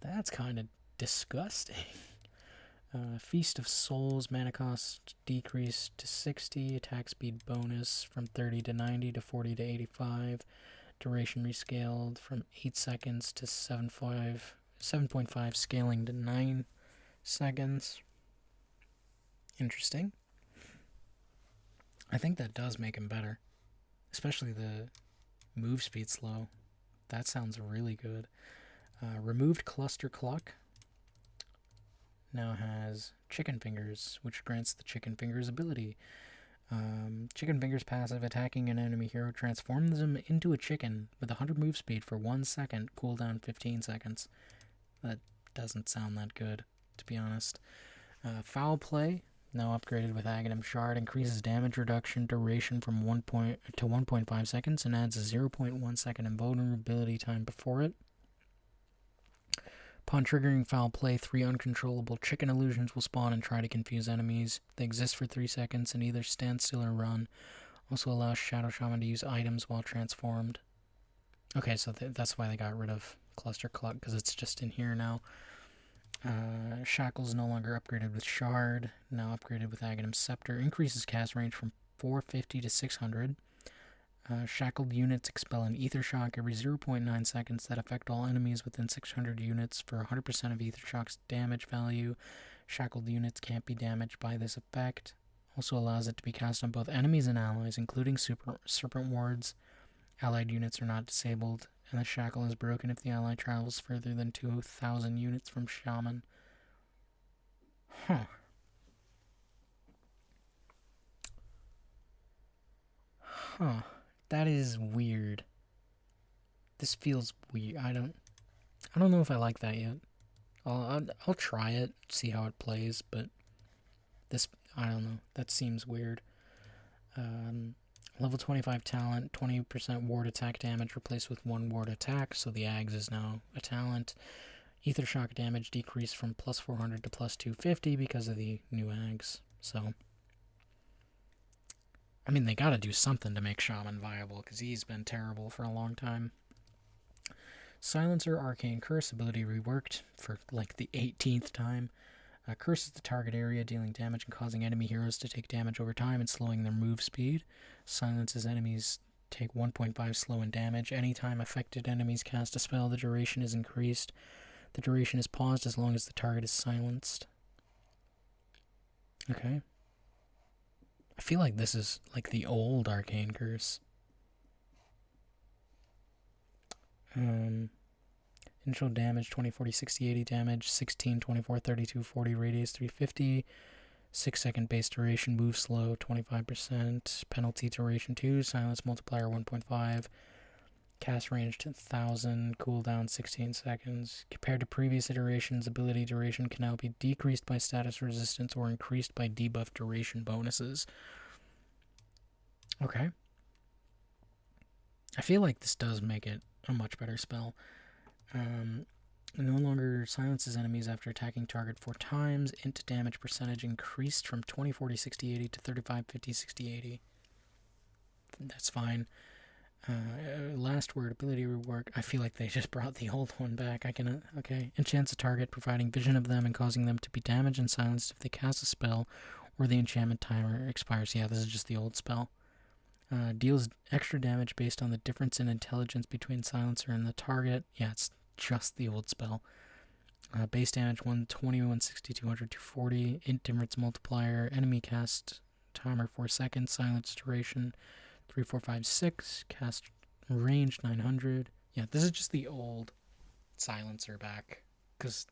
Speaker 1: That's kind of disgusting. Feast of Souls, mana cost decreased to 60, attack speed bonus from 30 to 90 to 40 to 85, duration rescaled from 8 seconds to 7.5, scaling to 9 seconds. Interesting. I think that does make him better, especially the move speed slow. That sounds really good. Removed Cluster Cluck now has Chicken Fingers, which grants the Chicken Fingers ability. Chicken Fingers passive, attacking an enemy hero transforms them into a chicken with 100 move speed for 1 second, cooldown 15 seconds. That doesn't sound that good, to be honest. Foul Play, now upgraded with Aghanim Shard, increases damage reduction duration from 1 to 1.5 seconds and adds a 0.1 second invulnerability time before it. Upon triggering Foul Play, 3 uncontrollable chicken illusions will spawn and try to confuse enemies. They exist for 3 seconds and either stand still or run. Also allows Shadow Shaman to use items while transformed. Okay, so that's why they got rid of Cluster Cluck, because it's just in here now. Shackle's no longer upgraded with Shard, now upgraded with Aghanim Scepter. Increases cast range from 450 to 600. Shackled units expel an Ether Shock every 0.9 seconds that affect all enemies within 600 units for 100% of Ether Shock's damage value. Shackled units can't be damaged by this effect. Also allows it to be cast on both enemies and allies, including Serpent Wards. Allied units are not disabled, and the shackle is broken if the ally travels further than 2,000 units from Shaman. Huh. That is weird. This feels weird. I don't know if I like that yet. I'll try it, see how it plays, but this, I don't know. That seems weird. Level 25 talent, 20% ward attack damage replaced with 1 ward attack, so the Ags is now a talent. Ether Shock damage decreased from plus 400 to plus 250 because of the new Ags, so. I mean, they gotta do something to make Shaman viable, because he's been terrible for a long time. Silencer Arcane Curse ability reworked for, like, the 18th time. Curses the target area, dealing damage and causing enemy heroes to take damage over time and slowing their move speed. Silences enemies take 1.5 slow and damage. Anytime affected enemies cast a spell, the duration is increased. The duration is paused as long as the target is silenced. Okay. I feel like this is like the old Arcane Curse. Initial damage 20, 40, 60, 80 damage, 16, 24, 32, 40, radius 350, 6 second base duration, move slow 25%, penalty duration 2, silence multiplier 1.5, Cast range 10,000, cooldown 16 seconds. Compared to previous iterations, ability duration can now be decreased by status resistance or increased by debuff duration bonuses. Okay. I feel like this does make it a much better spell. No longer silences enemies after attacking target 4 times. Int damage percentage increased from 20, 40, 60, 80 to 35, 50, 60, 80. That's fine. Last word, ability rework. I feel like they just brought the old one back. Okay. Enchants a target, providing vision of them and causing them to be damaged and silenced if they cast a spell or the enchantment timer expires. Yeah, this is just the old spell. Deals extra damage based on the difference in intelligence between silencer and the target. Yeah, it's just the old spell. Base damage 120, 160, 200, 240. Int difference multiplier. Enemy cast timer 4 seconds. Silence duration 3, 4, 5, 6. Cast range 900. Yeah, this is just the old silencer back. Because,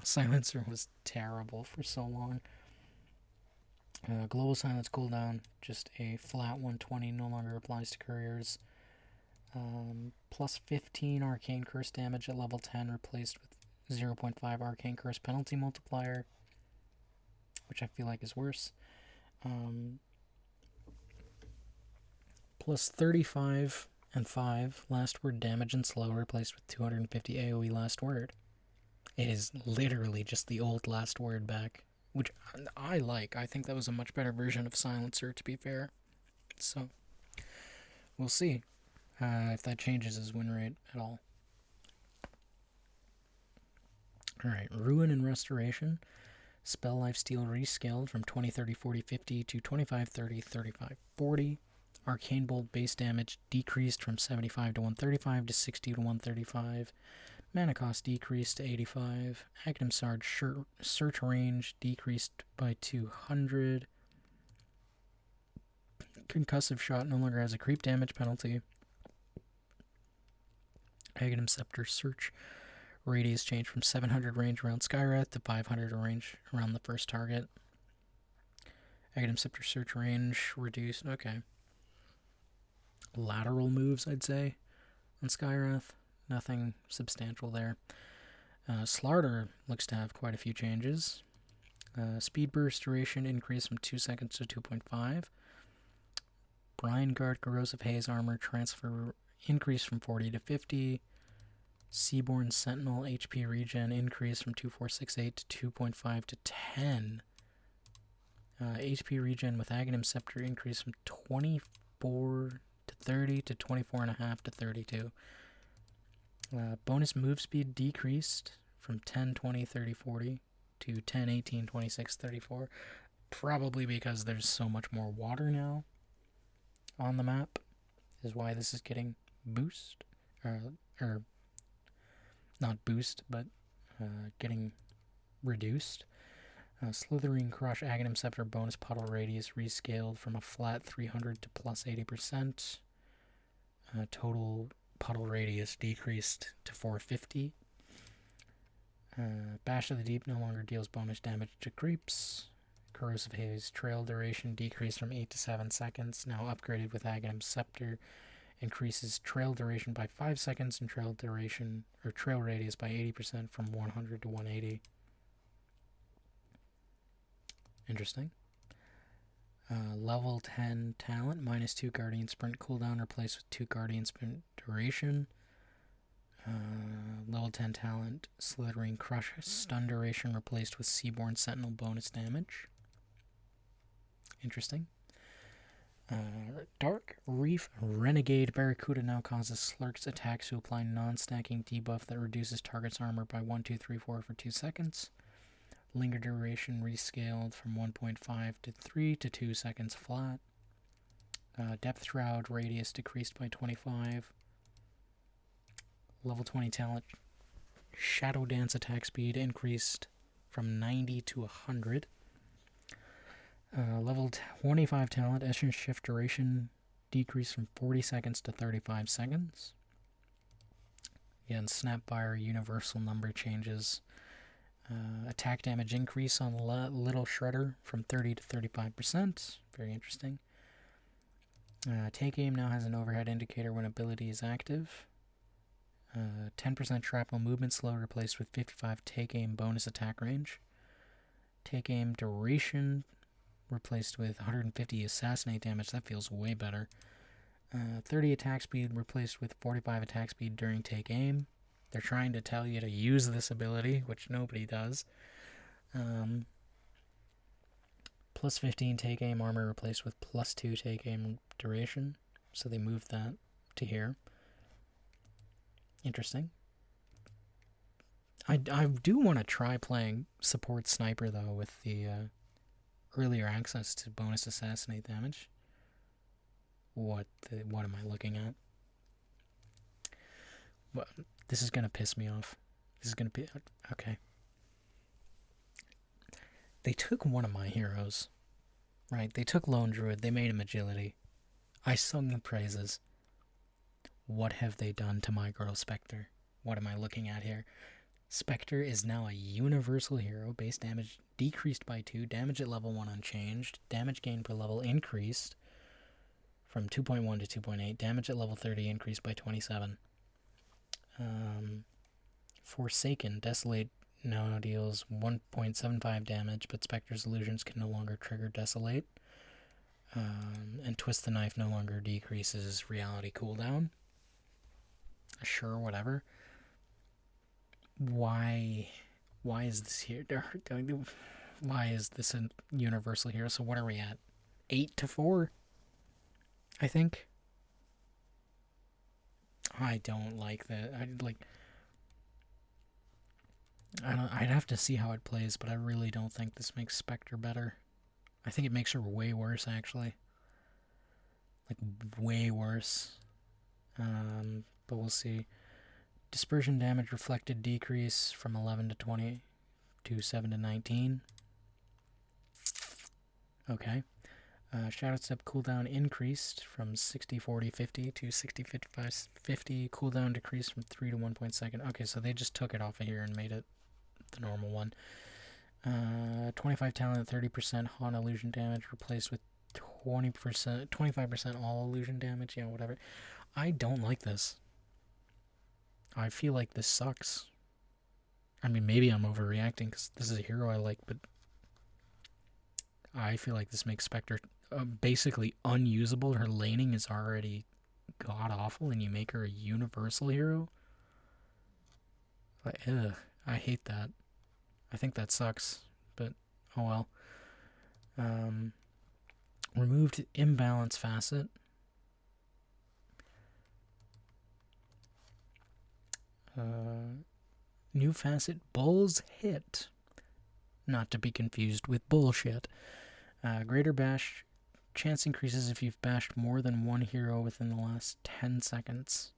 Speaker 1: silencer was terrible for so long. Global silence cooldown, just a flat 120, no longer applies to couriers. Plus 15 arcane curse damage at level 10, replaced with 0.5 arcane curse penalty multiplier, which I feel like is worse. Plus 35 and 5 last word damage and slow, replaced with 250 AoE last word. It is literally just the old last word back, which I like. I think that was a much better version of Silencer, to be fair. So, we'll see if that changes his win rate at all. Alright, Ruin and Restoration. Spell Lifesteal rescaled from 20, 30, 40, 50 to 25, 30, 35, 40. Arcane Bolt base damage decreased from 75 to 135 to 60 to 135. Mana cost decreased to 85. Aghanim Sarge search range decreased by 200. Concussive Shot no longer has a creep damage penalty. Aghanim Scepter search radius changed from 700 range around Skywrath to 500 range around the first target. Aghanim Scepter search range reduced. Okay. Lateral moves, I'd say, on Skywrath. Nothing substantial there. Slarder looks to have quite a few changes. Speed burst duration increased from 2 seconds to 2.5. Brian Guard Corrosive Haze armor transfer increased from 40 to 50. Seaborn Sentinel HP regen increased from 2468 to 2.5 to 10. HP regen with Aghanim Scepter increased from 24 to 30 to 24.5 to 32. Bonus move speed decreased from 10, 20, 30, 40 to 10, 18, 26, 34. Probably because there's so much more water now on the map is why this is getting boost. Or not boost, but getting reduced. Slithering Crush Aghanim Scepter bonus puddle radius rescaled from a flat 300 to plus 80%. Total puddle radius decreased to 450. Bash of the Deep no longer deals bonus damage to creeps. Corrosive Haze trail duration decreased from 8 to 7 seconds, now upgraded with Aghanim Scepter. Increases trail duration by 5 seconds and trail duration or trail radius by 80% from 100 to 180. Interesting. Level 10 talent, minus 2 Guardian Sprint cooldown, replaced with 2 Guardian Sprint duration. Level 10 talent, Slithering Crush stun duration, replaced with Seaborn Sentinel bonus damage. Interesting. Dark Reef Renegade Barracuda now causes Slurk's attacks to apply non-stacking debuff that reduces target's armor by 1, 2, 3, 4 for 2 seconds. Linger duration rescaled from 1.5 to 3 to 2 seconds flat. Depth Shroud radius decreased by 25. Level 20 talent Shadow Dance attack speed increased from 90 to 100. Level 25 talent Essence Shift duration decreased from 40 seconds to 35 seconds. Again, Snapfire universal number changes. Attack damage increase on Little Shredder from 30 to 35%. Very interesting. Take aim now has an overhead indicator when ability is active. 10% shrapnel movement slow replaced with 55 take aim bonus attack range. Take aim duration replaced with 150 assassinate damage. That feels way better. 30 attack speed replaced with 45 attack speed during take aim. They're trying to tell you to use this ability, which nobody does. Plus 15 take aim armor replaced with plus 2 take aim duration. So they moved that to here. Interesting. I do want to try playing support sniper though with the earlier access to bonus assassinate damage. What am I looking at? Well, this is gonna piss me off. This is gonna be okay. They took one of my heroes, right? They took Lone Druid. They made him agility. I sung the praises. What have they done to my girl Spectre? What am I looking at here? Spectre is now a universal hero. Base damage decreased by 2. Damage at level 1 unchanged. Damage gain per level increased from 2.1 to 2.8. Damage at level 30 increased by 27. Forsaken. Desolate now deals 1.75 damage, but Spectre's illusions can no longer trigger Desolate. And Twist the Knife no longer decreases reality cooldown. Sure, whatever. Why is this here? Why is this a universal hero? So what are we at? 8-4, I think. I don't like that. I'd have to see how it plays, but I really don't think this makes Spectre better. I think it makes her way worse, actually. Like, way worse. But we'll see. Dispersion damage reflected decrease from 11 to 20 to 7 to 19. Okay. Shadow Step cooldown increased from 60-40-50 to 60-55-50. Cooldown decreased from 3 to 1.2. Okay, so they just took it off of here and made it the normal one. 25 talent, 30% haunt illusion damage replaced with 20%, 25% all illusion damage. Yeah, whatever. I don't like this. I feel like this sucks. I mean, maybe I'm overreacting because this is a hero I like, but I feel like this makes Spectre basically unusable. Her laning is already god-awful, and you make her a universal hero? I hate that. I think that sucks, but oh well. Removed imbalance facet. New facet, Bull's Hit. Not to be confused with bullshit. Greater bash. Chance increases if you've bashed more than one hero within the last 10 seconds.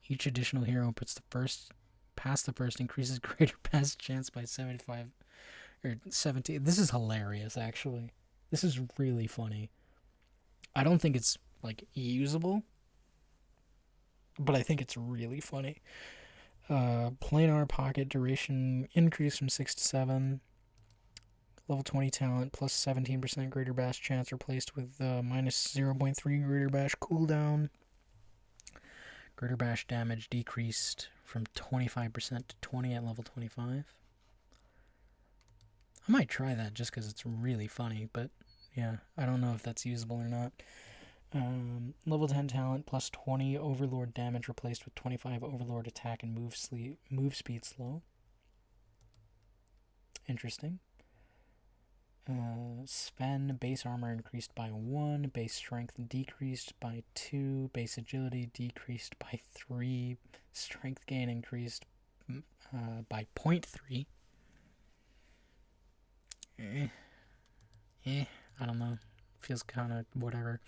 Speaker 1: Each additional hero past the first increases greater bash chance by 75 or 17. This is hilarious, actually. This is really funny. I don't think it's like usable, but I think it's really funny. Planar pocket duration increased from 6 to 7. Level 20 talent plus 17% greater bash chance replaced with minus 0.3 greater bash cooldown. Greater bash damage decreased from 25% to 20 at level 25. I might try that just because it's really funny, but yeah, I don't know if that's usable or not. Level 10 talent plus 20 overlord damage replaced with 25 overlord attack and move speed slow. Interesting. Sven base armor increased by 1, base strength decreased by 2, base agility decreased by 3, strength gain increased by 0.3. I don't know. Feels kind of whatever.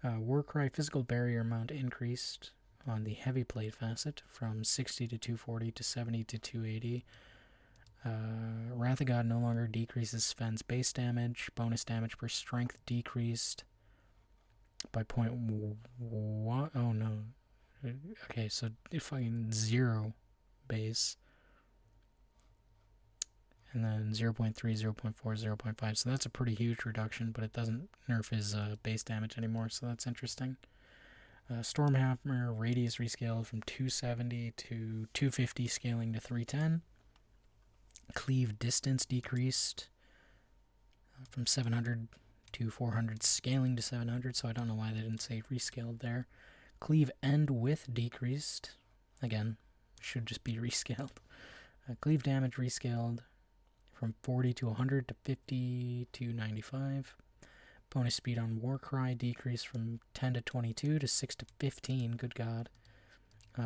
Speaker 1: Warcry physical barrier amount increased on the heavy plate facet from 60 to 240 to 70 to 280. Wrath of God no longer decreases Sven's base damage. Bonus damage per strength decreased by what? Oh no. Okay, so fucking 0 base. And then 0.3, 0.4, 0.5. So that's a pretty huge reduction, but it doesn't nerf his base damage anymore, so that's interesting. Stormhammer radius rescaled from 270 to 250, scaling to 310. Cleave distance decreased from 700 to 400, scaling to 700, so I don't know why they didn't say rescaled there. Cleave end width decreased. Again, should just be rescaled. Cleave damage rescaled from 40 to 100 to 50 to 95. Bonus speed on Warcry decreased from 10 to 22 to 6 to 15. Good God.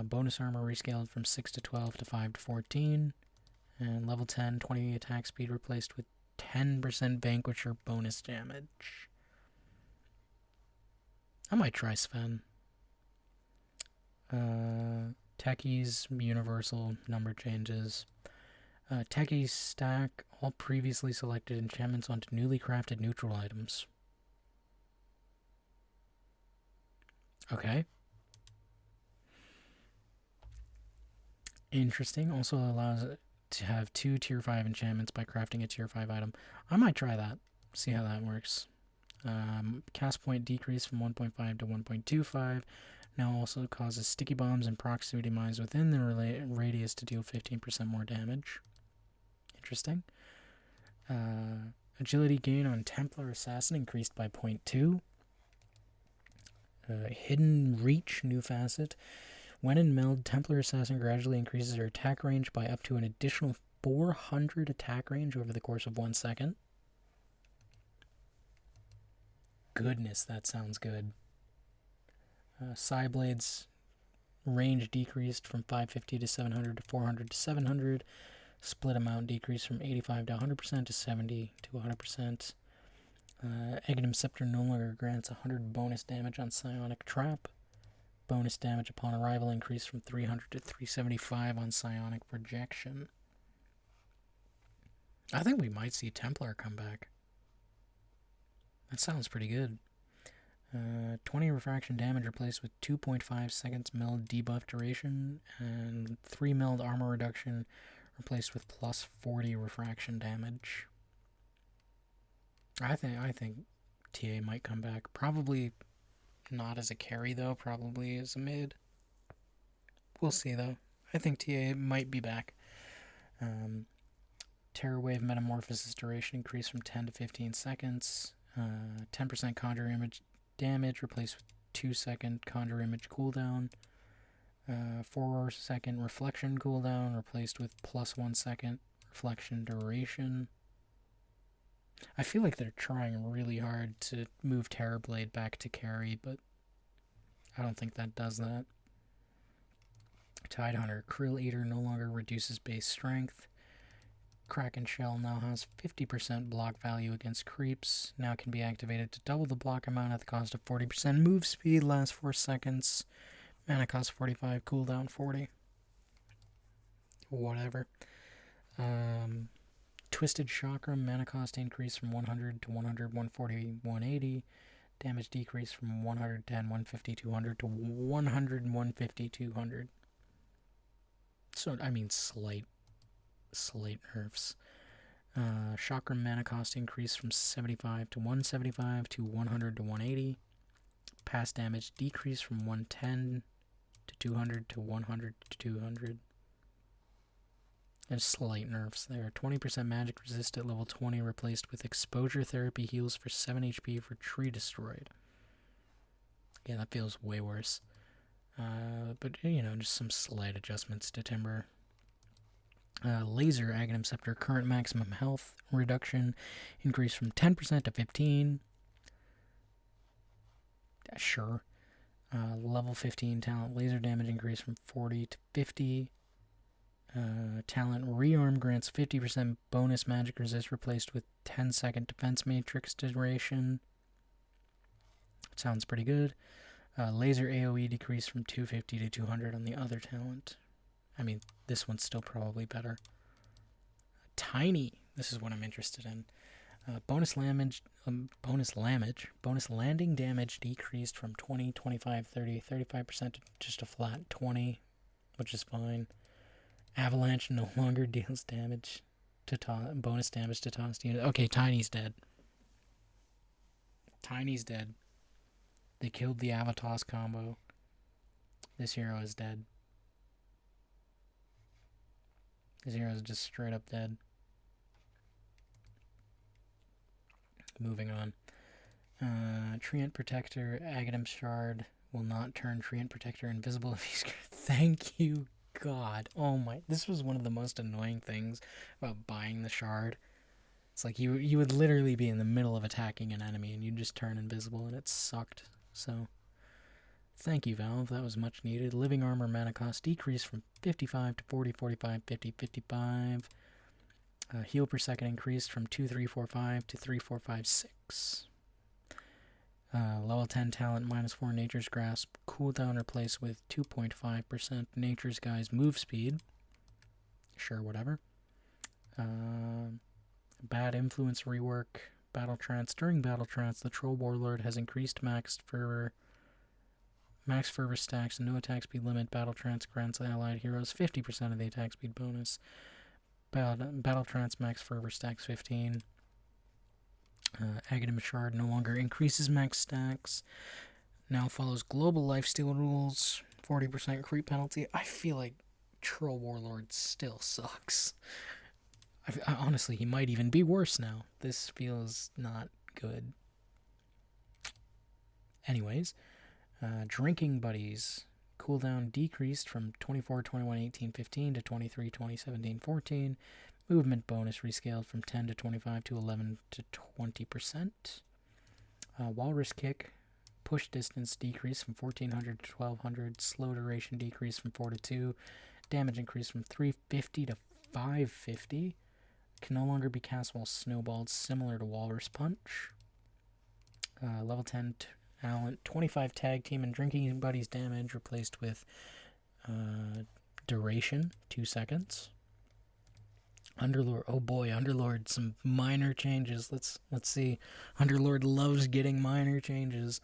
Speaker 1: Bonus armor rescaled from 6 to 12 to 5 to 14. And level 10, 20 attack speed replaced with 10% Vanquisher bonus damage. I might try Sven. Techies, universal number changes. Techies stack all previously selected enchantments onto newly crafted neutral items. Okay. Interesting. Also allows it to have 2 tier 5 enchantments by crafting a tier 5 item. I might try that. See how that works. Cast point decrease from 1.5 to 1.25. Now also causes sticky bombs and proximity mines within the radius to deal 15% more damage. Interesting. Agility gain on Templar Assassin increased by 0.2. Hidden Reach, new facet. When in meld, Templar Assassin gradually increases her attack range by up to an additional 400 attack range over the course of 1 second. Goodness, that sounds good. Psyblade's range decreased from 550 to 700 to 400 to 700. Split amount decreased from 85 to 100% to 70 to 100%. Aghanim Scepter no longer grants 100 bonus damage on Psionic Trap. Bonus damage upon arrival increased from 300 to 375 on Psionic Projection. I think we might see Templar come back. That sounds pretty good. 20 refraction damage replaced with 2.5 seconds meld debuff duration, and 3 meld armor reduction replaced with plus 40 refraction damage. I think TA might come back. Probably not as a carry though, probably as a mid. We'll see though. I think TA might be back. Terror Wave Metamorphosis duration increased from 10 to 15 seconds. 10% Conjure Image damage replaced with 2-second Conjure Image cooldown. 4-second Reflection cooldown replaced with plus 1 second Reflection duration. I feel like they're trying really hard to move Terrorblade back to carry, but I don't think that does that. Tidehunter Krill Eater no longer reduces base strength. Kraken Shell now has 50% block value against creeps. Now can be activated to double the block amount at the cost of 40%. Move speed lasts 4 seconds. Mana cost 45, cooldown 40. Whatever. Twisted Chakram, mana cost increase from 100 to 100, 140, 180. Damage decrease from 110, 150, 200 to 100, 150, 200. So, I mean, slight nerfs. Chakram mana cost increase from 75 to 175 to 100 to 180. Pass damage decrease from 110 to 200 to 100 to 200. There's slight nerfs there. 20% magic resist at level 20 replaced with exposure therapy heals for 7 HP for tree destroyed. Yeah, that feels way worse. But, you know, just some slight adjustments to Timber. Laser Aghanim Scepter current maximum health reduction increased from 10% to 15. Sure. Level 15 talent laser damage increased from 40 to 50. Talent Rearm grants 50% bonus magic resist replaced with 10-second defense matrix duration. Sounds pretty good. Laser AoE decreased from 250 to 200 on the other talent. I mean, this one's still probably better. Tiny. This is what I'm interested in. Bonus landing damage decreased from 20, 25, 30, 35% to just a flat 20, which is fine. Avalanche no longer deals damage bonus damage to tossed unit. Okay, Tiny's dead. Tiny's dead. They killed the Avatos combo. This hero is dead. This hero is just straight up dead. Moving on. Treant Protector, Aghanim Shard will not turn Treant Protector invisible if he's... Thank you, God. Oh my... This was one of the most annoying things about buying the Shard. It's like you would literally be in the middle of attacking an enemy and you'd just turn invisible, and it sucked. So, thank you, Valve. That was much needed. Living Armor mana cost decreased from 55 to 40, 45, 50, 55. Heal per second increased from 2345 to 3456. Level 10 talent -4 Nature's Grasp. Cooldown replaced with 2.5% Nature's Guise move speed. Sure, whatever. Bad Influence rework. Battle Trance. During Battle Trance, the Troll Warlord has increased max fervor stacks and no attack speed limit. Battle Trance grants allied heroes 50% of the attack speed bonus. Battle Trance max fervor stacks 15. Aghanim Shard no longer increases max stacks. Now follows global lifesteal rules. 40% creep penalty. I feel like Troll Warlord still sucks. Honestly, he might even be worse now. This feels not good. Anyways, Drinking Buddies. Cooldown decreased from 24, 21, 18, 15 to 23, 20, 17, 14. Movement bonus rescaled from 10 to 25 to 11 to 20%. Walrus Kick. Push distance decreased from 1400 to 1200. Slow duration decreased from 4 to 2. Damage increased from 350 to 550. Can no longer be cast while snowballed, similar to Walrus Punch. Level 10 talent, 25 tag team and Drinking Buddies damage replaced with duration, 2 seconds. Underlord, oh boy, Underlord, some minor changes. Let's see. Underlord loves getting minor changes.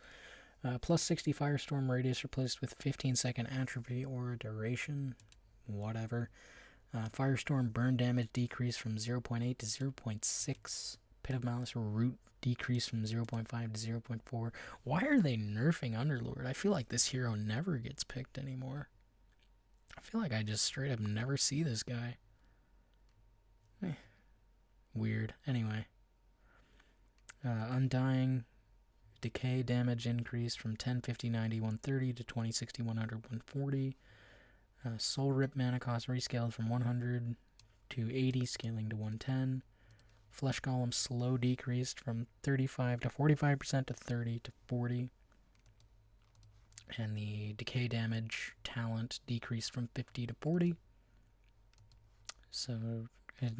Speaker 1: Plus 60 Firestorm radius replaced with 15-second atrophy or duration, whatever. Firestorm burn damage decreased from 0.8 to 0.6. Pit of Malice root decreased from 0.5 to 0.4. Why are they nerfing Underlord? I feel like this hero never gets picked anymore. I feel like I just straight up never see this guy. Weird. Anyway. Undying. Decay damage increased from 10, 50, 90, 130 to 20, 60, 100, 140. Soul Rip mana cost rescaled from 100 to 80, scaling to 110. Flesh Golem slow decreased from 35 to 45% to 30 to 40. And the decay damage talent decreased from 50 to 40. So,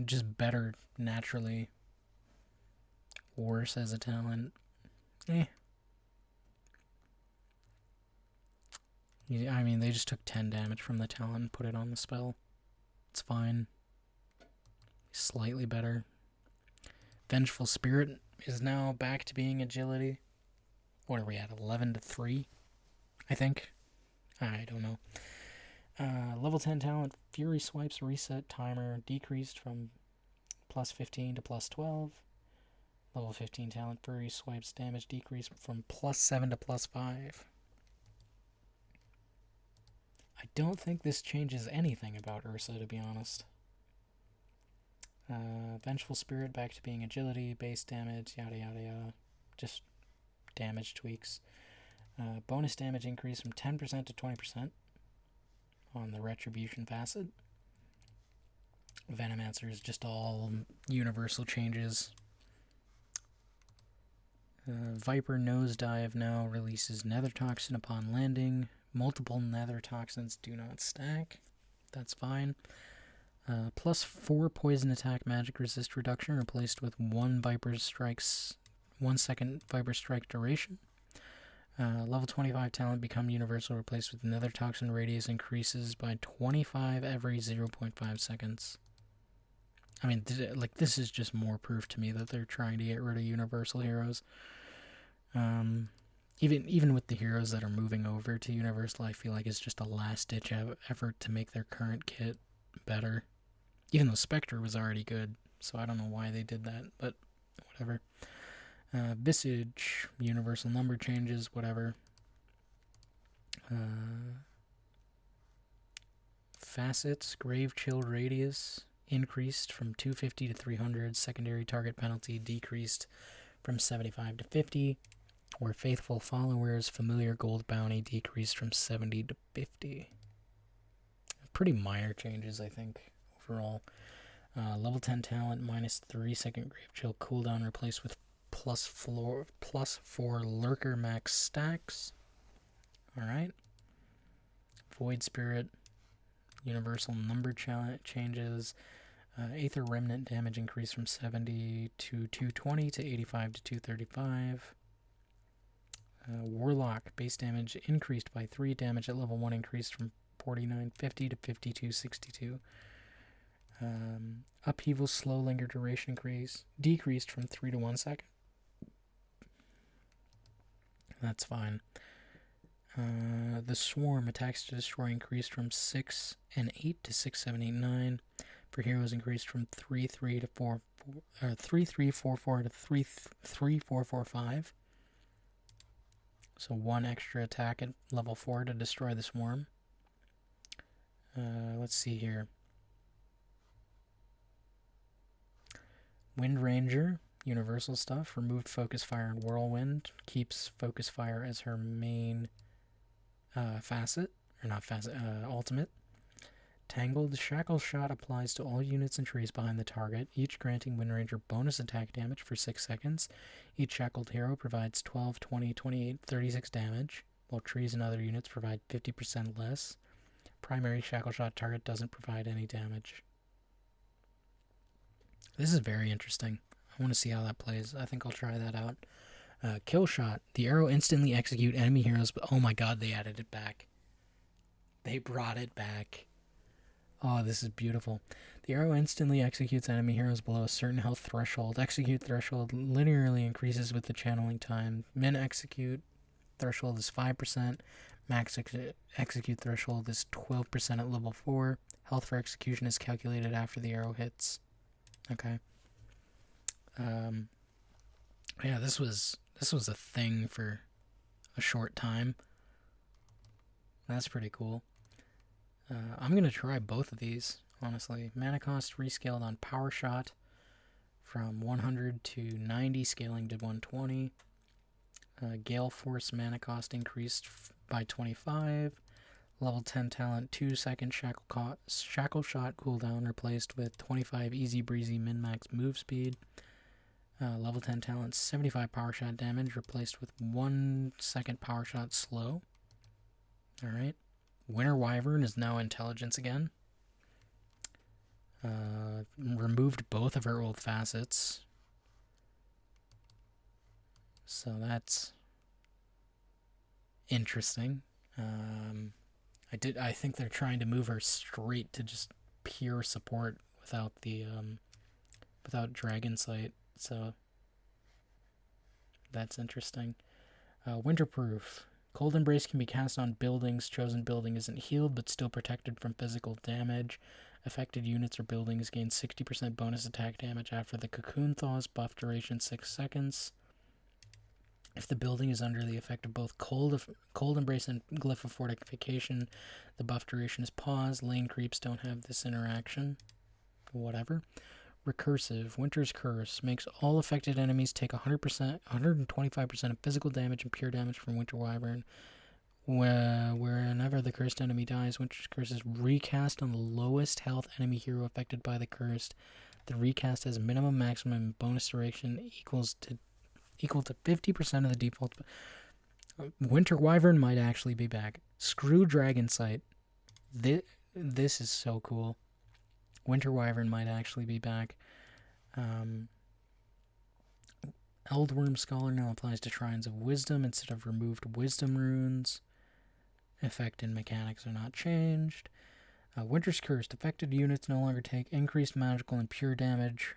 Speaker 1: just better naturally. Worse as a talent. I mean, they just took 10 damage from the talent and put it on the spell. It's fine. Slightly better. Vengeful Spirit is now back to being agility. What are we at? 11 to 3? I think. I don't know. Level 10 talent, Fury Swipes reset timer decreased from plus 15 to plus 12. Level 15 talent, Fury Swipes damage decreased from plus 7 to plus 5. I don't think this changes anything about Ursa, to be honest. Vengeful Spirit back to being agility, base damage, yada yada yada. Just damage tweaks. Bonus damage increase from 10% to 20% on the Retribution facet. Venomancer is just all universal changes. Viper Nosedive now releases Nether Toxin upon landing. Multiple Nether Toxins do not stack. That's fine. Plus 4 poison attack magic resist reduction replaced with 1 second Viper Strike duration. Level 25 talent become universal replaced with Nether Toxin radius increases by 25 every 0.5 seconds. I mean, this is just more proof to me that they're trying to get rid of universal heroes. Even with the heroes that are moving over to universal, I feel like it's just a last-ditch effort to make their current kit better. Even though Spectre was already good, so I don't know why they did that, but whatever. Visage, universal number changes, whatever. Facets, grave chill radius increased from 250 to 300. Secondary target penalty decreased from 75 to 50. Or faithful followers, familiar gold bounty decreased from 70 to 50. Pretty minor changes, I think, overall. Level 10 talent, minus 3 second grave chill cooldown replaced with plus 4 lurker max stacks. Alright. Void spirit, universal number changes. Aether remnant damage increased from 70 to 220 to 85 to 235. Warlock base damage increased by 3. Damage at level 1 increased from 4950 to 5262. Upheaval slow linger duration decreased from 3 to 1 second. That's fine. The swarm attacks to destroy increased from 6 and 8 to 6, 7, 8, 9. For heroes increased from 3, 3 to 4, 3, 3, 4, 4 to 3, 3, 4, 4, 5. So 1 extra attack at level 4 to destroy the swarm. Let's see here. Wind Ranger, universal stuff. Removed focus fire and whirlwind. Keeps focus fire as her main ultimate. Tangled Shackle Shot applies to all units and trees behind the target, each granting Wind Ranger bonus attack damage for 6 seconds. Each shackled hero provides 12, 20, 28, 36 damage, while trees and other units provide 50% less. Primary Shackle Shot target doesn't provide any damage. This is very interesting. I want to see how that plays. I think I'll try that out. Kill Shot. The arrow instantly execute enemy heroes, but oh my god, they added it back. They brought it back. Oh, this is beautiful. The arrow instantly executes enemy heroes below a certain health threshold. Execute threshold linearly increases with the channeling time. Min execute threshold is 5%. Max execute threshold is 12% at level 4. Health for execution is calculated after the arrow hits. Okay. Yeah, this was a thing for a short time. That's pretty cool. I'm going to try both of these, honestly. Mana cost rescaled on Power Shot from 100 to 90, scaling to 120. Gale Force mana cost increased by 25. Level 10 talent, 2 second Shackle Shot cooldown replaced with 25 easy breezy min-max move speed. Level 10 talent, 75 Power Shot damage replaced with 1 second Power Shot slow. Alright. Winter Wyvern is now intelligence again. Removed both of her old facets. So that's interesting. I think they're trying to move her straight to just pure support without the without Dragon Sight. So that's interesting. Winterproof. Cold Embrace can be cast on buildings. Chosen building isn't healed, but still protected from physical damage. Affected units or buildings gain 60% bonus attack damage after the Cocoon Thaws. Buff duration 6 seconds. If the building is under the effect of both Cold Embrace and Glyph of Fortification, the buff duration is paused. Lane creeps don't have this interaction. Whatever. Recursive. Winter's Curse makes all affected enemies take 125% of physical damage and pure damage from Winter Wyvern. Whenever the cursed enemy dies, Winter's Curse is recast on the lowest health enemy hero affected by the cursed. The recast has minimum, maximum, bonus duration equal to 50% of the default. Winter Wyvern might actually be back. Screw Dragon Sight. This is so cool. Winter Wyvern might actually be back. Eldworm Scholar now applies to Shrines of Wisdom instead of removed Wisdom runes. Effect and mechanics are not changed. Winter's Cursed. Affected units no longer take increased magical and pure damage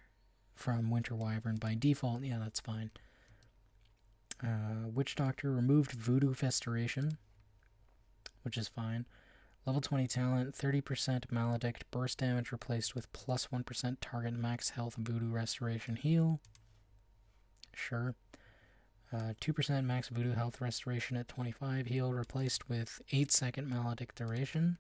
Speaker 1: from Winter Wyvern by default. Yeah, that's fine. Witch Doctor removed Voodoo Festration, which is fine. Level 20 talent, 30% maledict, burst damage replaced with plus 1% target max health voodoo restoration heal. Sure. 2% max voodoo health restoration at 25 heal replaced with 8-second maledict duration.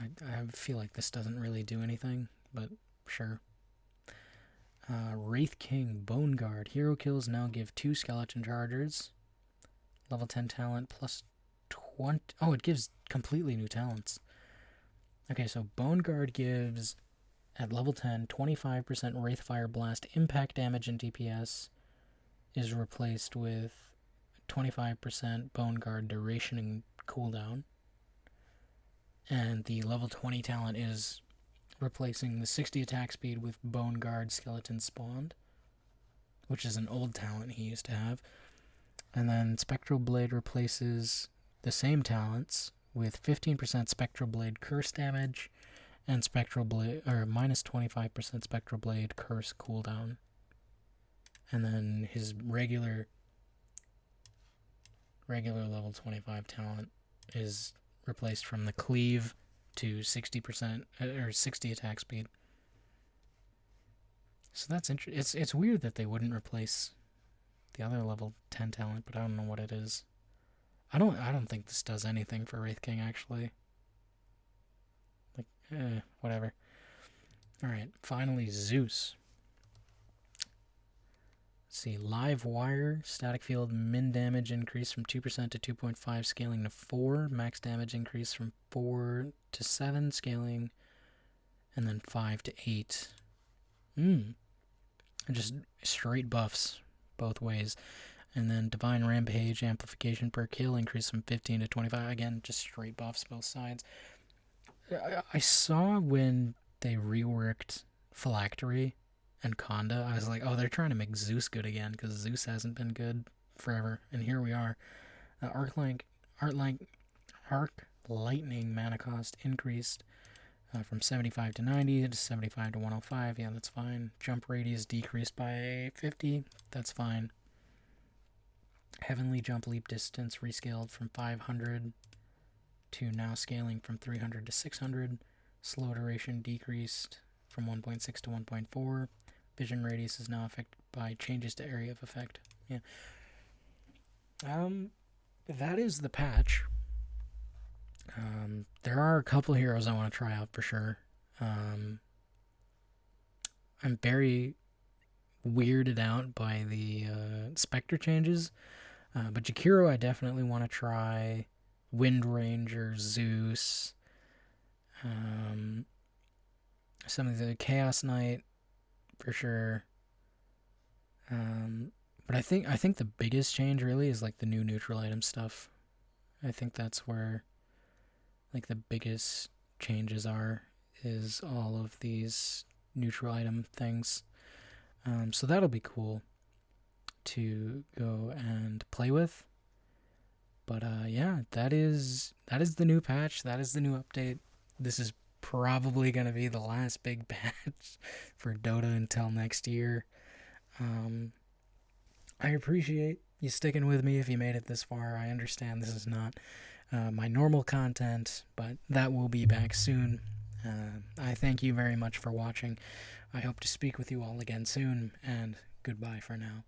Speaker 1: I feel like this doesn't really do anything, but sure. Wraith King, Bone Guard. Hero kills now give 2 skeleton chargers. Level 10 talent plus 20. Oh, it gives completely new talents. Okay, so Bone Guard gives, at level 10, 25% Wraithfire Blast impact damage and DPS is replaced with 25% Bone Guard duration and cooldown. And the level 20 talent is replacing the 60 attack speed with Bone Guard Skeleton Spawned, which is an old talent he used to have. And then Spectral Blade replaces the same talents with 15% Spectral Blade Curse damage and Spectral Blade, or minus 25% Spectral Blade Curse cooldown. And then his regular level 25 talent is replaced from the Cleave to 60% or 60 attack speed. So that's interesting. It's weird that they wouldn't replace the other level 10 talent, but I don't know what it is. I don't think this does anything for Wraith King actually. Like, whatever. All right, finally Zeus. Let's see, Live Wire, static field min damage increase from 2% to 2.5, scaling to 4. Max damage increase from 4 to 7, scaling, and then 5 to 8. Just straight buffs both ways. And then Divine Rampage, amplification per kill, increase from 15 to 25. Again, just straight buffs both sides. I saw when they reworked Phylactery and Conda, I was like, oh, they're trying to make Zeus good again, because Zeus hasn't been good forever. And here we are. Arc Lightning mana cost increased from 75 to 90 to 75 to 105. Yeah, that's fine. Jump radius decreased by 50. That's fine. Heavenly Jump Leap distance rescaled from 500 to now scaling from 300 to 600. Slow duration decreased from 1.6 to 1.4. Vision radius is now affected by changes to area of effect. Yeah. That is the patch. There are a couple heroes I want to try out for sure. I'm very weirded out by the Spectre changes. But Jakiro I definitely want to try. Wind Ranger, Zeus. Some of the Chaos Knight for sure. But I think the biggest change really is like the new neutral item stuff. I think that's where like the biggest changes are, is all of these neutral item things. So that'll be cool to go and play with. But yeah, that is the new patch. That is the new update. This is probably going to be the last big patch for Dota until next year. I appreciate you sticking with me if you made it this far. I understand this is not my normal content, but that will be back soon. I thank you very much for watching. I hope to speak with you all again soon, and goodbye for now.